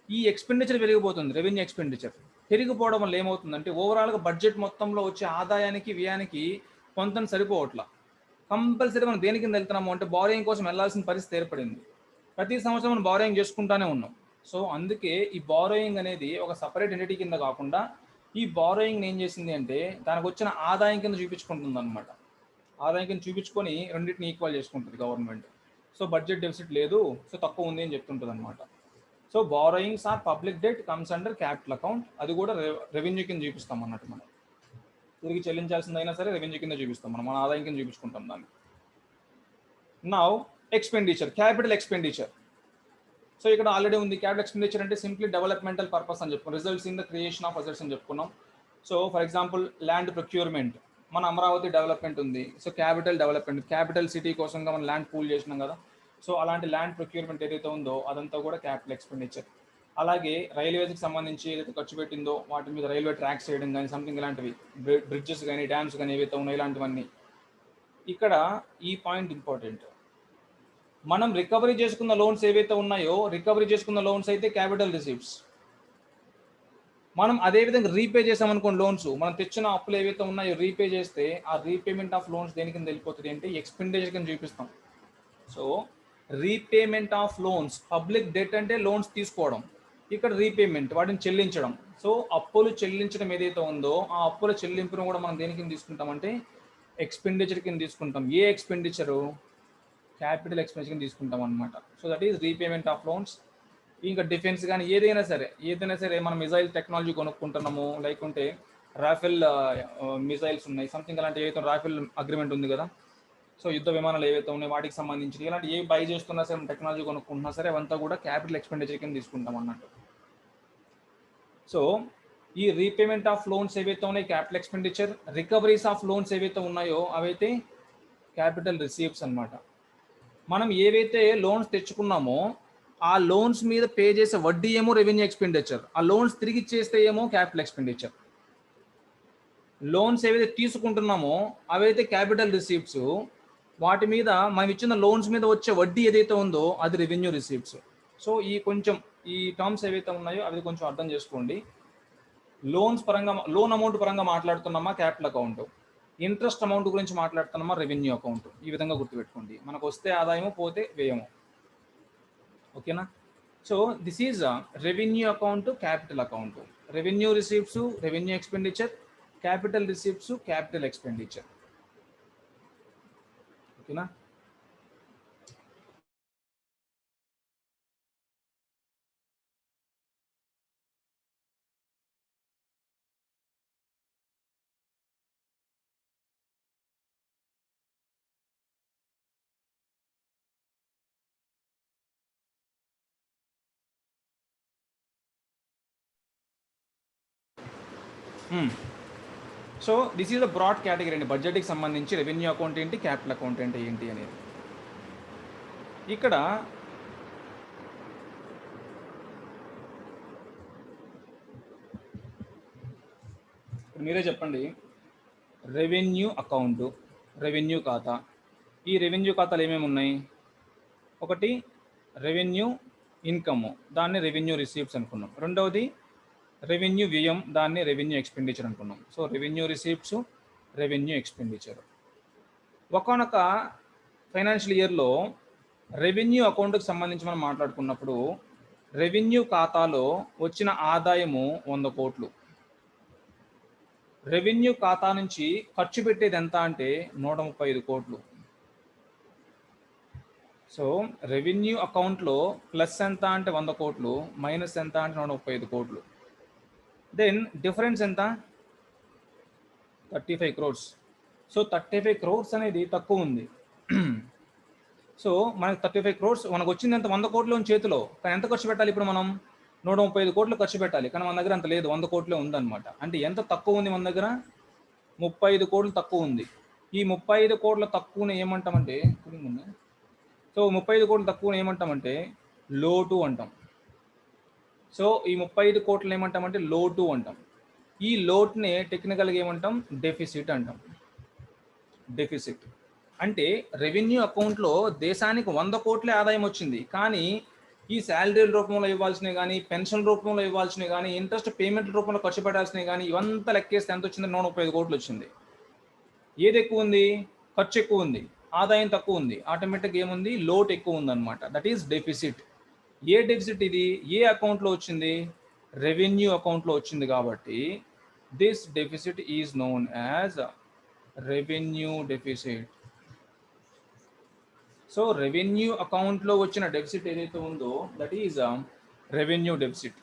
ఈ ఎక్స్పెండిచర్ పెరిగిపోతుంది. రెవెన్యూ ఎక్స్పెండిచర్ పెరిగిపోవడం వల్ల ఏమవుతుందంటే ఓవరాల్గా బడ్జెట్ మొత్తంలో వచ్చే ఆదాయానికి వ్యయానికి కొంత సరిపోవట్లా. కంపల్సరీ మనం దేని కింద వెళ్తున్నాము అంటే బారోయింగ్ కోసం వెళ్ళాల్సిన పరిస్థితి ఏర్పడింది. ప్రతి సంవత్సరం మనం బారోయింగ్ చేసుకుంటానే ఉన్నాం. సో అందుకే ఈ బారోయింగ్ అనేది ఒక సపరేట్ ఎంటిటీ కింద కాకుండా ఈ బారోయింగ్ ఏం చేసింది అంటే దానికి వచ్చిన ఆదాయం కింద చూపించుకుంటుంది అనమాట. ఆదాయం కింద చూపించుకొని రెండింటిని ఈక్వల్ చేసుకుంటుంది గవర్నమెంట్. సో బడ్జెట్ డెఫిసిట్ లేదు, సో తక్కువ ఉంది అని చెప్తుంటుంది అనమాట. So borrowings or public debt comes under capital account. అది కూడా రెవెన్యూ కింద చూపిస్తాం అన్నట్టు. మనం తిరిగి చెల్లించాల్సిందైనా సరే రెవెన్యూ కింద చూపిస్తాం, మనం మన ఆదాయం కింద చూపించుకుంటాం దాన్ని. Now expenditure, capital expenditure. So ఇక్కడ ఆల్రెడీ ఉంది. క్యాపిటల్ ఎక్స్పెండిచర్ అంటే సింప్లీ డెవలప్మెంటల్ పర్పస్ అని చెప్పుకున్నాం, results in the creation of assets అని చెప్పుకున్నాం. So for example land procurement, మన అమరావతి డెవలప్మెంట్ ఉంది. So capital development, capital city కోసంగా మనం ల్యాండ్ పూల్ చేసినాం కదా. సో అలాంటి ల్యాండ్ ప్రొక్యూర్మెంట్ ఏదైతే ఉందో అదంతా కూడా క్యాపిటల్ ఎక్స్పెండిచర్. అలాగే రైల్వేస్కి సంబంధించి ఏదైతే ఖర్చు పెట్టిందో వాటి మీద రైల్వే ట్రాక్స్ చేయడం కానీ సంథింగ్ ఇలాంటివి, బ్రిడ్జెస్ కానీ డ్యామ్స్ కానీ ఏవైతే ఉన్నాయో ఇలాంటివన్నీ. ఇక్కడ ఈ పాయింట్ ఇంపార్టెంట్. మనం రికవరీ చేసుకున్న లోన్స్ ఏవైతే ఉన్నాయో, రికవరీ చేసుకున్న లోన్స్ అయితే క్యాపిటల్ రిసీప్ట్స్. మనం అదేవిధంగా రీపే చేసామనుకోండి లోన్స్, మనం తెచ్చిన అప్పులు ఏవైతే ఉన్నాయో రీపే చేస్తే ఆ రీపేమెంట్ ఆఫ్ లోన్స్ దేని కింద వెళ్ళిపోతుంది అంటే ఎక్స్పెండిచర్ కింద చూపిస్తాం. So repayment of loans, public debt అంటే లోన్స్ తీసుకోవడం, ఇక్కడ రీపేమెంట్ వాటిని చెల్లించడం. సో అప్పులు చెల్లించడం ఏదైతే ఉందో ఆ అప్పుల చెల్లింపును కూడా మనం దేని కింద తీసుకుంటామంటే ఎక్స్పెండిచర్ కింద తీసుకుంటాం. ఏ ఎక్స్పెండిచరు? క్యాపిటల్ ఎక్స్పెండిచర్ కింద తీసుకుంటాం అనమాట. So that is repayment of loans. ఇంకా డిఫెన్స్ కానీ ఏదైనా సరే మనం మిజైల్ టెక్నాలజీ కొనుక్కుంటున్నాము, లేకుంటే రాఫెల్ మిజైల్స్ ఉన్నాయి, సంథింగ్ అలాంటి ఏవైతే రాఫెల్ అగ్రిమెంట్ ఉంది కదా. సో యుద్ధ విమానాలు ఏవైతే ఉన్నాయి వాటికి సంబంధించి ఇలాంటి ఏ బై చేస్తున్నా సరే టెక్నాలజీ కొనుక్కుంటున్నా సరే అవంతా కూడా క్యాపిటల్ ఎక్స్పెండిచర్ కింద తీసుకుంటాం అన్నట్టు. సో ఈ రీపేమెంట్ ఆఫ్ లోన్స్ ఏవైతే ఉన్నాయి capital expenditure, recoveries of loans ఏవైతే ఉన్నాయో అవైతే క్యాపిటల్ రిసీవ్స్ అన్నమాట. మనం ఏవైతే లోన్స్ తెచ్చుకున్నామో ఆ లోన్స్ మీద పే చేసే వడ్డీ ఏమో రెవెన్యూ ఎక్స్పెండిచర్, ఆ లోన్స్ తిరిగి ఇచ్చేస్తే ఏమో క్యాపిటల్ ఎక్స్పెండిచర్. లోన్స్ ఏవైతే తీసుకుంటున్నామో అవైతే క్యాపిటల్ రిసీప్ట్స్, వాటి మీద మనం ఇచ్చిన లోన్స్ మీద వచ్చే వడ్డీ ఏదైతే ఉందో అది రెవెన్యూ రిసీప్ట్స్. సో ఈ టర్మ్స్ ఏవైతే ఉన్నాయో అవి కొంచెం అర్థం చేసుకోండి. లోన్స్ పరంగా, లోన్ అమౌంట్ పరంగా మాట్లాడుతున్నామా క్యాపిటల్ అకౌంట్, ఇంట్రెస్ట్ అమౌంట్ గురించి మాట్లాడుతున్నామా రెవెన్యూ అకౌంట్. ఈ విధంగా గుర్తుపెట్టుకోండి. మనకు వస్తే ఆదాయము, పోతే వ్యయము. ఓకేనా? So this is revenue account, capital account. Revenue receipts revenue expenditure, capital receipts capital expenditure. ఓకేనా? So this is the broad category అండి. బడ్జెట్కి సంబంధించి రెవెన్యూ అకౌంట్ ఏంటి, క్యాపిటల్ అకౌంట్ అంటే ఏంటి అనేది. ఇక్కడ మీరే చెప్పండి. రెవెన్యూ అకౌంట్, రెవెన్యూ ఖాతా. ఈ రెవెన్యూ ఖాతాలు ఏమేమి ఉన్నాయి? ఒకటి రెవెన్యూ ఇన్కమ్, దాన్ని రెవెన్యూ రిసీప్ట్స్ అనుకున్నాం. రెండవది రెవెన్యూ వ్యయం, దాన్ని రెవెన్యూ ఎక్స్పెండిచర్ అనుకున్నాం. So revenue receipts, revenue expenditure. ఒకనొక ఫైనాన్షియల్ ఇయర్లో రెవెన్యూ అకౌంట్కి సంబంధించి మనం మాట్లాడుకున్నప్పుడు రెవెన్యూ ఖాతాలో వచ్చిన ఆదాయము 100 కోట్లు. రెవెన్యూ ఖాతా నుంచి ఖర్చు పెట్టేది ఎంత అంటే 135 కోట్లు. సో రెవెన్యూ అకౌంట్లో ప్లస్ ఎంత అంటే 100 కోట్లు, మైనస్ ఎంత అంటే 135 కోట్లు. దెన్ డిఫరెన్స్ ఎంత? 35 crores. సో 35 crores అనేది తక్కువ ఉంది. సో మనకి 35 crores మనకు వచ్చింది ఎంత? 100 కోట్లు చేతిలో. కానీ ఎంత ఖర్చు పెట్టాలి ఇప్పుడు మనం? 135 కోట్లు ఖర్చు పెట్టాలి. కానీ మన దగ్గర అంత లేదు, 100 కోట్లే ఉందన్నమాట. అంటే ఎంత తక్కువ ఉంది మన దగ్గర? 35 కోట్లు తక్కువ ఉంది. ఈ 35 కోట్ల తక్కువని ఏమంటామంటే, సో 35 కోట్లు తక్కువని ఏమంటామంటే లోటు అంటాం. సో ఈ 35 కోట్లు ఏమంటామంటే లోటు అంటాం. ఈ లోటునే టెక్నికల్గా ఏమంటాం? డెఫిసిట్ అంటాం. డెఫిసిట్ అంటే రెవెన్యూ అకౌంట్లో దేశానికి 100 కోట్లే ఆదాయం వచ్చింది, కానీ ఈ శాలరీల రూపంలో ఇవ్వాల్సినవి కానీ, పెన్షన్ రూపంలో ఇవ్వాల్సినవి కానీ, ఇంట్రెస్ట్ పేమెంట్ రూపంలో ఖర్చు పెట్టాల్సినవి కానీ ఇవంతా లెక్కేస్తే ఎంత వచ్చింది? 135 కోట్లు వచ్చింది. ఏది ఎక్కువ ఉంది? ఖర్చు ఎక్కువ ఉంది, ఆదాయం తక్కువ ఉంది. ఆటోమేటిక్గా ఏముంది? లోటు ఎక్కువ ఉందన్నమాట. That is deficit. A deficit ఇది? ఏ అకౌంట్లో వచ్చింది? రెవెన్యూ అకౌంట్లో వచ్చింది కాబట్టి this deficit is known as revenue deficit. So revenue అకౌంట్లో వచ్చిన డెఫిసిట్ ఏదైతే ఉందో that is revenue deficit.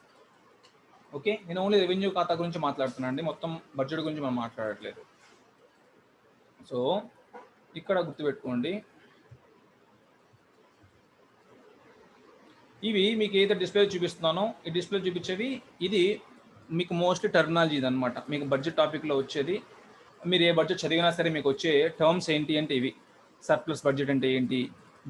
Okay, నేను ఓన్లీ రెవెన్యూ ఖాతా గురించి మాట్లాడుతున్నాను అండి, మొత్తం బడ్జెట్ గురించి మనం మాట్లాడట్లేదు. సో ఇక్కడ గుర్తుపెట్టుకోండి, ఇవి మీకు ఏదైతే డిస్ప్లే చూపిస్తున్నానో ఈ డిస్ప్లే చూపించేవి ఇది మీకు మోస్ట్లీ టర్మినాలజీ ఇది అనమాట. మీకు బడ్జెట్ టాపిక్లో వచ్చేది, మీరు ఏ బడ్జెట్ చదివినా సరే మీకు వచ్చే టర్మ్స్ ఏంటి అంటే ఇవి. సర్ప్లస్ బడ్జెట్ అంటే ఏంటి,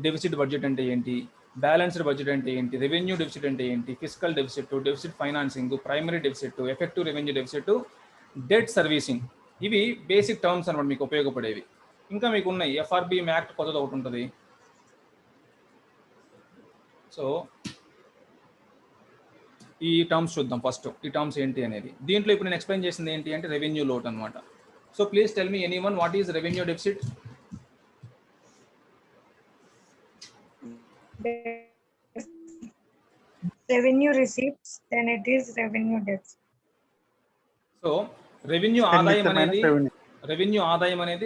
డెఫిసిట్ బడ్జెట్ అంటే ఏంటి, బ్యాలెన్స్డ్ బడ్జెట్ అంటే ఏంటి, రెవెన్యూ డెఫిసిట్ అంటే ఏంటి, physical deficit, deficit financing, primary deficit, effective revenue deficit, debt servicing. ఇవి బేసిక్ టర్మ్స్ అనమాట మీకు ఉపయోగపడేవి. ఇంకా మీకు ఉన్నాయి ఎఫ్ఆర్బిఎం యాక్ట్ కొత్తది ఒకటి ఉంటుంది. సో ఈ టర్మ్స్ చూద్దాం ఫస్ట్. ఈ టర్మ్స్ ఏంటి అనేది దీంట్లో ఇప్పుడు నేను ఎక్స్ప్లెయిన్ చేసింది ఏంటి అంటే రెవెన్యూ లోట్ అనమాట. So please tell me anyone what is revenue deficit? Revenue receipts, then it is revenue deficit. So revenue ఆదాయం అనేది revenue.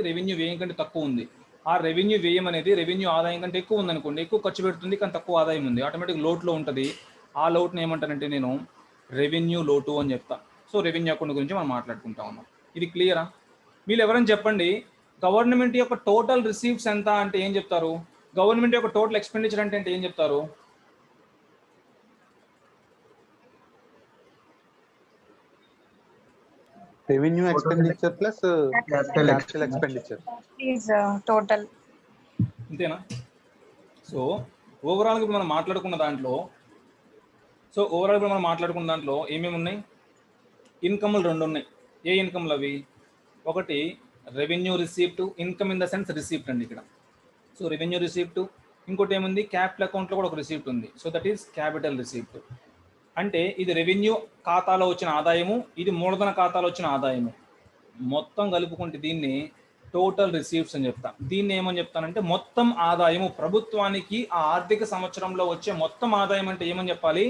రెవెన్యూ వ్యయం కంటే తక్కువ ఉంది. ఆ రెవెన్యూ వ్యయం అనేది రెవెన్యూ ఆదాయం కంటే ఎక్కువ ఉంది అనుకోండి, ఎక్కువ ఖర్చు పెడుతుంది కానీ తక్కువ ఆదాయం ఉంది, ఆటోమేటిక్ లోట్లో ఉంటుంది. ఆ లోటుని ఏమంటానంటే నేను రెవెన్యూ లోటు అని చెప్తా. సో రెవెన్యూ అకౌంట్ గురించి మనం మాట్లాడుకుంటా ఉన్నాం. ఇది క్లియరా? మీరు ఎవరైనా చెప్పండి గవర్నమెంట్ యొక్క టోటల్ రిసీవ్స్ ఎంత అంటే ఏం చెప్తారు? గవర్నమెంట్ యొక్క టోటల్ ఎక్స్పెండిచర్ అంటే ఏం చెప్తారు? Revenue expenditure plus capital expenditure Is total. అంతేనా? సో ఓవరాల్గా ఇప్పుడు మనం మాట్లాడుకున్న దాంట్లో ఏమేమి ఉన్నాయి? ఇన్కమ్లు రెండు ఉన్నాయి. ఏ ఇన్కమ్లు అవి? ఒకటి revenue receipt, income in the sense receipt అండి ఇక్కడ. So revenue receipt. ఇంకోటి ఏముంది? క్యాపిటల్ అకౌంట్లో కూడా ఒక రిసీప్ట్ ఉంది. So that is capital receipt. అంటే ఇది రెవెన్యూ ఖాతాలో వచ్చిన ఆదాయము, ఇది మూలధన ఖాతాలో వచ్చిన ఆదాయము, మొత్తం కలుపుకుంటే దీన్ని టోటల్ రిసీవ్స్ అని చెప్తా. దీన్ని ఏమని చెప్తానంటే మొత్తం ఆదాయము. ప్రభుత్వానికి ఆ ఆర్థిక సంవత్సరంలో వచ్చే మొత్తం ఆదాయం అంటే ఏమని చెప్పాలి?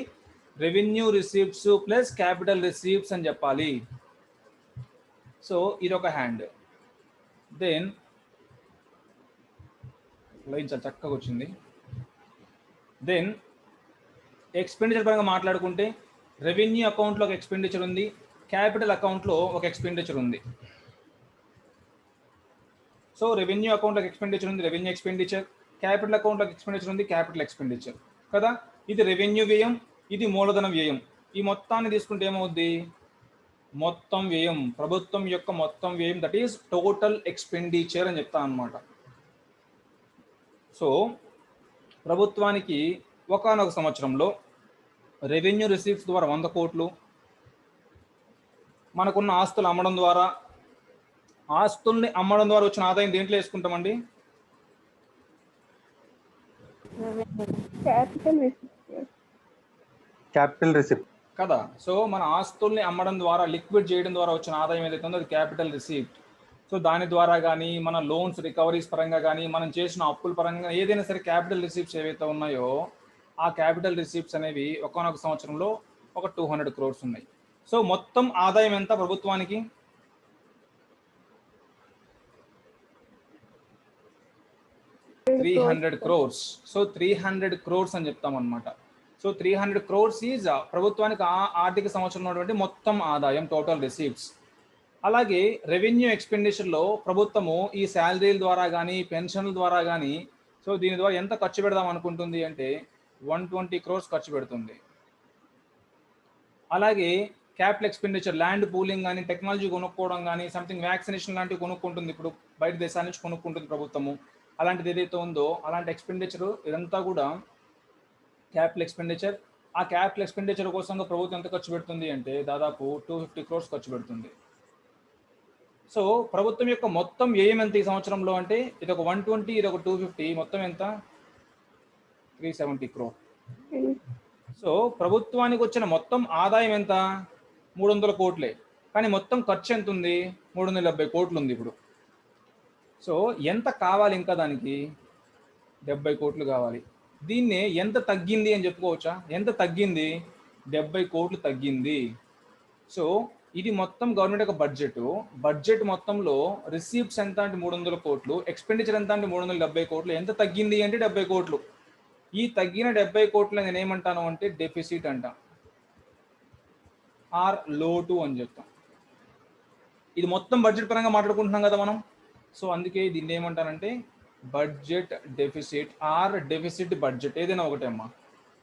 Revenue receipts plus capital receipts అని చెప్పాలి. సో ఇది ఒక హ్యాండ్. దెన్ లైన్ చాలా చక్కగా వచ్చింది. దెన్ ఎక్స్పెండిచర్ పరంగా మాట్లాడుకుంటే రెవెన్యూ అకౌంట్లో ఒక ఎక్స్పెండిచర్ ఉంది, క్యాపిటల్ అకౌంట్లో ఒక ఎక్స్పెండిచర్ ఉంది. సో రెవెన్యూ అకౌంట్లోకి ఎక్స్పెండిచర్ ఉంది, రెవెన్యూ ఎక్స్పెండిచర్. క్యాపిటల్ అకౌంట్లోకి ఎక్స్పెండిచర్ ఉంది, క్యాపిటల్ ఎక్స్పెండిచర్ కదా. ఇది రెవెన్యూ వ్యయం, ఇది మూలధన వ్యయం. ఈ మొత్తాన్ని తీసుకుంటే ఏమవుద్ది? మొత్తం వ్యయం, ప్రభుత్వం యొక్క మొత్తం వ్యయం, దట్ ఈస్ టోటల్ ఎక్స్పెండిచర్ అని చెప్తా అనమాట. సో ప్రభుత్వానికి ఒకానొక సంవత్సరంలో రెవెన్యూ రిసీప్ట్స్ ద్వారా 100 కోట్లు, మనకున్న ఆస్తులు అమ్మడం ద్వారా, ఆస్తుల్ని అమ్మడం ద్వారా వచ్చిన ఆదాయం దేంట్లో వేసుకుంటామండి? క్యాపిటల్ రిసిప్ట్ కదా. సో మన ఆస్తుల్ని అమ్మడం ద్వారా, లిక్విడ్ చేయడం ద్వారా వచ్చిన ఆదాయం ఏదైతే ఉందో అది క్యాపిటల్ రిసీప్ట్. సో దాని ద్వారా కానీ, మన లోన్స్ రికవరీస్ పరంగా కానీ, మనం చేసిన అప్పుల పరంగా ఏదైనా సరే క్యాపిటల్ రిసీప్ట్స్ ఏవైతే ఉన్నాయో ఆ క్యాపిటల్ రిసీప్ట్స్ అనేవి ఒకానొక సంవత్సరంలో ఒక 200 crores ఉన్నాయి. సో మొత్తం ఆదాయం ఎంత ప్రభుత్వానికి? $300 crores. సో 300 crores అని చెప్తాం అనమాట. సో 300 crores ఈజ్ ప్రభుత్వానికి ఆ ఆర్థిక సంవత్సరం ఉన్నటువంటి మొత్తం ఆదాయం, టోటల్ రిసీప్ట్స్. అలాగే రెవెన్యూ ఎక్స్పెండిచర్లో ప్రభుత్వము ఈ శాలరీల ద్వారా కానీ, పెన్షన్ల ద్వారా కానీ, సో దీని ద్వారా ఎంత ఖర్చు పెడదాం అనుకుంటుంది అంటే 120 crores ఖర్చు పెడుతుంది. అలాగే క్యాపిటల్ ఎక్స్పెండిచర్, ల్యాండ్ పూలింగ్ కానీ, టెక్నాలజీ కొనుక్కోవడం కానీ, సంథింగ్ వ్యాక్సినేషన్ లాంటివి కొనుక్కుంటుంది. ఇప్పుడు బయట దేశాల నుంచి కొనుక్కుంటుంది ప్రభుత్వము. అలాంటిది ఏదైతే ఉందో అలాంటి ఎక్స్పెండిచర్ ఇదంతా కూడా క్యాపిటల్ ఎక్స్పెండిచర్. ఆ క్యాపిటల్ ఎక్స్పెండిచర్ కోసంగా ప్రభుత్వం ఎంత ఖర్చు పెడుతుంది అంటే దాదాపు 250 crores ఖర్చు పెడుతుంది. సో ప్రభుత్వం యొక్క మొత్తం వ్యయం ఎంత ఈ సంవత్సరంలో అంటే ఇది ఒక 120, ఇది ఒక 250, మొత్తం ఎంత? 370 crores. సో ప్రభుత్వానికి వచ్చిన మొత్తం ఆదాయం ఎంత? 300 కోట్లే. కానీ మొత్తం ఖర్చు ఎంత ఉంది? 370 కోట్లు ఉంది ఇప్పుడు. సో ఎంత కావాలి ఇంకా దానికి? 70 కోట్లు కావాలి. దీన్నే ఎంత తగ్గింది అని చెప్పుకోవచ్చా? ఎంత తగ్గింది? 70 కోట్లు తగ్గింది. సో ఇది మొత్తం గవర్నమెంట్ యొక్క బడ్జెట్ మొత్తంలో రిసీప్ట్స్ ఎంత అంటే 300 కోట్లు, ఎక్స్పెండిచర్ ఎంత అంటే 370 కోట్లు. ఎంత తగ్గింది అంటే 70 కోట్లు. ఈ తగ్గిన 70 కోట్లు నేను ఏమంటాను అంటే డెఫిసిట్ అంట, ఆర్ లోటు అని చెప్తాం. ఇది మొత్తం బడ్జెట్ పరంగా మాట్లాడుకుంటున్నాం కదా మనం. సో అందుకే దీన్ని ఏమంటారంటే budget deficit or deficit budget, ఏదైనా ఒకటే అమ్మా.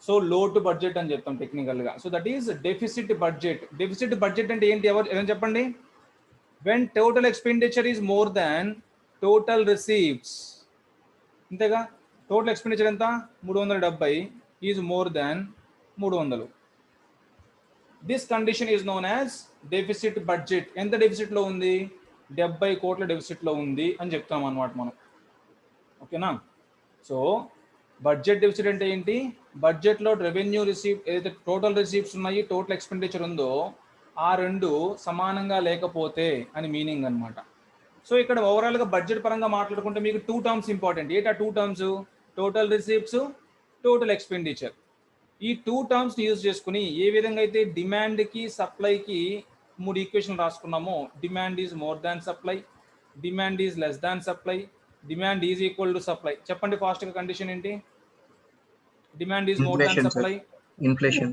సో లోటు బడ్జెట్ అని చెప్తాం టెక్నికల్గా. So that is deficit budget. Deficit budget అంటే ఏంటి? ఎవరైనా చెప్పండి. When total expenditure is more than total receipts. అంతేగా, టోటల్ ఎక్స్పెండిచర్ ఎంత? 370 is more than 300. This condition is known as deficit budget. ఎంత డెఫిసిట్లో ఉంది? 70 కోట్ల డెఫిసిట్లో ఉంది అని చెప్తాం అన్నమాట మనం. ఓకేనా? సో బడ్జెట్ డెఫిసిట్ అంటే ఏంటి? బడ్జెట్లో రెవెన్యూ రిసీప్ట్ ఏదైతే టోటల్ రిసీప్ట్స్ ఉన్నాయి, టోటల్ ఎక్స్పెండిచర్ ఉందో ఆ రెండు సమానంగా లేకపోతే అని మీనింగ్ అనమాట. సో ఇక్కడ ఓవరాల్గా బడ్జెట్ పరంగా మాట్లాడుకుంటే మీకు 2 టర్మ్స్ ఇంపార్టెంట్. ఏంటి ఆ 2 terms? Total receipts, total expenditure. ఈ 2 టర్మ్స్ని యూజ్ చేసుకుని ఏ విధంగా అయితే డిమాండ్కి సప్లైకి 3 ఈక్వేషన్ రాసుకున్నామో, demand is more than supply, demand is less than supply, demand is equal to supply. చెప్పండి ఫాస్ట్గా కండిషన్ ఏంటి? Demand is more than supply, inflation,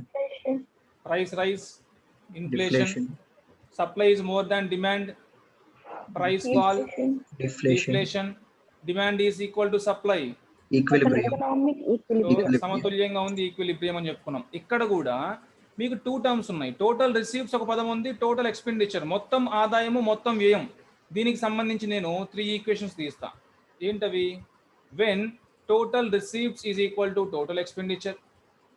price rise, inflation. Supply is more than demand, price fall, deflation. Demand is equal to supply, equilibrium. సమతుల్యంగా ఉంది, equilibrium అని చెప్పుకున్నాం. ఇక్కడ కూడా మీకు 2 టర్మ్స్ ఉన్నాయి. టోటల్ రిసీప్ట్స్ ఒక పదం ఉంది, టోటల్ ఎక్స్పెండిచర్ మొత్తం ఆదాయము మొత్తం వ్యయం. దీనికి సంబంధించి నేను 3 ఈక్వేషన్స్ తీస్తా. ఏంటవి? When total receipts is equal to total expenditure,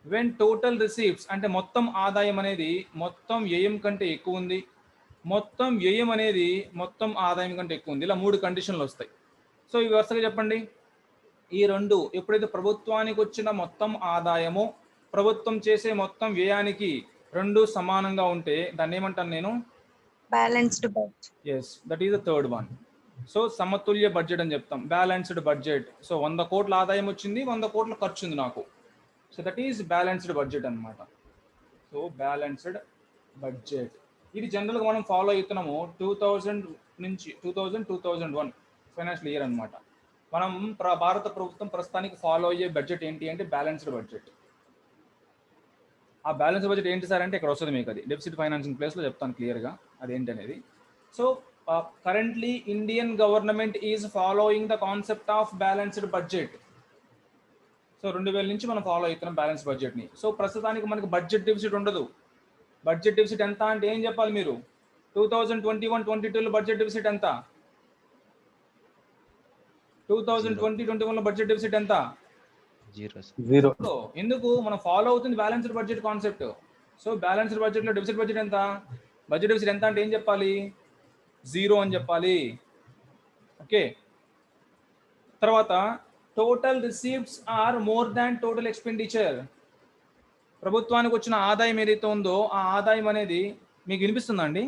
when total receipts అంటే మొత్తం ఆదాయం అనేది మొత్తం వ్యయం కంటే ఎక్కువ ఉంది, మొత్తం వ్యయం అనేది మొత్తం ఆదాయం కంటే ఎక్కువ ఉంది. ఇలా 3 కండిషన్లు వస్తాయి. సో ఇవి వరుసగా చెప్పండి. ఈ రెండు ఎప్పుడైతే ప్రభుత్వానికి వచ్చిన మొత్తం ఆదాయము ప్రభుత్వం చేసే మొత్తం వ్యయానికి రెండు సమానంగా ఉంటే దాన్ని ఏమంటాను నేను? Balanced budget. Yes, that is the third one. So సమతుల్య బడ్జెట్ అని చెప్తాం, బ్యాలెన్స్డ్ బడ్జెట్. సో 100 కోట్ల ఆదాయం వచ్చింది, 100 కోట్ల ఖర్చు ఉంది నాకు. So that is balanced budget అనమాట. సో బ్యాలెన్స్డ్ బడ్జెట్ ఇది జనరల్గా మనం ఫాలో అవుతున్నాము 2000 నుంచి 2001 ఫైనాన్షియల్ ఇయర్ అనమాట. మనం భారత ప్రభుత్వం ప్రస్తుతానికి ఫాలో అయ్యే బడ్జెట్ ఏంటి అంటే బ్యాలెన్స్డ్ బడ్జెట్. ఆ బ్యాలెన్స్డ్ బడ్జెట్ ఏంటి సార్ అంటే ఇక్కడ వస్తుంది మీకు, అది డెఫిసిట్ ఫైనాన్సింగ్ ప్లేస్లో చెప్తాను క్లియర్గా అదేంటి అనేది. So currently Indian government is following the concept of balanced budget. So 2000 నుంచి మనం ఫాలో అవుతున్నాం బ్యాలెన్స్ బడ్జెట్ని. సో ప్రస్తుతానికి మనకి బడ్జెట్ డెఫిసిట్ ఉండదు. బడ్జెట్ డెఫిసిట్ ఎంత అంటే ఏం చెప్పాలి మీరు? 2021-22లో బడ్జెట్ డెఫిసిట్ ఎంత? 2020-21లో బడ్జెట్ డెఫిసిట్ ఎంత? 0. ఎందుకు? మనం ఫాలో అవుతుంది balanced budget concept. So balanced బడ్జెట్లో డెఫిసిట్ బడ్జెట్ ఎంత? బడ్జెట్ డెఫిసిట్ ఎంత అంటే ఏం చెప్పాలి? 0 అని చెప్పాలి. ఓకే. తర్వాత total receipts are more than total expenditure. ప్రభుత్వానికి వచ్చిన ఆదాయం ఏదైతే ఉందో ఆ ఆదాయం అనేది మీకు వినిపిస్తుందా అండి?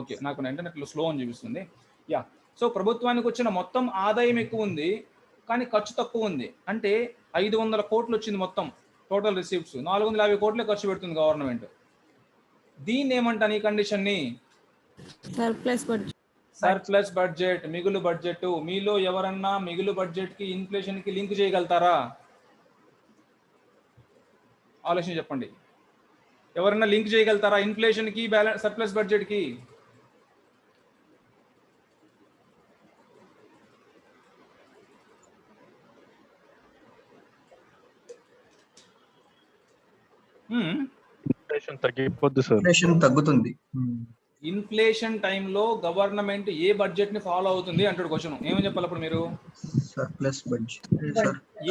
ఓకే, నాకు ఇంటర్నెట్లో స్లో అని చూపిస్తుంది. యా. సో ప్రభుత్వానికి వచ్చిన మొత్తం ఆదాయం ఎక్కువ ఉంది కానీ ఖర్చు తక్కువ ఉంది. అంటే 500 కోట్లు వచ్చింది మొత్తం టోటల్ రిసీప్ట్స్, 450 కోట్లే ఖర్చు పెడుతుంది గవర్నమెంట్. దీన్ని ఏమంటాను ఈ కండిషన్ని? సర్ప్లస్ బడ్జెట్, మిగులు బడ్జెట్. మీలో ఎవరన్నా మిగులు బడ్జెట్కి ఇన్ఫ్లేషన్కి లింక్ చేయగలుగుతారా? ఆలోచన చెప్పండి. ఎవరన్నా లింక్ చేయగలుగుతారా ఇన్ఫ్లేషన్కి సర్ప్లస్ బడ్జెట్కి? ఇన్ఫ్లేషన్ తగ్గిపోద్ది సార్. ఇన్ఫ్లేషన్ తగ్గుతుంది. ఇన్ఫ్లేషన్ టైంలో గవర్నమెంట్ ఏ బడ్జెట్ ని ఫాలో అవుతుంది అంటాడు క్వశ్చన్. ఏమని చెప్పాలి అప్పుడు మీరు? Surplus budget.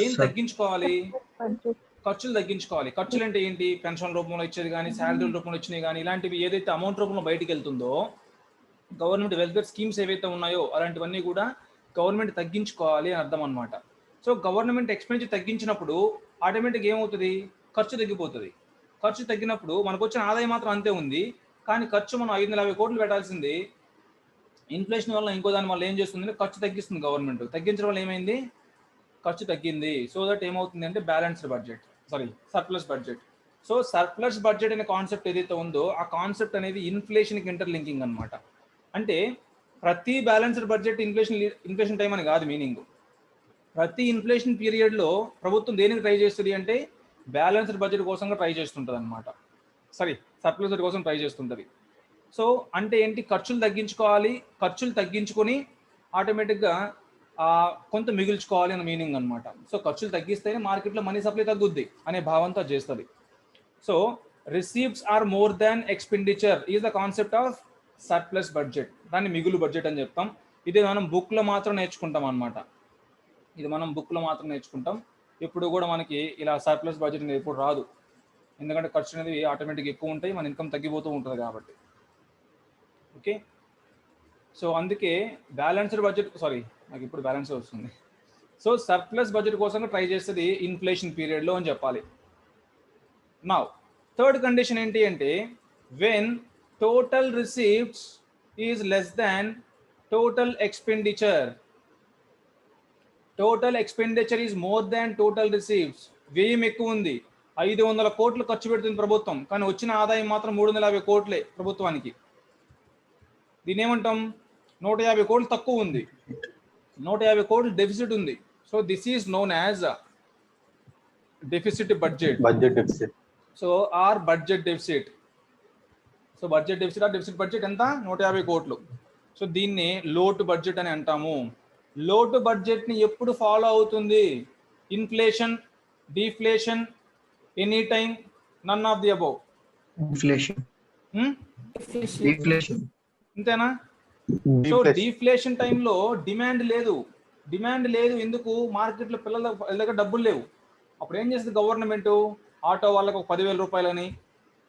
ఏం తగ్గించుకోవాలి? ఖర్చులు తగ్గించుకోవాలి. ఖర్చులు అంటే ఏంటి? పెన్షన్ రూపంలో ఇచ్చేది కానీ, శాలరీ రూపంలో ఇచ్చినవి కానీ, ఇలాంటివి ఏదైతే అమౌంట్ రూపంలో బయటికి వెళ్తుందో, గవర్నమెంట్ వెల్ఫేర్ స్కీమ్స్ ఏవైతే ఉన్నాయో అలాంటివన్నీ కూడా గవర్నమెంట్ తగ్గించుకోవాలి అని అర్థం అనమాట. సో గవర్నమెంట్ ఎక్స్పెండిచర్ తగ్గించినప్పుడు ఆటోమేటిక్గా ఏమవుతుంది? ఖర్చు తగ్గిపోతుంది. ఖర్చు తగ్గినప్పుడు మనకు వచ్చిన ఆదాయం మాత్రం అంతే ఉంది కానీ ఖర్చు మనం 550 కోట్లు పెట్టాల్సింది ఇన్ఫ్లేషన్ వల్ల ఇంకో దాని వల్ల ఏం చేస్తుంది? ఖర్చు తగ్గిస్తుంది గవర్నమెంట్. తగ్గించడం వల్ల ఏమైంది? ఖర్చు తగ్గింది. సో దట్ ఏమవుతుంది అంటే balanced budget, sorry surplus budget. So surplus budget అనే కాన్సెప్ట్ ఏదైతే ఉందో ఆ కాన్సెప్ట్ అనేది ఇన్ఫ్లేషన్కి ఇంటర్లింకింగ్ అనమాట. అంటే ప్రతి బ్యాలెన్స్డ్ బడ్జెట్ ఇన్ఫ్లేషన్ టైం అని కాదు మీనింగ్. ప్రతి ఇన్ఫ్లేషన్ పీరియడ్లో ప్రభుత్వం దేనికి ట్రై చేస్తుంది అంటే బ్యాలెన్స్డ్ బడ్జెట్ కోసంగా ట్రై చేస్తుంటుంది అనమాట. సారీ సర్ప్లస్ బడ్జెట్ కోసం ట్రై చేస్తుంటుంది. సో అంటే ఏంటి, ఖర్చులు తగ్గించుకోవాలి, ఖర్చులు తగ్గించుకొని ఆటోమేటిక్గా కొంత మిగుల్చుకోవాలి అనే మీనింగ్ అనమాట. సో ఖర్చులు తగ్గిస్తేనే మార్కెట్లో మనీ సప్లై తగ్గుద్ది అనే భావంతో చేస్తుంది. So receipts are more than expenditure is the concept of surplus budget. దాన్ని మిగులు బడ్జెట్ అని చెప్తాం. ఇది మనం బుక్లో మాత్రం నేర్చుకుంటాం అనమాట. ఇది మనం బుక్లో మాత్రం నేర్చుకుంటాం. ఇప్పుడు కూడా మనకి ఇలా సర్ప్లస్ బడ్జెట్ అనేది ఎప్పుడు రాదు, ఎందుకంటే ఖర్చు అనేది ఆటోమేటిక్గా ఎక్కువ ఉంటాయి, మన ఇన్కమ్ తగ్గిపోతూ ఉంటుంది కాబట్టి. ఓకే, సో అందుకే బ్యాలెన్స్డ్ బడ్జెట్, సారీ నాకు ఇప్పుడు బ్యాలెన్స్ వస్తుంది. సో సర్ప్లస్ బడ్జెట్ కోసం ట్రై చేస్తుంది ఇన్ఫ్లేషన్ పీరియడ్లో అని చెప్పాలి. నౌ థర్డ్ కండిషన్ ఏంటి అంటే when total receipts is less than total expenditure. Total expenditure is more than total receipts. వ్యయం ఎక్కువ ఉంది, 500 కోట్లు ఖర్చు పెడుతుంది ప్రభుత్వం, కానీ వచ్చిన ఆదాయం మాత్రం 350 కోట్లే ప్రభుత్వానికి. దీని ఏమంటాం, 150 కోట్లు తక్కువ ఉంది, 150 కోట్లు డెఫిసిట్ ఉంది. So this is known as deficit budget. Budget deficit. So or budget deficit. So budget deficit or deficit budget ఎంత, 150 కోట్లు. సో దీన్ని లోటు బడ్జెట్ అని అంటాము. లోటు బడ్జెట్ని ఎప్పుడు ఫాలో అవుతుంది, inflation, deflation, any time, none of the above. Inflation, deflation, అంతేనా? సో డిఫ్లేషన్ టైంలో డిమాండ్ లేదు. ఎందుకు, మార్కెట్లో పిల్లల దగ్గర డబ్బులు లేవు. అప్పుడు ఏం చేస్తుంది గవర్నమెంట్, ఆటో వాళ్ళకి ఒక 10,000 రూపాయలని,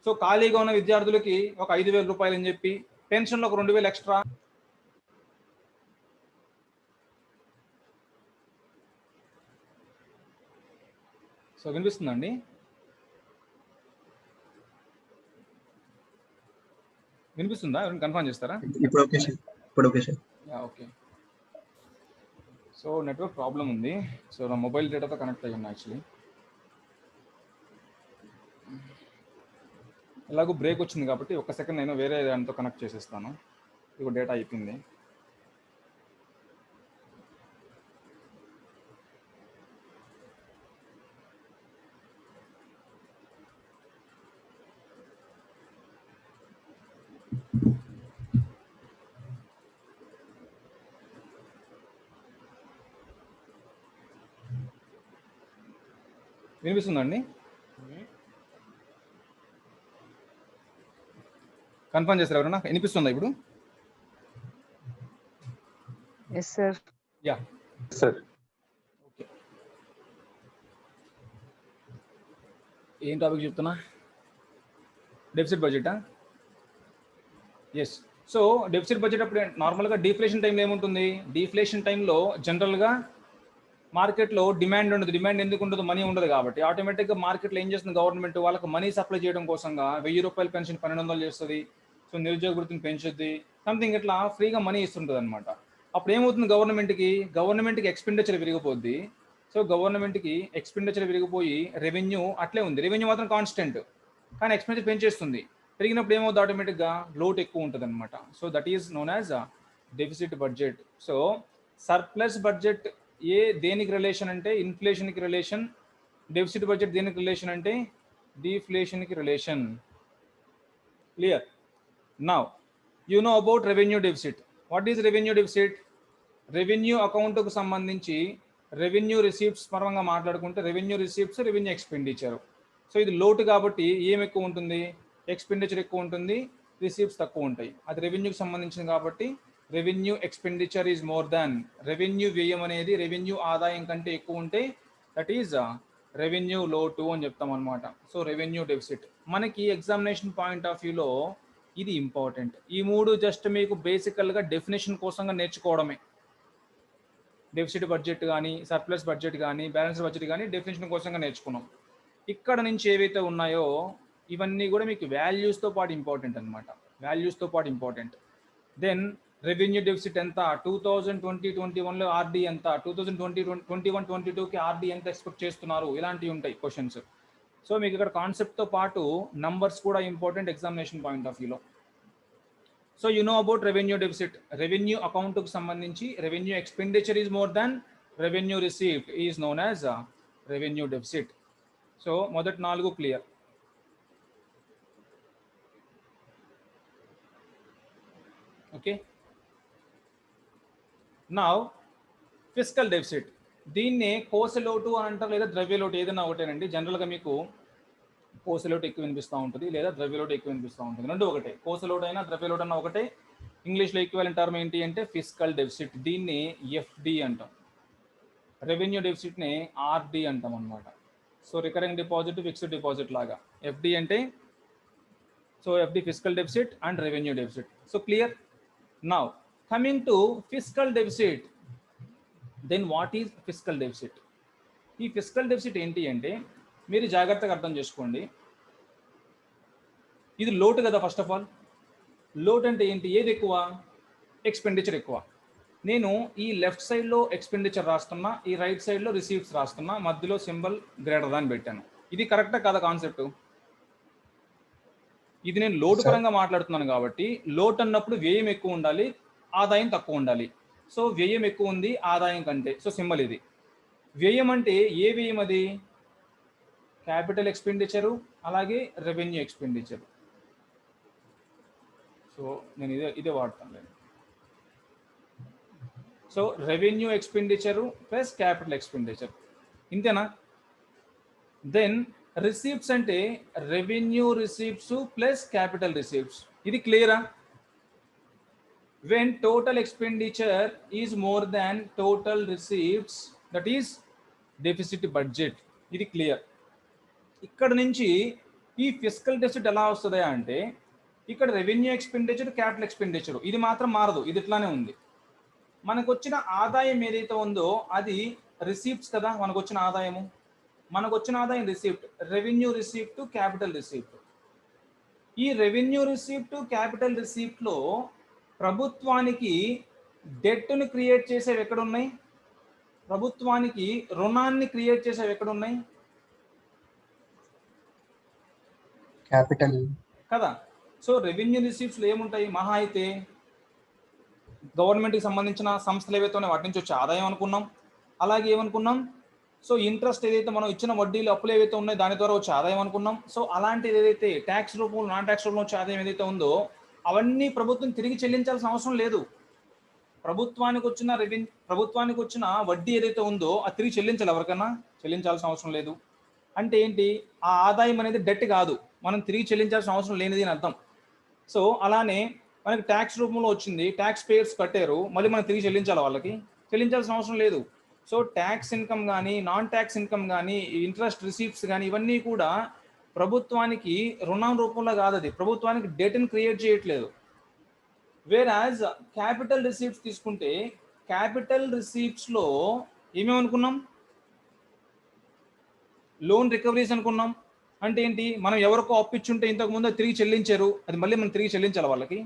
సో ఖాళీగా ఉన్న విద్యార్థులకి ఒక 5,000 రూపాయలు అని చెప్పి, పెన్షన్లో ఒక 2,000 ఎక్స్ట్రా. సో వినిపిస్తుందండి? వినిపిస్తుందా? ఎవరైనా కన్ఫర్మ్ చేస్తారా? ఇప్పుడు ఓకే సార్, ఇప్పుడు okay sir. Okay. So network problem ఉంది. సో నా మొబైల్ డేటాతో కనెక్ట్ అయ్యి ఉన్నా యాక్చువల్లీ. ఎలాగో బ్రేక్ వచ్చింది కాబట్టి ఒక్క సెకండ్ నేను వేరే దానితో కనెక్ట్ చేసేస్తాను. ఇక డేటా అయిపోయింది. వినిపిస్తుందండి? కన్ఫర్మ్ చేస్తారు ఎవరన్నా? వినిపిస్తుందా ఇప్పుడు? Yes sir. Ya sir. Okay, ఏం టాపిక్ చెప్తున్నా? డెఫిసిట్ బడ్జెటా? ఎస్. సో డెఫిసిట్ బడ్జెట్ అప్పుడు నార్మల్గా డిఫ్లేషన్ టైంలో ఏముంటుంది, డిఫ్లేషన్ టైంలో జనరల్గా మార్కెట్లో డిమాండ్ ఉండదు. డిమాండ్ ఎందుకు ఉండదు, మనీ ఉండదు కాబట్టి ఆటోమేటిక్గా మార్కెట్లో ఏం చేస్తుంది గవర్నమెంట్, వాళ్ళకి మనీ సప్లై చేయడం కోసంగా 1,000 రూపాయల పెన్షన్ 1,200 చేస్తుంది. సో నిరుద్యోగ వృత్తిని పెంచుద్ది, సంథింగ్ ఇట్లా ఫ్రీగా మనీ ఇస్తుంటుంది అనమాట. అప్పుడు ఏమవుతుంది గవర్నమెంట్కి ఎక్స్పెండిచర్ పెరిగిపోద్ది. సో గవర్నమెంట్కి ఎక్స్పెండిచర్ పెరిగిపోయి రెవెన్యూ అట్లే ఉంది, రెవెన్యూ మాత్రం కాన్స్టెంట్, కానీ ఎక్స్పెండిచర్ పెంచేస్తుంది. పెరిగినప్పుడు ఏమవుతుంది, ఆటోమేటిక్గా లోట్ ఎక్కువ ఉంటుంది అనమాట. So that is known as deficit budget. So surplus budget దేనికి రిలేషన్ అంటే ఇన్ఫ్లేషన్కి రిలేషన్, డెఫిసిట్ బడ్జెట్ దేనికి రిలేషన్ అంటే డిఫ్లేషన్కి relation. Clear? Now you know about revenue deficit. What is revenue deficit? Revenue అకౌంట్కు సంబంధించి రెవెన్యూ రిసీప్ట్స్ పరంగా మాట్లాడుకుంటే revenue receipts, revenue expenditure. So ఇది లోటు కాబట్టి ఏం ఎక్కువ ఉంటుంది, ఎక్స్పెండిచర్ ఎక్కువ ఉంటుంది, రిసీప్ట్స్ తక్కువ ఉంటాయి. అది రెవెన్యూకి సంబంధించింది కాబట్టి revenue expenditure is more than, revenue వ్యయం అనేది రెవెన్యూ ఆదాయం కంటే ఎక్కువ ఉంటే దట్ ఈజ్ రెవెన్యూ లోటు అని చెప్తాం అనమాట. సో రెవెన్యూ డెఫిసిట్ మనకి ఎగ్జామినేషన్ పాయింట్ ఆఫ్ వ్యూలో ఇది ఇంపార్టెంట్. ఈ మూడు జస్ట్ మీకు బేసికల్గా డెఫినేషన్ కోసంగా నేర్చుకోవడమే. డెఫిసిట్ బడ్జెట్ కానీ, సర్ప్లస్ బడ్జెట్ కానీ, బ్యాలెన్స్ బడ్జెట్ కానీ డెఫినేషన్ కోసంగా నేర్చుకున్నాం. ఇక్కడ నుంచి ఏవైతే ఉన్నాయో ఇవన్నీ కూడా మీకు వాల్యూస్తో పాటు ఇంపార్టెంట్ అనమాట. వాల్యూస్తో పాటు ఇంపార్టెంట్. దెన్ రెవెన్యూ డెఫిసిట్ ఎంత, 2020-21లో ఆర్డీ ఎంత, 2020-21-22కి ఆర్డీ ఎంత ఎక్స్పెక్ట్ చేస్తున్నారు, ఇలాంటివి ఉంటాయి క్వశ్చన్స్. సో మీకు ఇక్కడ కాన్సెప్ట్తో పాటు నంబర్స్ కూడా ఇంపార్టెంట్ ఎగ్జామినేషన్ పాయింట్ ఆఫ్ వ్యూలో. So you know about revenue deficit. Revenue అకౌంట్కు సంబంధించి revenue expenditure is more than revenue received is known as revenue deficit. So మొదటి 4 clear. Okay, now fiscal deficit. దీన్నే కోసలోటు అని అంటారు, లేదా ద్రవ్యలోటు, ఏదైనా ఒకటేనండి. జనరల్గా మీకు కోసలోటు ఎక్కువ వినిపిస్తూ ఉంటుంది, లేదా ద్రవ్యలోటు ఎక్కువ వినిపిస్తూ ఉంటుంది. రెండు ఒకటే, కోసలోటు అయినా ద్రవ్యలోటు అయినా ఒకటే. ఇంగ్లీష్లో ఈక్వలెంట్ టర్మ్ ఏంటి అంటే ఫిస్కల్ డెఫిసిట్. దీన్ని ఎఫ్డి అంటాం. రెవెన్యూ డెఫిసిట్ని ఆర్డి అంటాం అనమాట. So recurring deposit, fixed deposit లాగా. ఎఫ్డి అంటే, so FD fiscal deficit and revenue deficit. So clear. Now coming to fiscal deficit, then what is fiscal deficit? ఈ ఫిస్కల్ డెఫిసిట్ ఏంటి అంటే, మీరు జాగ్రత్తగా అర్థం చేసుకోండి. ఇది లోటు కదా. ఫస్ట్ ఆఫ్ ఆల్ లోటు అంటే ఏంటి? ఏది ఎక్కువ? ఎక్స్పెండిచర్ ఎక్కువ. నేను ఈ లెఫ్ట్ సైడ్లో ఎక్స్పెండిచర్ రాస్తున్నా, ఈ రైట్ సైడ్లో రిసీప్ట్స్ రాస్తున్నా, మధ్యలో సింబల్ గ్రేటర్ దాన్ పెట్టాను. ఇది కరెక్టా కాదా కాన్సెప్ట్? ఇది నేను లోటు పరంగా మాట్లాడుతున్నాను కాబట్టి, లోటు అన్నప్పుడు వ్యయం ఎక్కువ ఉండాలి, ఆదాయం తక్కువ ఉండాలి. సో వ్యయం ఎక్కువ ఉంది ఆదాయం కంటే. సో సింబల్ ఇది. వ్యయం అంటే ఏ వ్యయం అది? క్యాపిటల్ ఎక్స్పెండిచరు, అలాగే రెవెన్యూ ఎక్స్పెండిచరు. సో నేను ఇదే వాడతాను. So revenue expenditure plus capital expenditure, ఇంతేనా? దెన్ రిసీప్ట్స్ అంటే revenue receipts plus capital receipts. ఇది క్లియరా? When total expenditure is more than total receipts, that is deficit budget. ఇది క్లియర్. ఇక్కడ నుంచి ఈ ఫిస్కల్ డెఫిసిట్ ఎలా వస్తుంది అంటే, ఇక్కడ రెవెన్యూ ఎక్స్పెండిచర్, క్యాపిటల్ ఎక్స్పెండిచర్ ఇది మాత్రం మారదు, ఇది ఇట్లానే ఉంది. మనకు వచ్చిన ఆదాయం ఏదైతే ఉందో అది రిసీప్ట్స్ కదా. మనకు వచ్చిన ఆదాయము, మనకు వచ్చిన ఆదాయం receipt. Revenue receipt, capital receipt. ఈ రెవెన్యూ రిసీప్ట్, క్యాపిటల్ రిసీప్ట్లో ప్రభుత్వానికి డెట్ను క్రియేట్ చేసేవి ఎక్కడున్నాయి? ప్రభుత్వానికి రుణాన్ని క్రియేట్ చేసేవి ఎక్కడున్నాయి? క్యాపిటల్ కదా. సో రెవెన్యూ రిసీప్ట్స్లో ఏముంటాయి? మహా అయితే గవర్నమెంట్కి సంబంధించిన సంస్థలు ఏవైతే ఉన్నాయో వాటి నుంచి వచ్చే ఆదాయం అనుకున్నాం. అలాగే ఏమనుకున్నాం? సో ఇంట్రెస్ట్ ఏదైతే మనం ఇచ్చిన వడ్డీలు, అప్పులు ఏవైతే ఉన్నాయో దాని ద్వారా వచ్చే ఆదాయం అనుకున్నాం. సో అలాంటిది ఏదైతే ట్యాక్స్ రూపంలో, నాన్ ట్యాక్స్ రూపంలో వచ్చే ఆదాయం ఏదైతే ఉందో అవన్నీ ప్రభుత్వం తిరిగి చెల్లించాల్సిన అవసరం లేదు. ప్రభుత్వానికి వచ్చిన వడ్డీ ఏదైతే ఉందో అది తిరిగి చెల్లించాలి. ఎవరికైనా చెల్లించాల్సిన అవసరం లేదు. అంటే ఏంటి? ఆ ఆదాయం అనేది డెట్ కాదు, మనం తిరిగి చెల్లించాల్సిన అవసరం లేనిది అని అర్థం. సో అలానే మనకి ట్యాక్స్ రూపంలో వచ్చింది, ట్యాక్స్ పేయర్స్ కట్టారు, మళ్ళీ మనం తిరిగి చెల్లించాలి, వాళ్ళకి చెల్లించాల్సిన అవసరం లేదు. సో ట్యాక్స్ ఇన్కమ్ కానీ, నాన్ ట్యాక్స్ ఇన్కమ్ కానీ, ఇంట్రెస్ట్ రిసీప్ట్స్ కానీ ఇవన్నీ కూడా ప్రభుత్వానికి రుణం రూపంలో కాదు, అది ప్రభుత్వానికి డెట్ని క్రియేట్ చేయట్లేదు. వేరాజ్ క్యాపిటల్ రిసీప్ట్స్ తీసుకుంటే, క్యాపిటల్ రిసీప్ట్స్లో ఏమేమనుకున్నాం? లోన్ రికవరీస్ అనుకున్నాం. అంటే ఏంటి? మనం ఎవరికో అప్పు ఇచ్చుంటే ఇంతకుముందు తిరిగి చెల్లించారు, అది మళ్ళీ మనం తిరిగి చెల్లించాలి వాళ్ళకి,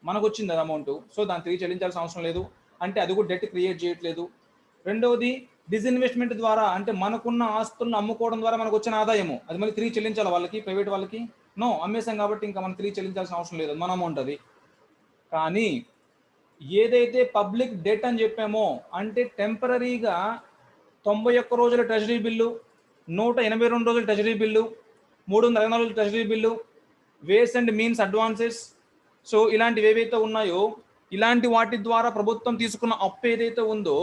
మనకు వచ్చింది అది అమౌంట్. సో దాన్ని తిరిగి చెల్లించాల్సిన అవసరం లేదు, అంటే అది కూడా డెట్ క్రియేట్ చేయట్లేదు. రెండవది డిస్ఇన్వెస్ట్మెంట్ ద్వారా, అంటే మనకున్న ఆస్తులను అమ్ముకోవడం ద్వారా మనకు వచ్చిన ఆదాయము, అది మళ్ళీ తిరిగి చెల్లించాలి వాళ్ళకి, ప్రైవేట్ వాళ్ళకి. నో, అమ్మేసాం కాబట్టి ఇంకా మనం తిరిగి చెల్లించాల్సిన అవసరం లేదు, మన అమౌంట్ అది. కానీ ఏదైతే పబ్లిక్ డెట్ అని చెప్పామో, అంటే టెంపరీగా 91 రోజుల ట్రెజరీ బిల్లు, 182 రోజుల ట్రెజరీ బిల్లు, 364 రోజుల treasury bill, ways and means advances, so ఇలాంటివి ఏవైతే ఉన్నాయో, ఇలాంటి వాటి ద్వారా ప్రభుత్వం తీసుకున్న అప్పు ఏదైతే ఉందో,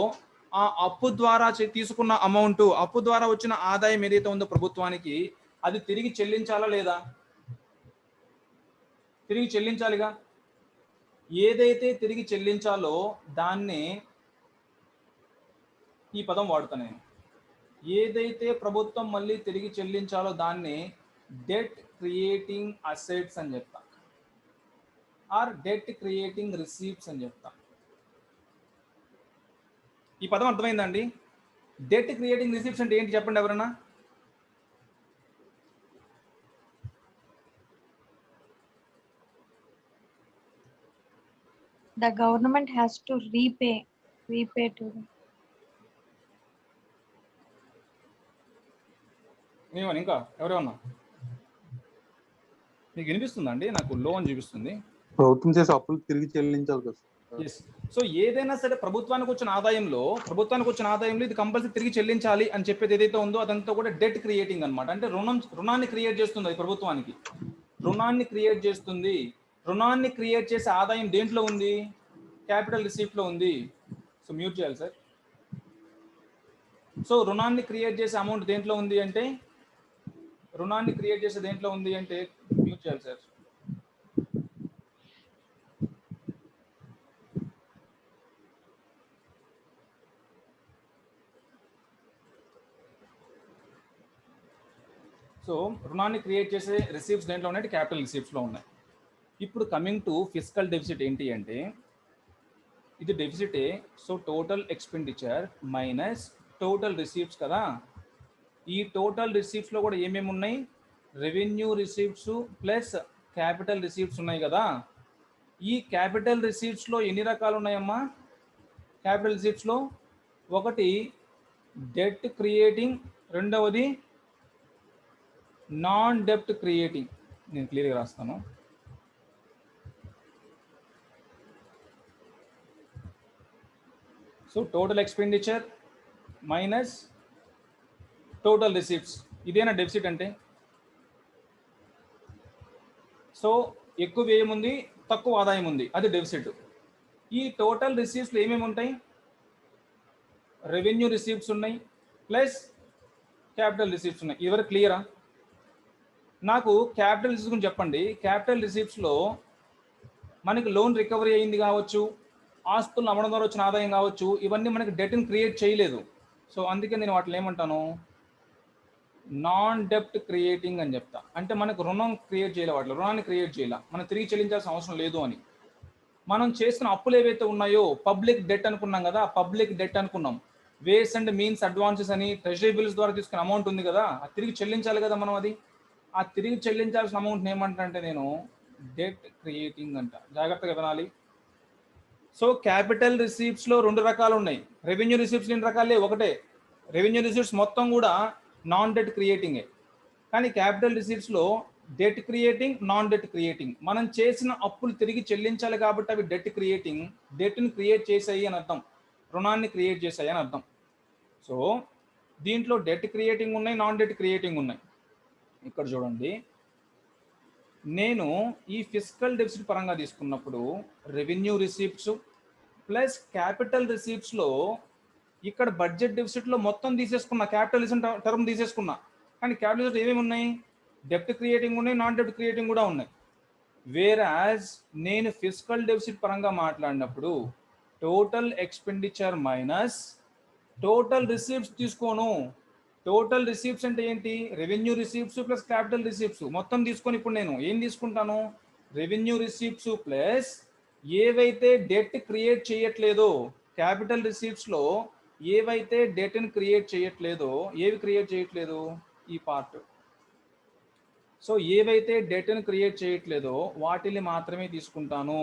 ఆ అప్పు ద్వారా తీసుకున్న అమౌంట్, అప్పు ద్వారా వచ్చిన ఆదాయం ఏదైతే ఉందో ప్రభుత్వానికి, అది తిరిగి చెల్లించాలా లేదా? తిరిగి చెల్లించాలిగా. ఏదైతే తిరిగి చెల్లించాలో దాన్నే ఈ పదం వాడుతాను నేను. ఏదైతే ప్రభుత్వం మళ్ళీ తిరిగి చెల్లించాలో దాన్ని డెట్ క్రియేటింగ్ అసెట్స్ అని చెప్తా, ఆర్ డెట్ క్రియేటింగ్ రిసీప్ట్స్ అని చెప్తా. ఈ పదం అర్థమైందండి? డెట్ క్రియేటింగ్ రిసీప్ట్స్ అంటే ఏంటి చెప్పండి ఎవరన్నా? The government has to repay to them. ఏమని ఇంకా ఎవరేమన్నా మీకు వినిపిస్తుందా అండి? నాకు లో అని చూపిస్తుంది. ప్రభుత్వం చేసే అప్పులు తిరిగి చెల్లించాలి కదా సార్. ఎస్. సో ఏదైనా సరే ప్రభుత్వానికి వచ్చిన ఆదాయంలో ఇది కంపల్సరీ తిరిగి చెల్లించాలి అని చెప్పేది ఏదైతే ఉందో అదంతా కూడా డెట్ క్రియేటింగ్ అన్నమాట. అంటే రుణాన్ని క్రియేట్ చేస్తుంది అది ప్రభుత్వానికి. రుణాన్ని క్రియేట్ చేసే ఆదాయం దేంట్లో ఉంది? క్యాపిటల్ రిసీప్ట్ లో ఉంది. సో మ్యూట్ చేయాలి సార్. సో రుణాన్ని క్రియేట్ చేసే అమౌంట్ దేంట్లో ఉంది అంటే మ్యూట్ చేయాలి సార్. సో రుణాన్ని క్రియేట్ చేసే రిసీప్ట్స్ దేంట్లో ఉన్నాయి? క్యాపిటల్ రిసీప్ట్స్లో ఉన్నాయి. ఇప్పుడు కమింగ్ టు ఫిస్కల్ డెఫిసిట్ ఏంటి అంటే ఇది డెఫిసిటే. So total expenditure minus total receipts కదా. ఈ టోటల్ రిసీప్ట్స్లో కూడా ఏమేమి ఉన్నాయి? Revenue receipts plus capital receipts ఉన్నాయి కదా. ఈ క్యాపిటల్ రిసీప్ట్స్లో ఎన్ని రకాలు ఉన్నాయమ్మా? క్యాపిటల్ రిసీప్ట్స్లో ఒకటి డెట్ క్రియేటింగ్, రెండవది నాన్ డెప్ట్ క్రియేటింగ్. నేను క్లియర్గా రాస్తాను. So total expenditure minus total receipts, ఇదేనా డెఫిసిట్ అంటే? సో ఎక్కువ వ్యయం ఉంది, తక్కువ ఆదాయం ఉంది, అది డెఫిసిట్. ఈ టోటల్ రిసీప్ట్స్లో ఏమేమి ఉంటాయి? రెవెన్యూ రిసీప్ట్స్ ఉన్నాయి ప్లస్ క్యాపిటల్ రిసీప్ట్స్ ఉన్నాయి. ఇవరు క్లియరా? నాకు క్యాపిటల్ రిసీప్ట్స్ గురించి చెప్పండి. క్యాపిటల్ రిసీప్ట్స్లో మనకి లోన్ రికవరీ అయింది కావచ్చు, ఆస్తులను అమ్మడం ద్వారా వచ్చిన ఆదాయం కావచ్చు, ఇవన్నీ మనకి డెట్ని క్రియేట్ చేయలేదు. సో అందుకే నేను వాటిని ఏమంటాను? నాన్ డెప్ట్ క్రియేటింగ్ అని చెప్తా. అంటే మనకు రుణాన్ని క్రియేట్ చేయాల, మనం తిరిగి చెల్లించాల్సిన అవసరం లేదు అని. మనం చేస్తున్న అప్పులు ఏవైతే ఉన్నాయో పబ్లిక్ డెట్ అనుకున్నాం కదా, పబ్లిక్ డెట్ అనుకున్నాం. వేస్ అండ్ మీన్స్ అడ్వాన్సెస్ అని ట్రెజరీ బిల్స్ ద్వారా తీసుకున్న అమౌంట్ ఉంది కదా, అది తిరిగి చెల్లించాలి కదా మనం. ఆ తిరిగి చెల్లించాల్సిన అమౌంట్ని ఏమంటానంటే నేను డెట్ క్రియేటింగ్ అంట. జాగ్రత్తగా వినాలి. సో క్యాపిటల్ రిసీప్ట్స్లో రెండు రకాలు ఉన్నాయి. రెవెన్యూ రిసీప్ట్స్ ఎన్ని రకాలే? ఒకటే. రెవెన్యూ రిసీప్ట్స్ మొత్తం కూడా నాన్ డెట్ క్రియేటింగే. కానీ క్యాపిటల్ రిసీప్ట్స్లో debt creating, non debt creating. మనం చేసిన అప్పులు తిరిగి చెల్లించాలి కాబట్టి అవి డెట్ క్రియేటింగ్. డెట్ని క్రియేట్ చేసాయి అని అర్థం, రుణాన్ని క్రియేట్ చేసాయి అని అర్థం. సో దీంట్లో డెట్ క్రియేటింగ్ ఉన్నాయి, నాన్ డెట్ క్రియేటింగ్ ఉన్నాయి. ఇక్కడ చూడండి, నేను ఈ ఫిస్కల్ డెఫిసిట్ పరంగా తీసుకున్నప్పుడు రెవెన్యూ రిసీప్ట్స్ ప్లస్ క్యాపిటల్ రిసీప్ట్స్లో ఇక్కడ బడ్జెట్ డెఫిసిట్లో మొత్తం తీసేసుకున్నా, క్యాపిటల్ రిసీప్ట్ టర్మ్ తీసేసుకున్నా. కానీ క్యాపిటల్ రిసీప్ట్ ఏమేమి ఉన్నాయి? డెప్ట్ క్రియేటింగ్ ఉన్నాయి, నాన్ డెప్ట్ క్రియేటింగ్ కూడా ఉన్నాయి. వేరాజ్ నేను ఫిస్కల్ డెఫిసిట్ పరంగా మాట్లాడినప్పుడు total expenditure minus total receipts తీసుకోను. టోటల్ రిసీప్ట్స్ అంటే ఏంటి? Revenue receipts plus capital receipts మొత్తం తీసుకొని ఇప్పుడు నేను ఏం తీసుకుంటాను? రెవెన్యూ రిసీప్ట్స్ ప్లస్ ఏవైతే డెట్ క్రియేట్ చేయట్లేదో, క్యాపిటల్ రిసీప్ట్స్లో ఏవైతే డెట్ని క్రియేట్ చేయట్లేదో, ఏవి క్రియేట్ చేయట్లేదు? ఈ పార్ట్. సో ఏవైతే డెట్ని క్రియేట్ చేయట్లేదో వాటిని మాత్రమే తీసుకుంటాను.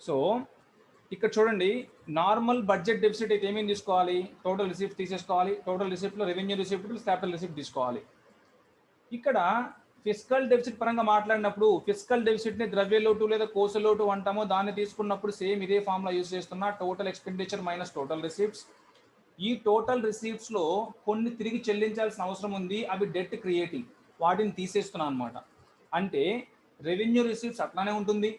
సో ఇక్కడ చూడండి, నార్మల్ బడ్జెట్ డెఫిసిట్ అయితే ఏమేమి తీసుకోవాలి? టోటల్ రిసీప్ట్ తీసేసుకోవాలి. టోటల్ రిసీప్ట్లో revenue receipt plus capital receipt తీసుకోవాలి. ఇక్కడ ఫిస్కల్ డెఫిసిట్ పరంగా మాట్లాడినప్పుడు ఫిస్కల్ డెఫిసిట్ని ద్రవ్యలోటు లేదా కోసలోటు అంటామో, దాన్ని తీసుకున్నప్పుడు సేమ్ ఇదే ఫార్ములా యూజ్ చేస్తున్నా. Total expenditure minus total receipts. ఈ టోటల్ రిసీప్ట్స్లో కొన్ని తిరిగి చెల్లించాల్సిన అవసరం ఉంది, అవి డెట్ క్రియేటింగ్, వాటిని తీసేస్తున్నా అనమాట. అంటే రెవెన్యూ రిసీప్ట్స్ అట్లానే ఉంటుంది.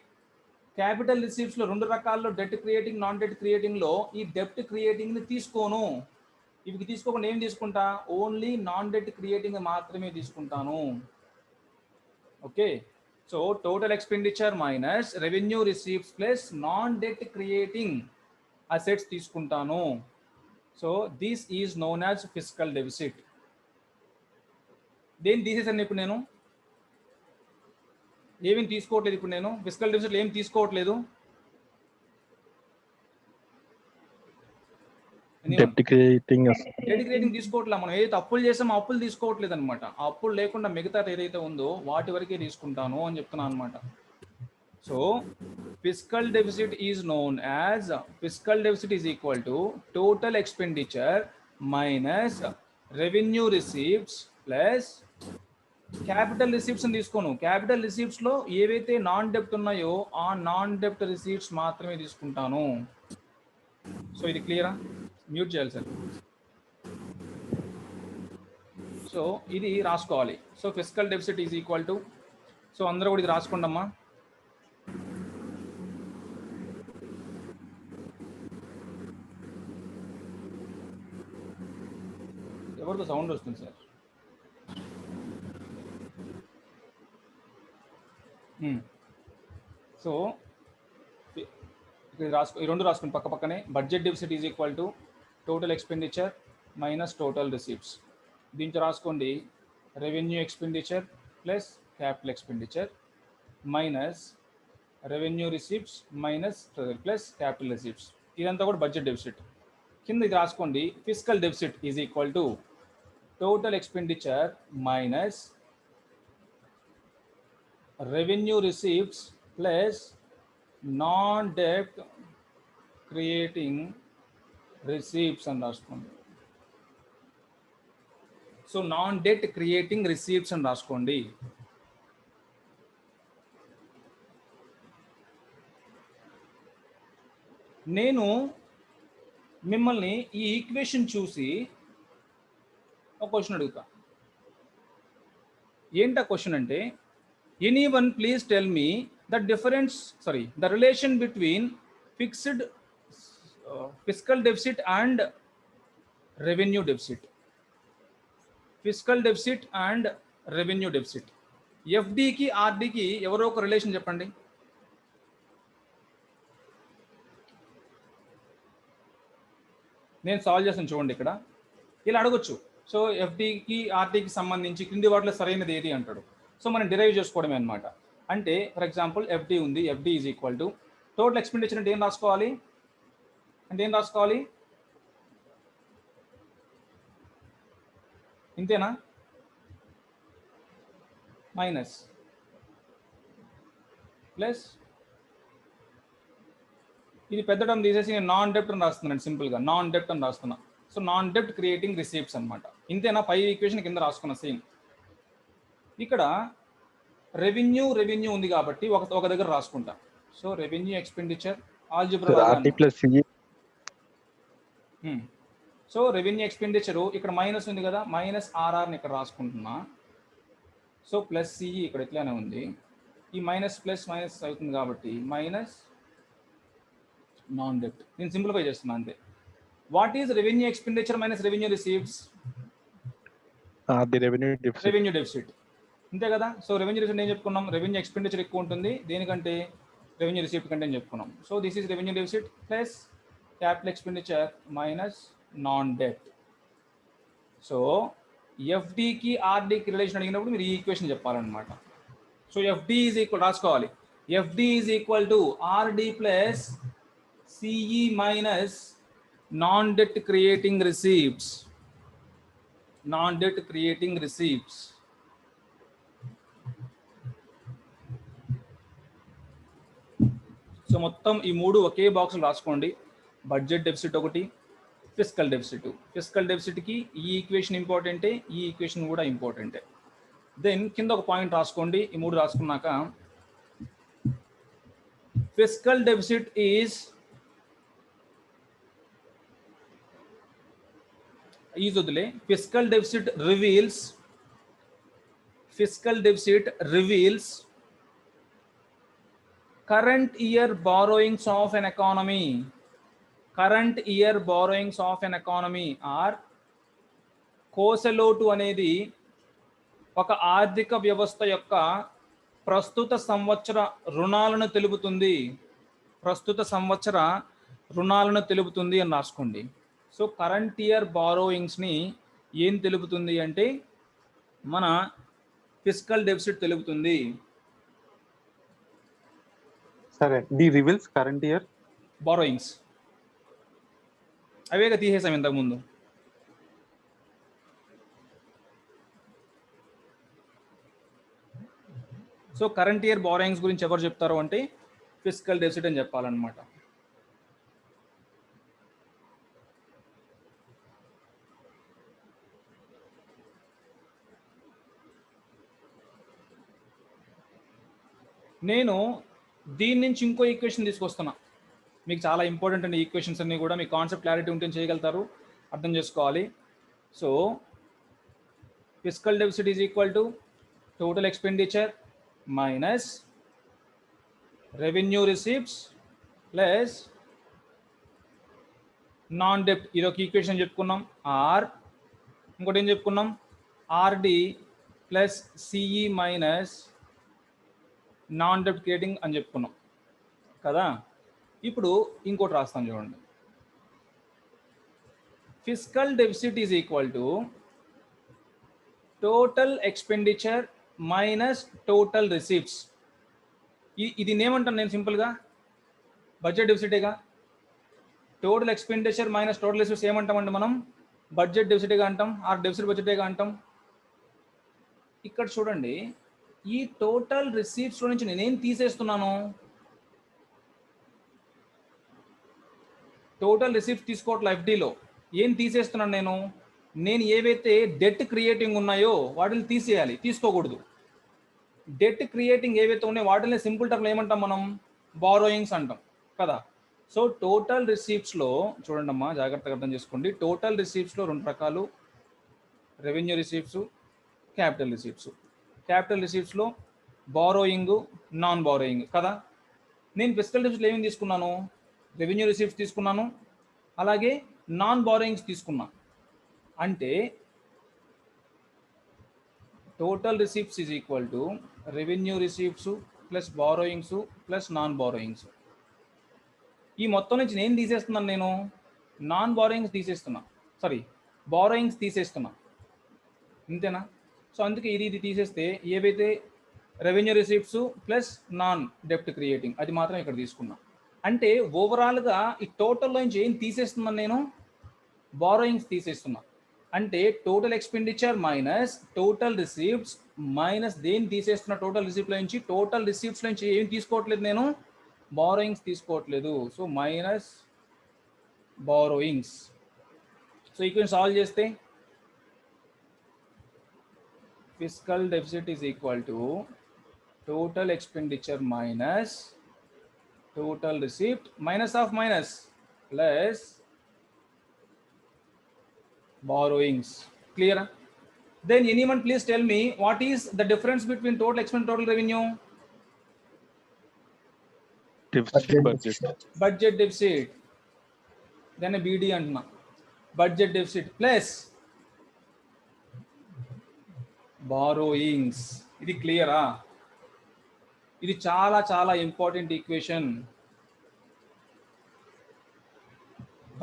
క్యాపిటల్ రిసీప్ట్స్లో రెండు రకాల్లో డెట్ క్రియేటింగ్, నాన్ డెట్ క్రియేటింగ్లో ఈ డెప్ట్ క్రియేటింగ్ని తీసుకోను. ఇవి తీసుకోకుండా ఏం తీసుకుంటా? ఓన్లీ నాన్ డెట్ క్రియేటింగ్ మాత్రమే తీసుకుంటాను. Okay. So total expenditure minus revenue receipts plus non debt creating assets తీసుకుంటాను. So this is known as fiscal deficit. దేన్ని తీసేసాను ఇప్పుడు నేను? ఏమేమి తీసుకోవట్లేదు ఇప్పుడు నేను ఫిస్కల్ డెఫిసిట్లో ఏం తీసుకోవట్లేదు. డెప్ట్ క్రియేటింగ్ డెట్ క్రియేటింగ్ తీసుకోవట్లే. మనం ఏదైతే అప్పులు చేసామో ఆ అప్పులు తీసుకోవట్లేదు అనమాట. ఆ అప్పులు లేకుండా మిగతా ఏదైతే ఉందో వాటి వరకే తీసుకుంటాను అని చెప్తున్నాను అనమాట. So fiscal deficit is known as fiscal deficit is equal to total expenditure minus revenue receipts plus capital receipts అని తీసుకోను. క్యాపిటల్ రిసీప్ట్స్ లో ఏవైతే నాన్ డెప్ట్ ఉన్నాయో ఆ నాన్ డెప్ట్ రిసీప్ట్స్ మాత్రమే తీసుకుంటాను. సో ఇది క్లియరా? మ్యూట్ చేయాలి సార్. సో ఇది రాసుకోవాలి. So fiscal deficit is equal to, so అందరూ కూడా ఇది రాసుకోండి అమ్మా. ఎవరితో సౌండ్ వస్తుంది సార్? సో ఇక్కడ రాసుకో, ఈ రెండు రాసుకోండి పక్క పక్కనే. Budget deficit is equal to total expenditure minus total receipts. దీంట్లో రాసుకోండి revenue expenditure plus capital expenditure minus revenue receipts minus plus capital receipts. ఇదంతా కూడా బడ్జెట్ డెఫిసిట్. కింద ఇది రాసుకోండి fiscal deficit is equal to total expenditure minus revenue receipts plus non డెప్ట్ creating receipts అని రాసుకోండి. So non debt creating receipts అని రాసుకోండి. నేను మిమ్మల్ని ఈ ఈక్వేషన్ చూసి ఒక క్వశ్చన్ అడుగుతా. ఏంటి ఆ క్వశ్చన్ అంటే, anyone please tell me the difference the relation between fixed fiscal deficit and revenue deficit. Fiscal deficit and revenue deficit. ఎఫ్డికి ఆర్డికి ఎవరో ఒక రిలేషన్ చెప్పండి. నేను సాల్వ్ చేస్తాను చూడండి. ఇక్కడ ఇలా అడగొచ్చు. సో ఎఫ్డికి ఆర్డికి సంబంధించి క్రింది వాటిలో సరైనది ఏది అంటాడు. సో మనం డిరైవ్ చేసుకోవడమే అనమాట. అంటే ఫర్ ఎగ్జాంపుల్ ఎఫ్డి ఉంది. FD is equal to total expenditure అంటే ఏం రాసుకోవాలి? ఇంతేనా? మైనస్ ప్లస్ ఇది పెద్ద టర్మ్ తీసేసి నేను నాన్ డెప్ట్ అని రాస్తున్నాను. సింపుల్గా నాన్ డెప్ట్ అని రాస్తున్నా. సో నాన్ డెప్ట్ క్రియేటింగ్ రిసీప్ట్స్ అనమాట. ఇంతేనా? పై ఈక్వేషన్ కింద రాసుకున్న సేమ్. ఇక్కడ రెవెన్యూ ఉంది కాబట్టి ఒక దగ్గర రాసుకుంటా. So revenue expenditure algebra. So revenue expenditure ఇక్కడ మైనస్ ఉంది కదా, మైనస్ ఆర్ఆర్ని ఇక్కడ రాసుకుంటున్నా. సో ప్లస్ సిఈ ఇక్కడ ఇట్లానే ఉంది. ఈ మైనస్ ప్లస్ మైనస్ అవుతుంది కాబట్టి మైనస్ నాన్ డెప్ట్. నేను సింప్లిఫై చేస్తున్నా అంతే. What is revenue expenditure minus revenue receipts? Revenue deficit. అంతే కదా. సో రెవెన్యూ డెఫిసిట్ ఏం చెప్పుకున్నాం? రెవెన్యూ ఎక్స్పెండిచర్ ఎక్కువ ఉంటుంది దేనికంటే, రెవెన్యూ రిసీప్ట్ కంటే అని చెప్పుకున్నాం. So this is revenue deficit plus capital expenditure minus non డెప్ట్. సో ఎఫ్డికి ఆర్డికి రిలేషన్ అడిగినప్పుడు మీరు ఈ ఈక్వేషన్ చెప్పాలన్నమాట. సో ఎఫ్డి ఈజ్ ఈక్వల్ రాసుకోవాలి. FD is equal to RD plus CE minus non debt creating receipts. Non debt creating receipts. So మొత్తం ఈ మూడు ఒకే బాక్స్లో రాసుకోండి. బడ్జెట్ డెఫిసిట్ ఒకటి, ఫిస్కల్ డెఫిసిట్. ఫిస్కల్ డెఫిసిట్కి ఈ ఈక్వేషన్ ఇంపార్టెంటే, ఈ ఈక్వేషన్ కూడా ఇంపార్టెంటే. దెన్ కింద ఒక పాయింట్ రాసుకోండి. ఈ మూడు రాసుకున్నాక ఫిస్కల్ డెఫిసిట్ ఈజ్ వదిలే. Fiscal deficit reveals current year borrowings of an economy. Current year borrowings of an economy are కోసలోటు అనేది ఒక ఆర్థిక వ్యవస్థ యొక్క ప్రస్తుత సంవత్సర రుణాలను తెలుపుతుంది. ప్రస్తుత సంవత్సర రుణాలను తెలుపుతుంది అని రాసుకోండి. సో కరెంట్ ఇయర్ బారోయింగ్స్ని ఏం తెలుపుతుంది అంటే మన ఫిస్కల్ డెఫిసిట్ తెలుపుతుంది. సరే, the reveals current year borrowings. అవేగా తీసేసాం ఇంతకుముందు. సో కరెంట్ ఇయర్ బారోయింగ్స్ గురించి ఎవరు చెప్తారు అంటే ఫిస్కల్ డెఫిసిట్ అని చెప్పాలన్నమాట. నేను దీని నుంచి ఇంకో ఈక్వేషన్ తీసుకొస్తున్నా. మీకు చాలా ఇంపార్టెంట్ అండి ఈక్వేషన్స్ అన్నీ కూడా. మీకు కాన్సెప్ట్ క్లారిటీ ఉంటే చేయగలుగుతారు, అర్థం చేసుకోవాలి. So fiscal deficit is equal to total expenditure minus revenue receipts plus non డెప్ట్. ఇది ఒక ఈక్వేషన్ చెప్పుకున్నాం. ఆర్ ఇంకోటి ఏం చెప్పుకున్నాం, RD plus CE minus non డెప్ట్ క్రియేటింగ్ అని చెప్పుకున్నాం కదా. ఇప్పుడు ఇంకోటి రాస్తాం చూడండి. Fiscal deficit is equal to total expenditure minus total receipts. ఇది ఏమంటాను నేను సింపుల్గా, బడ్జెట్ డెఫిసిటేగా. Total expenditure minus total receipts ఏమంటామండి మనం, బడ్జెట్ డెఫిసిటేగా అంటాం, ఆర్ డెఫిసిట్ బడ్జెటేగా అంటాం. ఇక్కడ చూడండి, ఈ టోటల్ రిసీప్ట్స్లో నుంచి నేనేం తీసేస్తున్నాను, టోటల్ రిసీప్ట్స్ తీసుకోవట్లే. ఎఫ్డీలో ఏం తీసేస్తున్నాను నేను ఏవైతే డెట్ క్రియేటింగ్ ఉన్నాయో వాటిని తీసేయాలి, తీసుకోకూడదు. డెట్ క్రియేటింగ్ ఏవైతే ఉన్నాయో వాటిని సింపుల్ టర్మ్లో ఏమంటాం మనం, బారోయింగ్స్ అంటాం కదా. సో టోటల్ రిసీప్ట్స్లో చూడండి అమ్మా, జాగ్రత్తగా అర్థం చేసుకోండి. టోటల్ రిసీప్ట్స్లో రెండు రకాలు, revenue receipts, capital receipts. Capital రిసీప్ట్స్లో బారోయింగ్, నాన్ బారోయింగ్ కదా. నేను ఫిస్కల్ డెఫిసిట్లో ఏమేమి తీసుకున్నాను, రెవెన్యూ రిసీప్ట్స్ తీసుకున్నాను, అలాగే నాన్ బారోయింగ్స్ తీసుకున్నా. అంటే total receipts is equal to revenue receipts plus borrowings plus non borrowings. ఈ మొత్తం నుంచి నేను తీసేస్తున్నాను, నేను నాన్ బారోయింగ్స్ తీసేస్తున్నా, సారీ బారోయింగ్స్ తీసేస్తున్నా, అంతేనా. సో అందుకే ఇది తీసేస్తే ఏవైతే రెవెన్యూ రిసీప్ట్స్ ప్లస్ నాన్ డెప్ట్ క్రియేటింగ్ అది మాత్రం ఇక్కడ తీసుకున్నా. అంటే ఓవరాల్గా ఈ టోటల్లో నుంచి ఏం తీసేస్తున్నాను, నేను బారోయింగ్స్ తీసేస్తున్నా. అంటే total expenditure minus total receipts minus దేని తీసేస్తున్న, టోటల్ రిసీప్ట్లో నుంచి, టోటల్ రిసీప్ట్స్ నుంచి ఏం తీసుకోవట్లేదు, నేను బారోయింగ్స్ తీసుకోవట్లేదు. So minus borrowings. So equation solve చేస్తే fiscal deficit is equal to total expenditure minus total receipt minus of minus plus borrowings. Clear? Then anyone please tell me what is the difference between total expense and total revenue? Budget deficit. Then a BD antna. Budget deficit plus borrowings. ఇది క్లియరా? ఇది చాలా చాలా important equation.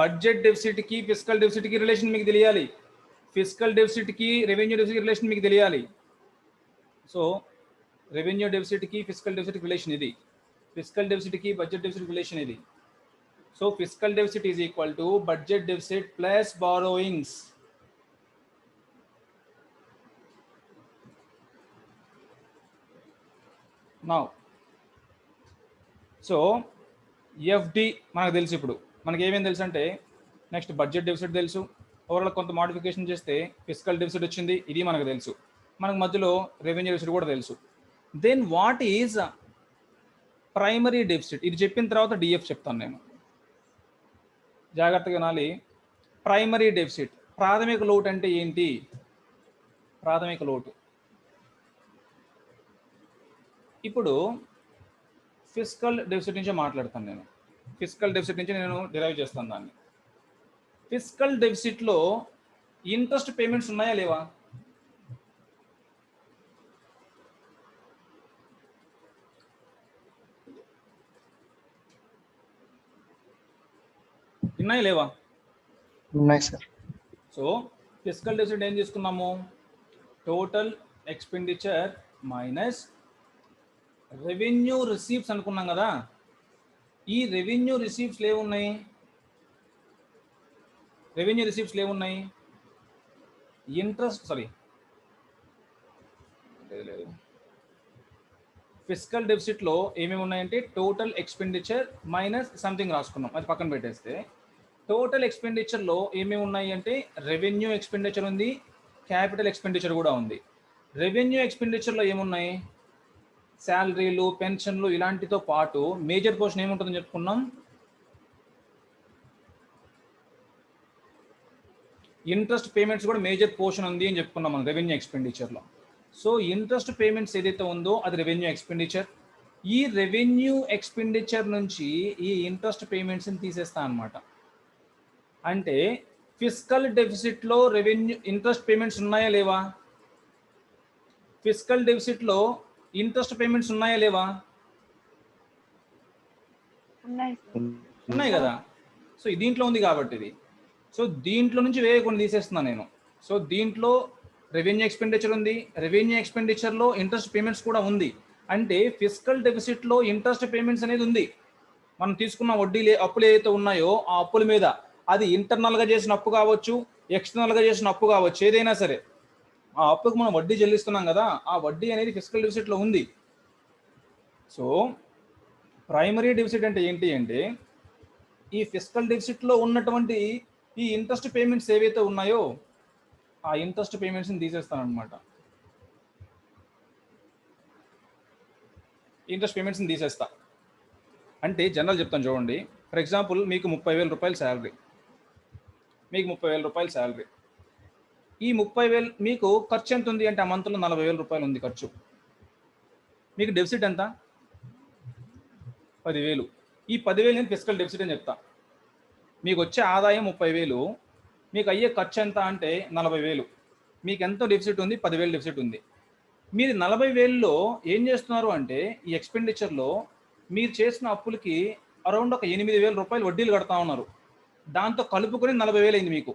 Budget డెఫిసిట్కి fiscal డెఫిసిట్కి relation మీకు తెలియాలి, fiscal డెఫిసిట్కి రెవెన్యూ డెఫిసిట్ రిలేషన్ మీకు తెలియాలి. సో రెవెన్యూ డెఫిసిట్కి ఫిస్కల్ డెఫిసిట్ రిలేషన్ ఇది, ఫిస్కల్ డెఫిసిట్కి బడ్జెట్ డెఫిసిట్ రిలేషన్ ఇది. So fiscal deficit is equal to budget deficit plus borrowings. Now so FD మనకు తెలుసు. ఇప్పుడు మనకి ఏమేమి తెలుసు అంటే, నెక్స్ట్ బడ్జెట్ డెఫిసిట్ తెలుసు, ఓవరాల్ కొంత మోడిఫికేషన్ చేస్తే ఫిస్కల్ డెఫిసిట్ వచ్చింది, ఇది మనకు తెలుసు. మనకు మధ్యలో రెవెన్యూ డెఫిసిట్ కూడా తెలుసు. Then what is primary deficit? ఇది చెప్పిన తర్వాత డిఎఫ్ చెప్తాను నేను, జాగ్రత్తగా వినాలి. ప్రైమరీ డెఫిసిట్, ప్రాథమిక లోటు అంటే ఏంటి? ప్రాథమిక లోటు. ఇప్పుడు ఫిస్కల్ డెఫిసిట్ నుంచి మాట్లాడతాను నేను, ఫిస్కల్ డెఫిసిట్ నుంచి నేను డిరైవ్ చేస్తాను దాన్ని. ఫిస్కల్ డెఫిసిట్లో ఇంట్రెస్ట్ పేమెంట్స్ ఉన్నాయా లేవా? ఉన్నాయా లేవా? ఉన్నాయి సార్. సో ఫిస్కల్ డెఫిసిట్ ఏం తీసుకున్నాము, total expenditure minus revenue receipts అనుకున్నాం కదా. ఈ రెవెన్యూ రిసీప్ట్స్ ఏమున్నాయి, రెవెన్యూ రిసీప్ట్స్లో ఏమున్నాయి? ఇంట్రెస్ట్ ఫిస్కల్ డెఫిసిట్లో ఏమేమి ఉన్నాయంటే టోటల్ ఎక్స్పెండిచర్ మైనస్ సంథింగ్ రాసుకున్నాం, అది పక్కన పెట్టేస్తే టోటల్ ఎక్స్పెండిచర్లో ఏమేమి ఉన్నాయి అంటే రెవెన్యూ ఎక్స్పెండిచర్ ఉంది, క్యాపిటల్ ఎక్స్పెండిచర్ కూడా ఉంది. రెవెన్యూ ఎక్స్పెండిచర్లో ఏమున్నాయి? శాలరీలు, పెన్షన్లు ఇలాంటితో పాటు మేజర్ పోర్షన్ ఏముంటుందని చెప్పుకున్నాం? ఇంట్రెస్ట్ పేమెంట్స్ కూడా మేజర్ పోర్షన్ ఉంది అని చెప్పుకున్నాం మనం రెవెన్యూ ఎక్స్పెండిచర్లో. సో ఇంట్రెస్ట్ పేమెంట్స్ ఏదైతే ఉందో అది రెవెన్యూ ఎక్స్పెండిచర్. ఈ రెవెన్యూ ఎక్స్పెండిచర్ నుంచి ఈ ఇంట్రెస్ట్ పేమెంట్స్ని తీసేస్తా అనమాట. అంటే ఫిస్కల్ డెఫిసిట్లో రెవెన్యూ ఇంట్రెస్ట్ పేమెంట్స్ ఉన్నాయా లేవా? ఫిస్కల్ డెఫిసిట్లో ఇంట్రెస్ట్ పేమెంట్స్ ఉన్నాయా లేవా? ఉన్నాయి కదా. సో దీంట్లో ఉంది కాబట్టి ఇది. సో దీంట్లో నుంచి వేరే కొన్ని తీసేస్తున్నాను నేను. సో దీంట్లో రెవెన్యూ ఎక్స్పెండిచర్ ఉంది, రెవెన్యూ ఎక్స్పెండిచర్లో ఇంట్రెస్ట్ పేమెంట్స్ కూడా ఉంది. అంటే ఫిస్కల్ డెఫిసిట్లో ఇంట్రెస్ట్ పేమెంట్స్ అనేది ఉంది. మనం తీసుకున్న అప్పులు ఏదైతే ఉన్నాయో ఆ అప్పుల మీద, అది ఇంటర్నల్గా చేసిన అప్పు కావచ్చు, ఎక్స్టర్నల్గా చేసిన అప్పు కావచ్చు, ఏదైనా సరే ఆ అప్పుకు మనం వడ్డీ చెల్లిస్తున్నాం కదా, ఆ వడ్డీ అనేది ఫిస్కల్ డెఫిసిట్లో ఉంది. సో ప్రైమరీ డెఫిసిట్ అంటే ఏంటి అంటే ఈ ఫిస్కల్ డెఫిసిట్లో ఉన్నటువంటి ఈ ఇంట్రెస్ట్ పేమెంట్స్ ఏవైతే ఉన్నాయో ఆ ఇంట్రెస్ట్ పేమెంట్స్ని తీసేస్తాను అనమాట. ఇంట్రెస్ట్ పేమెంట్స్ని తీసేస్తా అంటే జనరల్ చెప్తాను చూడండి. ఫర్ ఎగ్జాంపుల్ మీకు 30,000 రూపాయలు శాలరీ, మీకు 30,000 రూపాయలు శాలరీ. ఈ 30,000 మీకు ఖర్చు ఎంత ఉంది అంటే ఆ మంత్లో 40,000 రూపాయలు ఉంది ఖర్చు. మీకు డెఫిసిట్ ఎంత? 10,000. ఈ 10,000 నేను ఫిస్కల్ డెఫిసిట్ అని చెప్తా. మీకు వచ్చే ఆదాయం 30,000, మీకు అయ్యే ఖర్చు ఎంత అంటే 40,000. మీకు ఎంతో డెఫిసిట్ ఉంది? 10,000 డెఫిసిట్ ఉంది. మీరు 40,000లో ఏం చేస్తున్నారు అంటే ఈ ఎక్స్పెండిచర్లో మీరు చేసిన అప్పులకి అరౌండ్ ఒక 8,000 రూపాయలు వడ్డీలు కడతా ఉన్నారు. దాంతో కలుపుకొని 40,000 అయింది మీకు.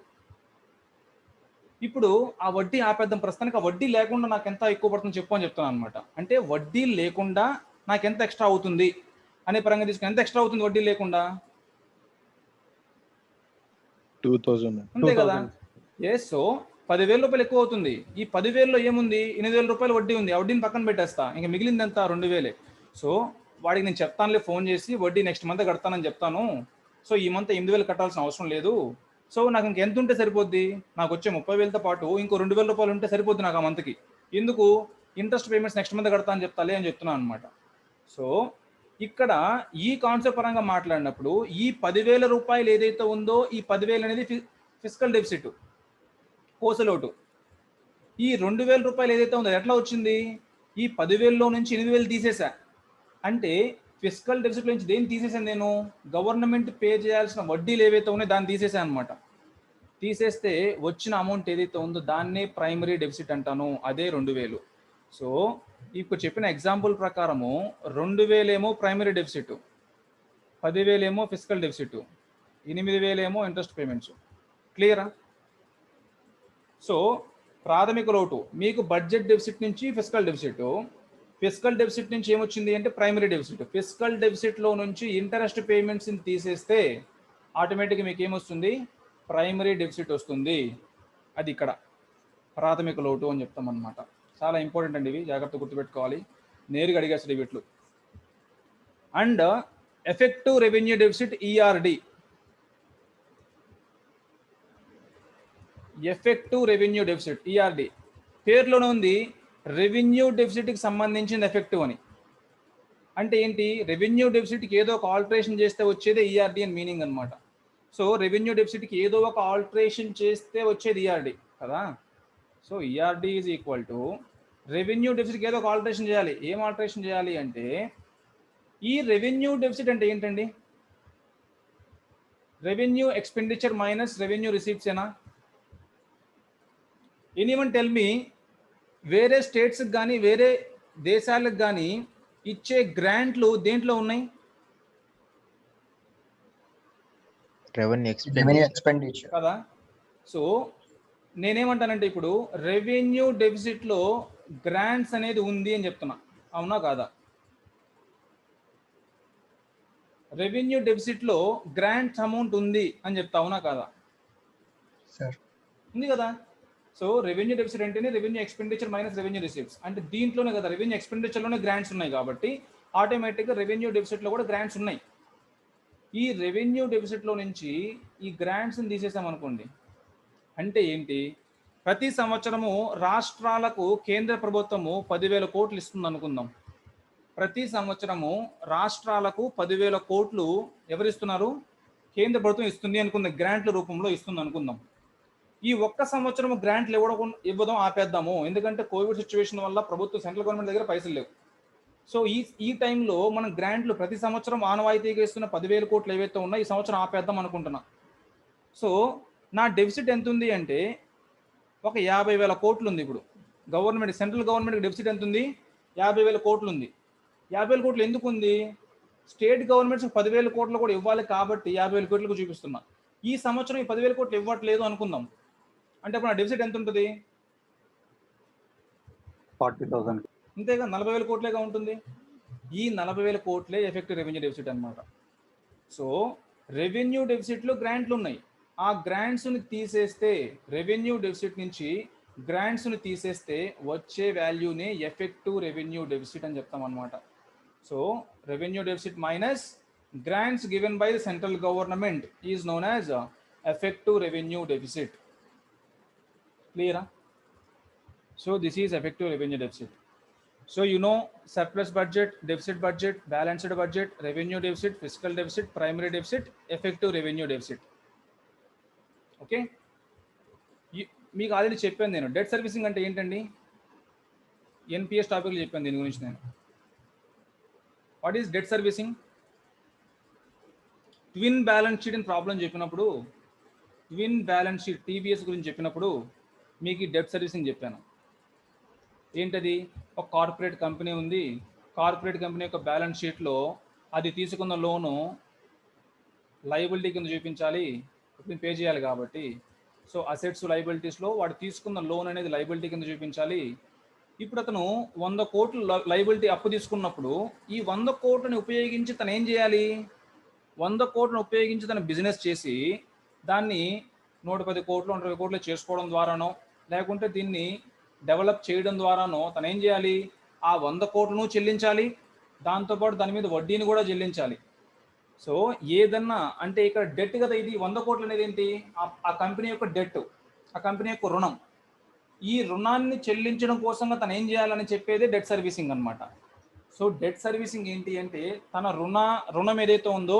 ఇప్పుడు ఆ వడ్డీ ఆపేద్దాం ప్రస్తుతానికి. ఆ వడ్డీ లేకుండా నాకు ఎంత ఎక్కువ పడుతుంది చెప్పు అని చెప్తున్నాను అనమాట. అంటే వడ్డీ లేకుండా నాకు ఎంత ఎక్స్ట్రా అవుతుంది అనే పరంగా తీసుకుని ఎంత ఎక్స్ట్రా అవుతుంది వడ్డీ లేకుండా? 2,000. అంతే కదా. సో 10,000 రూపాయలు ఎక్కువ అవుతుంది. ఈ 10,000లో ఏముంది? 8,000 రూపాయలు వడ్డీ ఉంది. ఆ వడ్డీని పక్కన పెట్టేస్తా, ఇంకా మిగిలింది ఎంత? 2,000. సో వాడికి నేను చెప్తానులే, ఫోన్ చేసి వడ్డీ నెక్స్ట్ మంత్ కడతానని చెప్తాను. సో ఈ మంత్ 8,000 కట్టాల్సిన అవసరం లేదు. సో నాకు ఇంకెంత ఉంటే సరిపోద్ది? నాకు వచ్చే 30,000తో పాటు ఇంకో 2,000 రూపాయలు ఉంటే సరిపోద్ది నాకు ఆ మంత్కి. ఎందుకు? ఇంట్రెస్ట్ పేమెంట్స్ నెక్స్ట్ మంత్ కడతా అని చెప్తాలే అని చెప్తున్నాను అనమాట. సో ఇక్కడ ఈ కాన్సెప్ట్ పరంగా మాట్లాడినప్పుడు ఈ 10,000 రూపాయలు ఏదైతే ఉందో ఈ 10,000 అనేది ఫిస్కల్ డెఫిసిట్, కోసలోటు. ఈ 2,000 రూపాయలు ఏదైతే ఉందో ఎట్లా వచ్చింది? ఈ 10,000లో నుంచి 8,000 తీసేసా. అంటే ఫిస్కల్ డెఫిసిట్ నుంచి దేన్ని తీసేసాను నేను? గవర్నమెంట్ పే చేయాల్సిన వడ్డీలు ఏవైతే ఉన్నాయో దాన్ని తీసేసాను అనమాట. తీసేస్తే వచ్చిన అమౌంట్ ఏదైతే ఉందో దాన్నే ప్రైమరీ డెఫిసిట్ అంటాను, అదే 2,000. సో ఇప్పుడు చెప్పిన ఎగ్జాంపుల్ ప్రకారము 2,000 ఏమో ప్రైమరీ డెఫిసిట్, 10,000 ఏమో ఫిస్కల్ డెఫిసిట్, 8,000 ఏమో ఇంట్రెస్ట్ పేమెంట్స్. క్లియరా? సో ప్రాథమిక లోటు మీకు బడ్జెట్ డెఫిసిట్ నుంచి ఫిస్కల్ డెఫిసిట్, ఫిస్కల్ డెఫిసిట్ నుంచి ఏమొచ్చింది అంటే ప్రైమరీ డెఫిసిట్. ఫిస్కల్ డెఫిసిట్లో నుంచి ఇంట్రెస్ట్ పేమెంట్స్ని తీసేస్తే ఆటోమేటిక్గా మీకు ఏమొస్తుంది? ప్రైమరీ డెఫిసిట్ వస్తుంది. అది ఇక్కడ ప్రాథమిక లోటు అని చెప్తాం అన్నమాట. చాలా ఇంపార్టెంట్ అండి ఇవి, జాగ్రత్త గుర్తుపెట్టుకోవాలి. నేరుగా అడిగేస్తారు వీటిలో. And effective revenue deficit ERD. Effective revenue deficit ERD పేరులోనే ఉంది రెవెన్యూ డెఫిసిట్కి సంబంధించింది ఎఫెక్టివ్ అని. అంటే ఏంటి? రెవెన్యూ డెఫిసిట్కి ఏదో ఒక ఆల్టరేషన్ చేస్తే వచ్చేదే ఈఆర్డి అని మీనింగ్ అనమాట. సో రెవెన్యూ డెఫిసిట్కి ఏదో ఒక ఆల్టరేషన్ చేస్తే వచ్చేది ఈఆర్డి కదా. So ERD is equal to revenue డెఫిసిట్కి ఏదో ఒక ఆల్టరేషన్ చేయాలి. ఏం ఆల్టరేషన్ చేయాలి అంటే ఈ రెవెన్యూ డెఫిసిట్ అంటే ఏంటండి? Revenue expenditure minus revenue receipts ఏనా? ఎనీవన్ టెల్ మీ, వేరే స్టేట్స్కి కానీ వేరే దేశాలకు కానీ ఇచ్చే గ్రాంట్లు దేంట్లో ఉన్నాయి? రెవెన్యూ ఎక్స్పెండిచర్ కదా. సో నేనేమంటానంటే ఇప్పుడు రెవెన్యూ డెఫిసిట్లో గ్రాంట్స్ అనేది ఉంది అని చెప్తున్నా, అవునా కాదా? రెవెన్యూ డెఫిసిట్లో గ్రాంట్స్ అమౌంట్ ఉంది అని చెప్తా, అవునా కాదా? సార్ ఉంది కదా. సో రెవెన్యూ డెఫిసిట్ అంటేనే revenue expenditure minus revenue receipts, అంటే దీంట్లోనే కదా రెవెన్యూ ఎక్స్పెండిచర్లోనే గ్రాంట్స్ ఉన్నాయి కాబట్టి ఆటోమేటిక్గా రెవెన్యూ డెఫిసిట్లో కూడా గ్రాంట్స్ ఉన్నాయి. ఈ రెవెన్యూ డెఫిసిట్లో నుంచి ఈ గ్రాంట్స్ని తీసేసామనుకోండి, అంటే ఏంటి, ప్రతి సంవత్సరము రాష్ట్రాలకు కేంద్ర ప్రభుత్వము 10,000 కోట్లు ఇస్తుంది అనుకుందాం. ప్రతి సంవత్సరము రాష్ట్రాలకు 10,000 కోట్లు ఎవరు ఇస్తున్నారు, కేంద్ర ప్రభుత్వం ఇస్తుంది అనుకుందాం, గ్రాంట్ల రూపంలో ఇస్తుంది అనుకుందాం. ఈ ఒక్క సంవత్సరం గ్రాంట్లు ఇవ్వడం ఆపేద్దాము, ఎందుకంటే కోవిడ్ సిచ్యువేషన్ వల్ల ప్రభుత్వం సెంట్రల్ గవర్నమెంట్ దగ్గర పైసలు లేవు. సో ఈ టైంలో మనం గ్రాంట్లు ప్రతి సంవత్సరం ఆనవాయితీగా ఇస్తున్న 10,000 కోట్లు ఏవైతే ఉన్నాయో ఈ సంవత్సరం ఆపేద్దాం అనుకుంటున్నా. సో నా డెఫిసిట్ ఎంత ఉంది అంటే ఒక 50,000 కోట్లు ఉంది. ఇప్పుడు గవర్నమెంట్ సెంట్రల్ గవర్నమెంట్ డెఫిసిట్ ఎంత ఉంది, 50,000 కోట్లు ఉంది. 50,000 కోట్లు ఎందుకు ఉంది, స్టేట్ గవర్నమెంట్స్ 10,000 కోట్లు కూడా ఇవ్వాలి కాబట్టి 50,000 కోట్లకు చూపిస్తున్నా. ఈ సంవత్సరం ఈ 10,000 కోట్లు ఇవ్వట్లేదు అనుకుందాం, అంటే అప్పుడు నా డెఫిసిట్ ఎంత ఉంటుంది, 40,000. అంతేగా 40,000 కోట్లేగా ఉంటుంది. ఈ 40,000 కోట్లే ఎఫెక్టివ్ రెవెన్యూ డెఫిసిట్ అనమాట. సో రెవెన్యూ డెఫిసిట్లో గ్రాంట్లు ఉన్నాయి, ఆ గ్రాంట్స్ని తీసేస్తే రెవెన్యూ డెఫిసిట్ నుంచి గ్రాంట్స్ని తీసేస్తే వచ్చే వాల్యూనే ఎఫెక్టివ్ రెవెన్యూ డెఫిసిట్ అని చెప్తాం అనమాట. So revenue deficit minus grants given by the central government is known as effective revenue deficit. క్లియరా? So this is effective revenue deficit. So you know surplus budget, deficit budget, balanced budget, revenue deficit, fiscal deficit, primary deficit, effective revenue deficit. Okay? మీకు already చెప్పాను నేను, debt servicing అంటే ఏంటండి, NPS టాపిక్లో చెప్పాను దీని గురించి నేను. What is debt servicing? Twin balance sheet అని ప్రాబ్లం చెప్పినప్పుడు, ట్విన్ బ్యాలెన్స్ షీట్ టీబీఎస్ గురించి చెప్పినప్పుడు మీకు ఈ డెట్ సర్వీసింగ్ చెప్పాను. ఏంటది, ఒక కార్పొరేట్ కంపెనీ ఉంది, కార్పొరేట్ కంపెనీ యొక్క బ్యాలెన్స్ షీట్లో అది తీసుకున్న లోను లయబిలిటీ కింద చూపించాలి, ఇప్పుడు పే చేయాలి కాబట్టి. సో అసెట్స్ లయబిలిటీస్లో వాడు తీసుకున్న లోన్ అనేది లయబిలిటీ కింద చూపించాలి. ఇప్పుడు అతను 100 కోట్లు లయబిలిటీ అప్పు తీసుకున్నప్పుడు ఈ 100 కోట్లని ఉపయోగించి తను ఏం చేయాలి, 100 కోట్లను ఉపయోగించి తన బిజినెస్ చేసి దాన్ని 110 కోట్లు 120 కోట్లు చేసుకోవడం ద్వారానో లేకుంటే దీన్ని డెవలప్ చేయడం ద్వారానో తను ఏం చేయాలి, ఆ 100 కోట్లను చెల్లించాలి, దాంతోపాటు దాని మీద వడ్డీని కూడా చెల్లించాలి. సో ఏదన్నా అంటే ఇక్కడ డెట్ కదా, ఇది 100 కోట్లు అనేది ఏంటి, ఆ కంపెనీ యొక్క డెట్, ఆ కంపెనీ యొక్క రుణం. ఈ రుణాన్ని చెల్లించడం కోసంగా తను ఏం చేయాలని చెప్పేది డెట్ సర్వీసింగ్ అనమాట. సో డెట్ సర్వీసింగ్ ఏంటి అంటే తన రుణం ఏదైతే ఉందో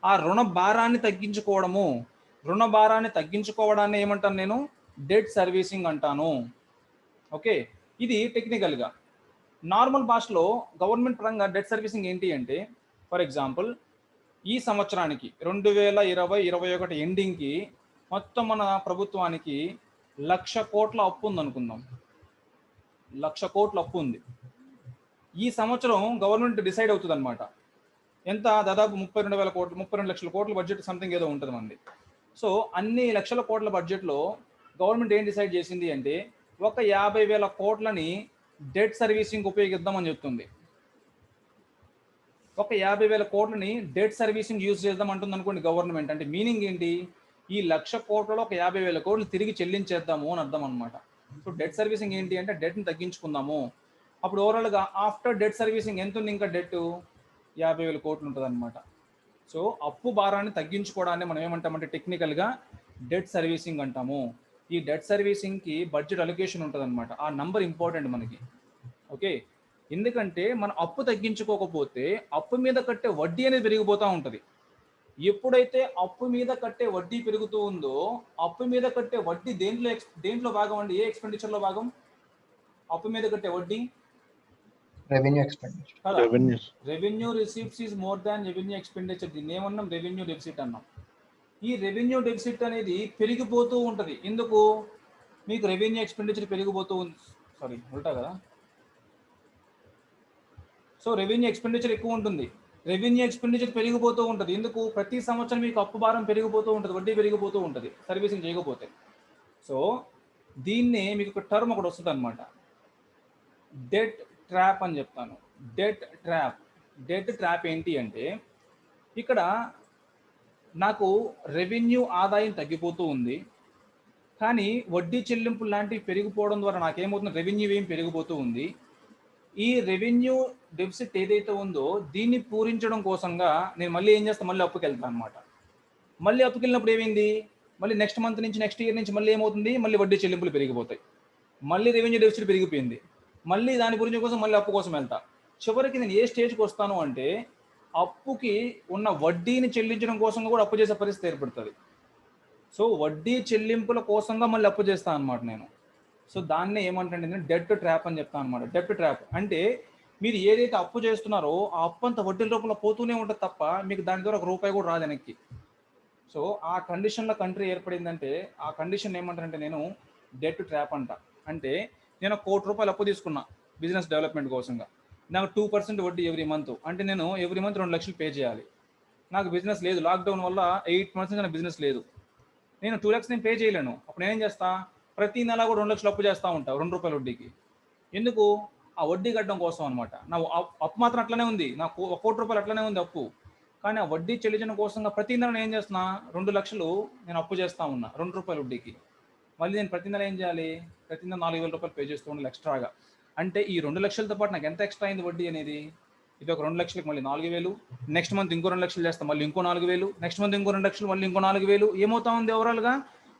ఆ రుణ భారాన్ని తగ్గించుకోవడము, రుణ భారాన్ని తగ్గించుకోవడాన్ని ఏమంటాను నేను, డెట్ సర్వీసింగ్ అంటాను. ఓకే, ఇది టెక్నికల్గా. నార్మల్ భాషలో గవర్నమెంట్ పరంగా డెట్ సర్వీసింగ్ ఏంటి అంటే, ఫర్ ఎగ్జాంపుల్ ఈ సంవత్సరానికి 2020-21 ఎండింగ్కి మొత్తం మన ప్రభుత్వానికి 1,00,000 కోట్ల అప్పు ఉంది అనుకుందాం, 1,00,000 కోట్ల అప్పు ఉంది. ఈ సంవత్సరం గవర్నమెంట్ డిసైడ్ అవుతుంది అనమాట, ఎంత, దాదాపు 32,000 కోట్లు 32 లక్షల కోట్ల బడ్జెట్ సంథింగ్ ఏదో ఉంటుంది మనది. సో అన్ని లక్షల కోట్ల బడ్జెట్లో గవర్నమెంట్ ఏం డిసైడ్ చేసింది అంటే ఒక 50,000 కోట్లని డెట్ సర్వీసింగ్ ఉపయోగిద్దామని చెప్తుంది. ఒక 50,000 కోట్లని డెట్ సర్వీసింగ్ యూజ్ చేద్దాం అంటుంది అనుకోండి గవర్నమెంట్. అంటే మీనింగ్ ఏంటి, ఈ 1,00,000 కోట్లలో ఒక 50,000 కోట్లు తిరిగి చెల్లించేద్దాము అని అర్థం అనమాట. సో డెట్ సర్వీసింగ్ ఏంటి అంటే డెట్ని తగ్గించుకుందాము. అప్పుడు ఓవరాల్గా ఆఫ్టర్ డెట్ సర్వీసింగ్ ఎంత ఉంది, ఇంకా డెట్ 50,000 కోట్లు ఉంటుంది అనమాట. సో అప్పు భారాన్ని తగ్గించుకోవడాన్ని మనం ఏమంటామంటే టెక్నికల్గా డెట్ సర్వీసింగ్ అంటాము. ఈ డెట్ సర్వీసింగ్కి బడ్జెట్ అలొకేషన్ ఉంటుంది అనమాట, ఆ నంబర్ ఇంపార్టెంట్ మనకి. ఓకే, ఎందుకంటే మనం అప్పు తగ్గించుకోకపోతే అప్పు మీద కట్టే వడ్డీ అనేది పెరిగిపోతూ ఉంటుంది. ఎప్పుడైతే అప్పు మీద కట్టే వడ్డీ పెరుగుతూ ఉందో అప్పు మీద కట్టే వడ్డీ దేంట్లో భాగం అండి, ఏ ఎక్స్పెండిచర్లో భాగం, అప్పు మీద కట్టే వడ్డీ రెవెన్యూ ఎక్స్పెండిచర్ కదా. Revenue revenue receipts is more than revenue expenditure, దీన్ని ఏమన్నాం, రెవెన్యూ డెఫిసిట్ అన్నాం. ఈ రెవెన్యూ డెఫిసిట్ అనేది పెరిగిపోతూ ఉంటుంది. ఎందుకు, మీకు రెవెన్యూ ఎక్స్పెండిచర్ పెరిగిపోతూ ఉంది, సారీ ఉల్టా కదా. సో రెవెన్యూ ఎక్స్పెండిచర్ ఎక్కువ ఉంటుంది, రెవెన్యూ ఎక్స్పెండిచర్ పెరిగిపోతూ ఉంటుంది. ఎందుకు, ప్రతి సంవత్సరం మీకు అప్పు భారం పెరిగిపోతూ ఉంటుంది, వడ్డీ పెరిగిపోతూ ఉంటుంది సర్వీసింగ్ చేయకపోతే. సో దీన్నే మీకు ఒక టర్మ్ ఒకటి వస్తుంది అనమాట, డెట్ ట్రాప్ అని చెప్తాను. డెట్ ట్రాప్ ఏంటి అంటే ఇక్కడ నాకు రెవెన్యూ ఆదాయం తగ్గిపోతూ ఉంది, కానీ వడ్డీ చెల్లింపులు లాంటివి పెరిగిపోవడం ద్వారా నాకేమవుతుంది, రెవెన్యూ ఏం పెరిగిపోతూ ఉంది. ఈ రెవెన్యూ డెఫిసిట్ ఏదైతే ఉందో దీన్ని పూరించడం కోసంగా నేను మళ్ళీ ఏం చేస్తాను, మళ్ళీ అప్పుకి వెళ్తాను అనమాట. మళ్ళీ అప్పుకి వెళ్ళినప్పుడు ఏమైంది, మళ్ళీ నెక్స్ట్ మంత్ నుంచి నెక్స్ట్ ఇయర్ నుంచి మళ్ళీ ఏమవుతుంది, మళ్ళీ వడ్డీ చెల్లింపులు పెరిగిపోతాయి. మళ్ళీ రెవెన్యూ డెఫిసిట్ పెరిగిపోయింది. మళ్ళీ దాని గురించి కోసం మళ్ళీ అప్పు కోసం వెళ్తా. చివరికి నేను ఏ స్టేజ్కి వస్తాను అంటే అప్పుకి ఉన్న వడ్డీని చెల్లించడం కోసం కూడా అప్పు చేసే పరిస్థితి ఏర్పడుతుంది. సో వడ్డీ చెల్లింపుల కోసంగా మళ్ళీ అప్పు చేస్తాను అనమాట నేను. సో దాన్నే ఏమంటే నేను డెట్ ట్రాప్ అని చెప్తాను అనమాట. డెట్ ట్రాప్ అంటే మీరు ఏదైతే అప్పు చేస్తున్నారో ఆ అప్పు అంతా వడ్డీల రూపంలో పోతూనే ఉంటుంది తప్ప మీకు దాని ద్వారా ఒక రూపాయి కూడా రాదు వెనక్కి. సో ఆ కండిషన్లో కంట్రీ ఏర్పడిందంటే ఆ కండిషన్ ఏమంటారంటే నేను డెట్ ట్రాప్ అంట. అంటే నేను ₹1,00,00,000 అప్పు తీసుకున్నా బిజినెస్ డెవలప్మెంట్ కోసంగా, నాకు 2% వడ్డీ ఎవ్రీ మంత్, అంటే నేను ఎవ్రీ మంత్ 2 లక్షలు పే చేయాలి. నాకు బిజినెస్ లేదు, లాక్డౌన్ వల్ల 8 months నుంచి నాకు బిజినెస్ లేదు, నేను 2 lakhs నేను పే చేయలేను. అప్పుడు నేనేం చేస్తా, ప్రతి నెల కూడా 2 లక్షలు అప్పు చేస్తూ ఉంటా ₹2 వడ్డీకి. ఎందుకు, ఆ వడ్డీ కట్టడం కోసం అనమాట. నా అప్పు మాత్రం అట్లనే ఉంది, నాకు ₹1,00,00,000 అట్లనే ఉంది అప్పు. కానీ ఆ వడ్డీ చెల్లించడం కోసంగా ప్రతి నెల నేను ఏం చేస్తున్నా, 2 లక్షలు నేను అప్పు చేస్తూ ఉన్నా ₹2 వడ్డీకి. మళ్ళీ నేను ప్రతి నెల ఏం చేయాలి, ప్రతి నెల ₹4,000 పే చేస్తూ ఉండాలి ఎక్స్ట్రాగా. అంటే ఈ 2 లక్షలతో పాటు నాకు ఎంత ఎక్స్ట్రా అయింది వడ్డీ అనేది, ఇది ఒక 2 లక్షలకి మళ్ళీ 4,000, నెక్స్ట్ మంత్ ఇంకో 2 లక్షలు చేస్తాం, మళ్ళీ ఇంకో 4,000, నెక్స్ట్ మంత్ ఇంకో 2 లక్షలు, మళ్ళీ ఇంకో 4,000. ఏమవుతా ఉంది ఓవరాల్గా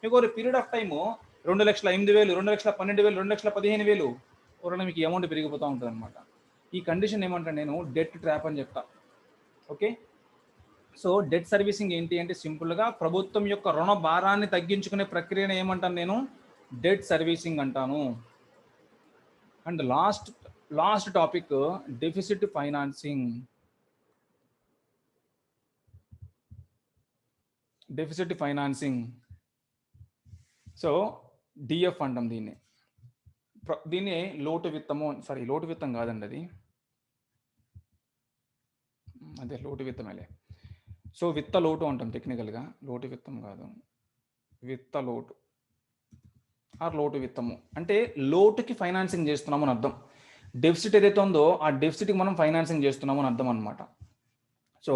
మీకు ఒక పీరియడ్ ఆఫ్ టైము 2,08,000, 2,12,000, 2,15,000 ఓవరాల్ మీకు అమౌంట్ పెరిగిపోతూ ఉంటుంది అనమాట. ఈ కండిషన్ ఏమంటే నేను డెట్ ట్రాప్ అని చెప్తా. ఓకే, సో డెట్ సర్వీసింగ్ ఏంటి అంటే సింపుల్గా ప్రభుత్వం యొక్క రుణ భారాన్ని తగ్గించుకునే ప్రక్రియను ఏమంటాను నేను, డెట్ సర్వీసింగ్ అంటాను. And last topic deficit financing. Deficit financing, so DF అంటాం దీన్ని. దీన్ని లోటు విత్తము, సారీ లోటు విత్తం కాదండి, అదే లోటు విత్తమేలే. సో విత్త లోటు అంటాం టెక్నికల్గా, లోటు విత్తం కాదు, విత్త లోటు ఆర్ లోటు విత్తము. అంటే లోటుకి ఫైనాన్సింగ్ చేస్తున్నాము అని అర్థం. డెఫిసిట్ ఏదైతే ఉందో ఆ డెఫిసిట్కి మనం ఫైనాన్సింగ్ చేస్తున్నాము అని అర్థం అనమాట. సో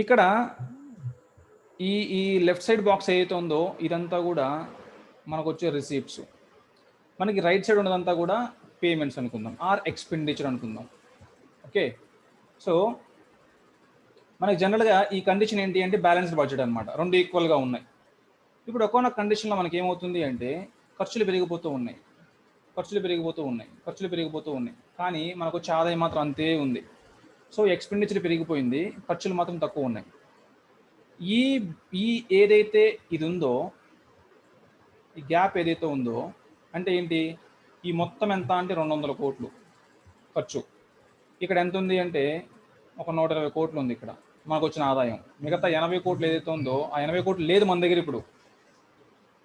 ఇక్కడ ఈ లెఫ్ట్ సైడ్ బాక్స్ ఏదైతే ఉందో ఇదంతా కూడా మనకు వచ్చే రిసీప్ట్స్, మనకి రైట్ సైడ్ ఉన్నదంతా కూడా పేమెంట్స్ అనుకుందాం ఆర్ ఎక్స్పెండిచర్ అనుకుందాం. ఓకే, సో మనకి జనరల్గా ఈ కండిషన్ ఏంటి అంటే బ్యాలెన్స్డ్ బడ్జెట్ అనమాట, 2 ఈక్వల్గా ఉన్నాయి. ఇప్పుడు ఒక్కొక్క కండిషన్లో మనకి ఏమవుతుంది అంటే ఖర్చులు పెరిగిపోతూ ఉన్నాయి, కానీ మనకు వచ్చే ఆదాయం మాత్రం అంతే ఉంది. సో ఎక్స్పెండిచర్ పెరిగిపోయింది, ఖర్చులు మాత్రం తక్కువ ఉన్నాయి. ఈ ఏదైతే ఇది ఉందో, ఈ గ్యాప్ ఏదైతే ఉందో అంటే ఏంటి, ఈ మొత్తం ఎంత అంటే 200 కోట్లు ఖర్చు. ఇక్కడ ఎంత ఉంది అంటే ఒక 120 కోట్లు ఉంది ఇక్కడ మనకు వచ్చిన ఆదాయం. మిగతా 80 కోట్లు ఏదైతే ఉందో ఆ 80 కోట్లు లేదు మన దగ్గర. ఇప్పుడు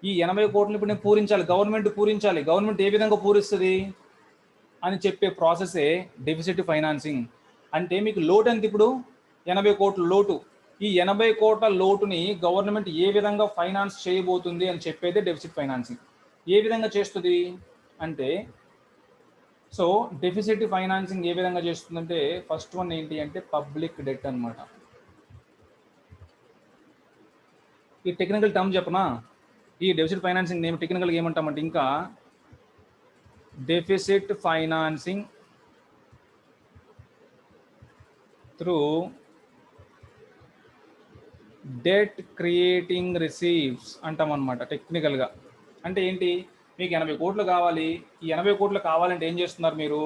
ఈ 80 కోట్లు ఇప్పుడు నేను పూరించాలి, గవర్నమెంట్ పూరించాలి. గవర్నమెంట్ ఏ విధంగా పూరిస్తుంది అని చెప్పే ప్రాసెసే డెఫిసిట్ ఫైనాన్సింగ్. అంటే మీకు లోటు ఎంత, ఇప్పుడు 80 కోట్ల లోటు. ఈ 80 కోట్ల లోటుని గవర్నమెంట్ ఏ విధంగా ఫైనాన్స్ చేయబోతుంది అని చెప్పేదే డెఫిసిట్ ఫైనాన్సింగ్. ఏ విధంగా చేస్తుంది అంటే, సో డెఫిసిట్ ఫైనాన్సింగ్ ఏ విధంగా చేస్తుందంటే ఫస్ట్ వన్ ఏంటి అంటే పబ్లిక్ డెట్ అనమాట. ఈ టెక్నికల్ టర్మ్ చెప్పనా, ఈ డెఫిసిట్ ఫైనాన్సింగ్ నేను టెక్నికల్గా ఏమంటామంటే ఇంకా deficit financing through debt creating receives అంటాం అనమాట టెక్నికల్గా. అంటే ఏంటి, మీకు 80 కోట్లు కావాలి, ఈ 80 కోట్లు కావాలంటే ఏం చేస్తున్నారు మీరు,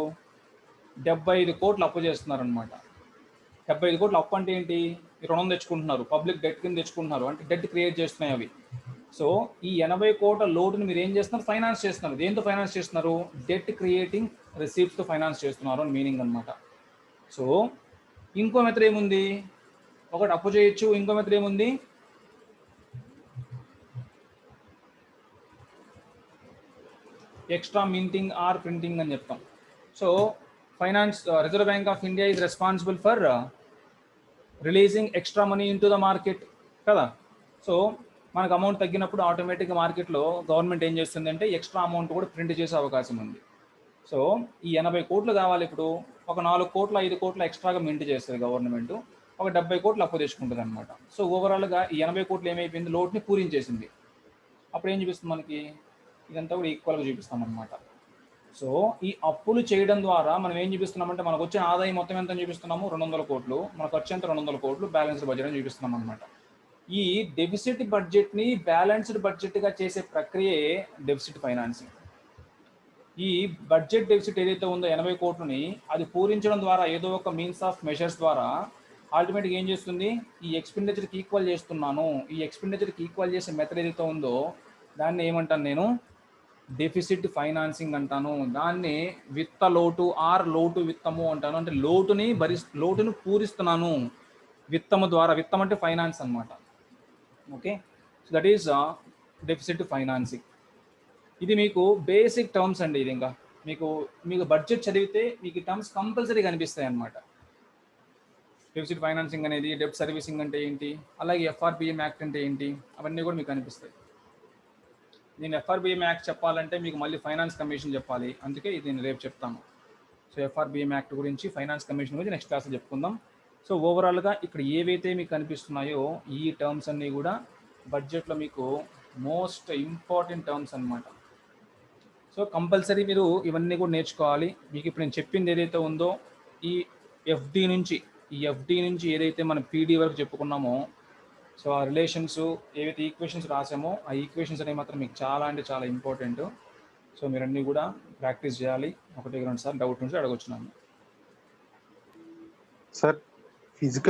75 కోట్లు అప్పు చేస్తున్నారు అనమాట. 75 కోట్లు అప్పు అంటే ఏంటి, రుణం తెచ్చుకుంటున్నారు, పబ్లిక్ డెట్ కింద తెచ్చుకుంటున్నారు, అంటే డెట్ క్రియేట్ చేస్తున్నాయి అవి. సో ఈ 80 కోట్ల లోటుని మీరు ఏం చేస్తున్నారు, ఫైనాన్స్ చేస్తున్నారు. దేంతో ఫైనాన్స్ చేస్తున్నారు, డెట్ క్రియేటింగ్ రిసీప్ట్స్తో ఫైనాన్స్ చేస్తున్నారు అని మీనింగ్ అనమాట. సో ఇంకో మెథడ్ ఏముంది, ఒకటి అప్పు చేయొచ్చు, ఇంకో మెథడ్ ఏముంది, ఎక్స్ట్రా మింటింగ్ ఆర్ ప్రింటింగ్ అని చెప్తాం. So finance reserve bank of India is responsible for releasing extra money in to the market కదా. సో మనకు అమౌంట్ తగ్గినప్పుడు ఆటోమేటిక్గా మార్కెట్లో గవర్నమెంట్ ఏం చేస్తుంది అంటే ఎక్స్ట్రా అమౌంట్ కూడా ప్రింట్ చేసే అవకాశం ఉంది. సో ఈ 80 కోట్లు కావాలి. ఇప్పుడు ఒక 4 కోట్ల 5 కోట్ల ఎక్స్ట్రాగా మింట్ చేస్తుంది గవర్నమెంట్, ఒక 70 కోట్లు అప్పు తెచ్చుకుంటుంది అనమాట. సో ఓవరాల్గా ఈ 80 కోట్లు ఏమైపోయింది, లోటుని పూరించేసింది. అప్పుడు ఏం చూపిస్తుంది మనకి, ఇదంతా కూడా ఈక్వల్గా చూపిస్తాం అనమాట. సో ఈ అప్పులు చేయడం ద్వారా మనం ఏం చూపిస్తున్నామంటే మనకు వచ్చిన ఆదాయం మొత్తం ఎంత చూపిస్తున్నాము, 200 కోట్లు, మనకు వచ్చేంత 200 కోట్లు బ్యాలెన్స్డ్ బడ్జెట్ అని చూపిస్తున్నాం అనమాట. ఈ డెఫిసిట్ బడ్జెట్ని బ్యాలెన్స్డ్ బడ్జెట్గా చేసే ప్రక్రియే డెఫిసిట్ ఫైనాన్సింగ్. ఈ బడ్జెట్ డెఫిసిట్ ఏదైతే ఉందో 80 కోట్లని అది పూరించడం ద్వారా ఏదో ఒక మీన్స్ ఆఫ్ మెషర్స్ ద్వారా అల్టిమేట్గా ఏం చేస్తుంది, ఈ ఎక్స్పెండిచర్కి ఈక్వల్ చేస్తున్నాను. ఈ ఎక్స్పెండిచర్కి ఈక్వల్ చేసే మెథడ్ ఏదైతే ఉందో దాన్ని ఏమంటాను నేను, డెఫిసిట్ ఫైనాన్సింగ్ అంటాను. దాన్ని విత్త లోటు ఆర్ లోటు విత్తము అంటాను. అంటే లోటుని పూరిస్తున్నాను విత్తము ద్వారా. విత్తం అంటే ఫైనాన్స్ అనమాట. Okay, so that is deficit financing. ఇది మీకు బేసిక్ టర్మ్స్ అండి. ఇది ఇంకా మీకు బడ్జెట్ చదివితే మీకు ఈ టర్మ్స్ కంపల్సరీ కనిపిస్తాయి అన్నమాట. డెఫిసిట్ ఫైనాన్సింగ్ అనేది, డెబ్ట్ సర్వీసింగ్ అంటే ఏంటి, అలాగే ఎఫ్ఆర్బిఎం యాక్ట్ అంటే ఏంటి, అవన్నీ కూడా మీకు కనిపిస్తాయి. నేను ఎఫ్ఆర్బిఎం యాక్ట్ చెప్పాలంటే మీకు మళ్ళీ ఫైనాన్స్ కమిషన్ చెప్పాలి, అందుకే ఇది నేను రేపు చెప్తాను. సో ఎఫ్ఆర్బిఎం యాక్ట్ గురించి, ఫైనాన్స్ కమిషన్ గురించి నెక్స్ట్ క్లాస్లో చెప్పుకుందాం. సో ఓవరాల్గా ఇక్కడ ఏవైతే మీకు కనిపిస్తున్నాయో ఈ టర్మ్స్ అన్నీ కూడా బడ్జెట్లో మీకు మోస్ట్ ఇంపార్టెంట్ టర్మ్స్ అన్నమాట. సో కంపల్సరీ మీరు ఇవన్నీ కూడా నేర్చుకోవాలి. మీకు ఇప్పుడు నేను చెప్పింది ఏదైతే ఉందో ఈ ఎఫ్డి నుంచి ఏదైతే మనం పీడీ వరకు చెప్పుకున్నామో, సో ఆ రిలేషన్స్ ఏవైతే ఈక్వేషన్స్ రాసామో ఆ ఈక్వేషన్స్ అనేవి మాత్రం మీకు చాలా అంటే చాలా ఇంపార్టెంట్. సో మీరు అన్నీ కూడా ప్రాక్టీస్ చేయాలి. 1-2 సార్లు డౌట్ నుంచి అడగొచ్చు నన్ను. Sir physical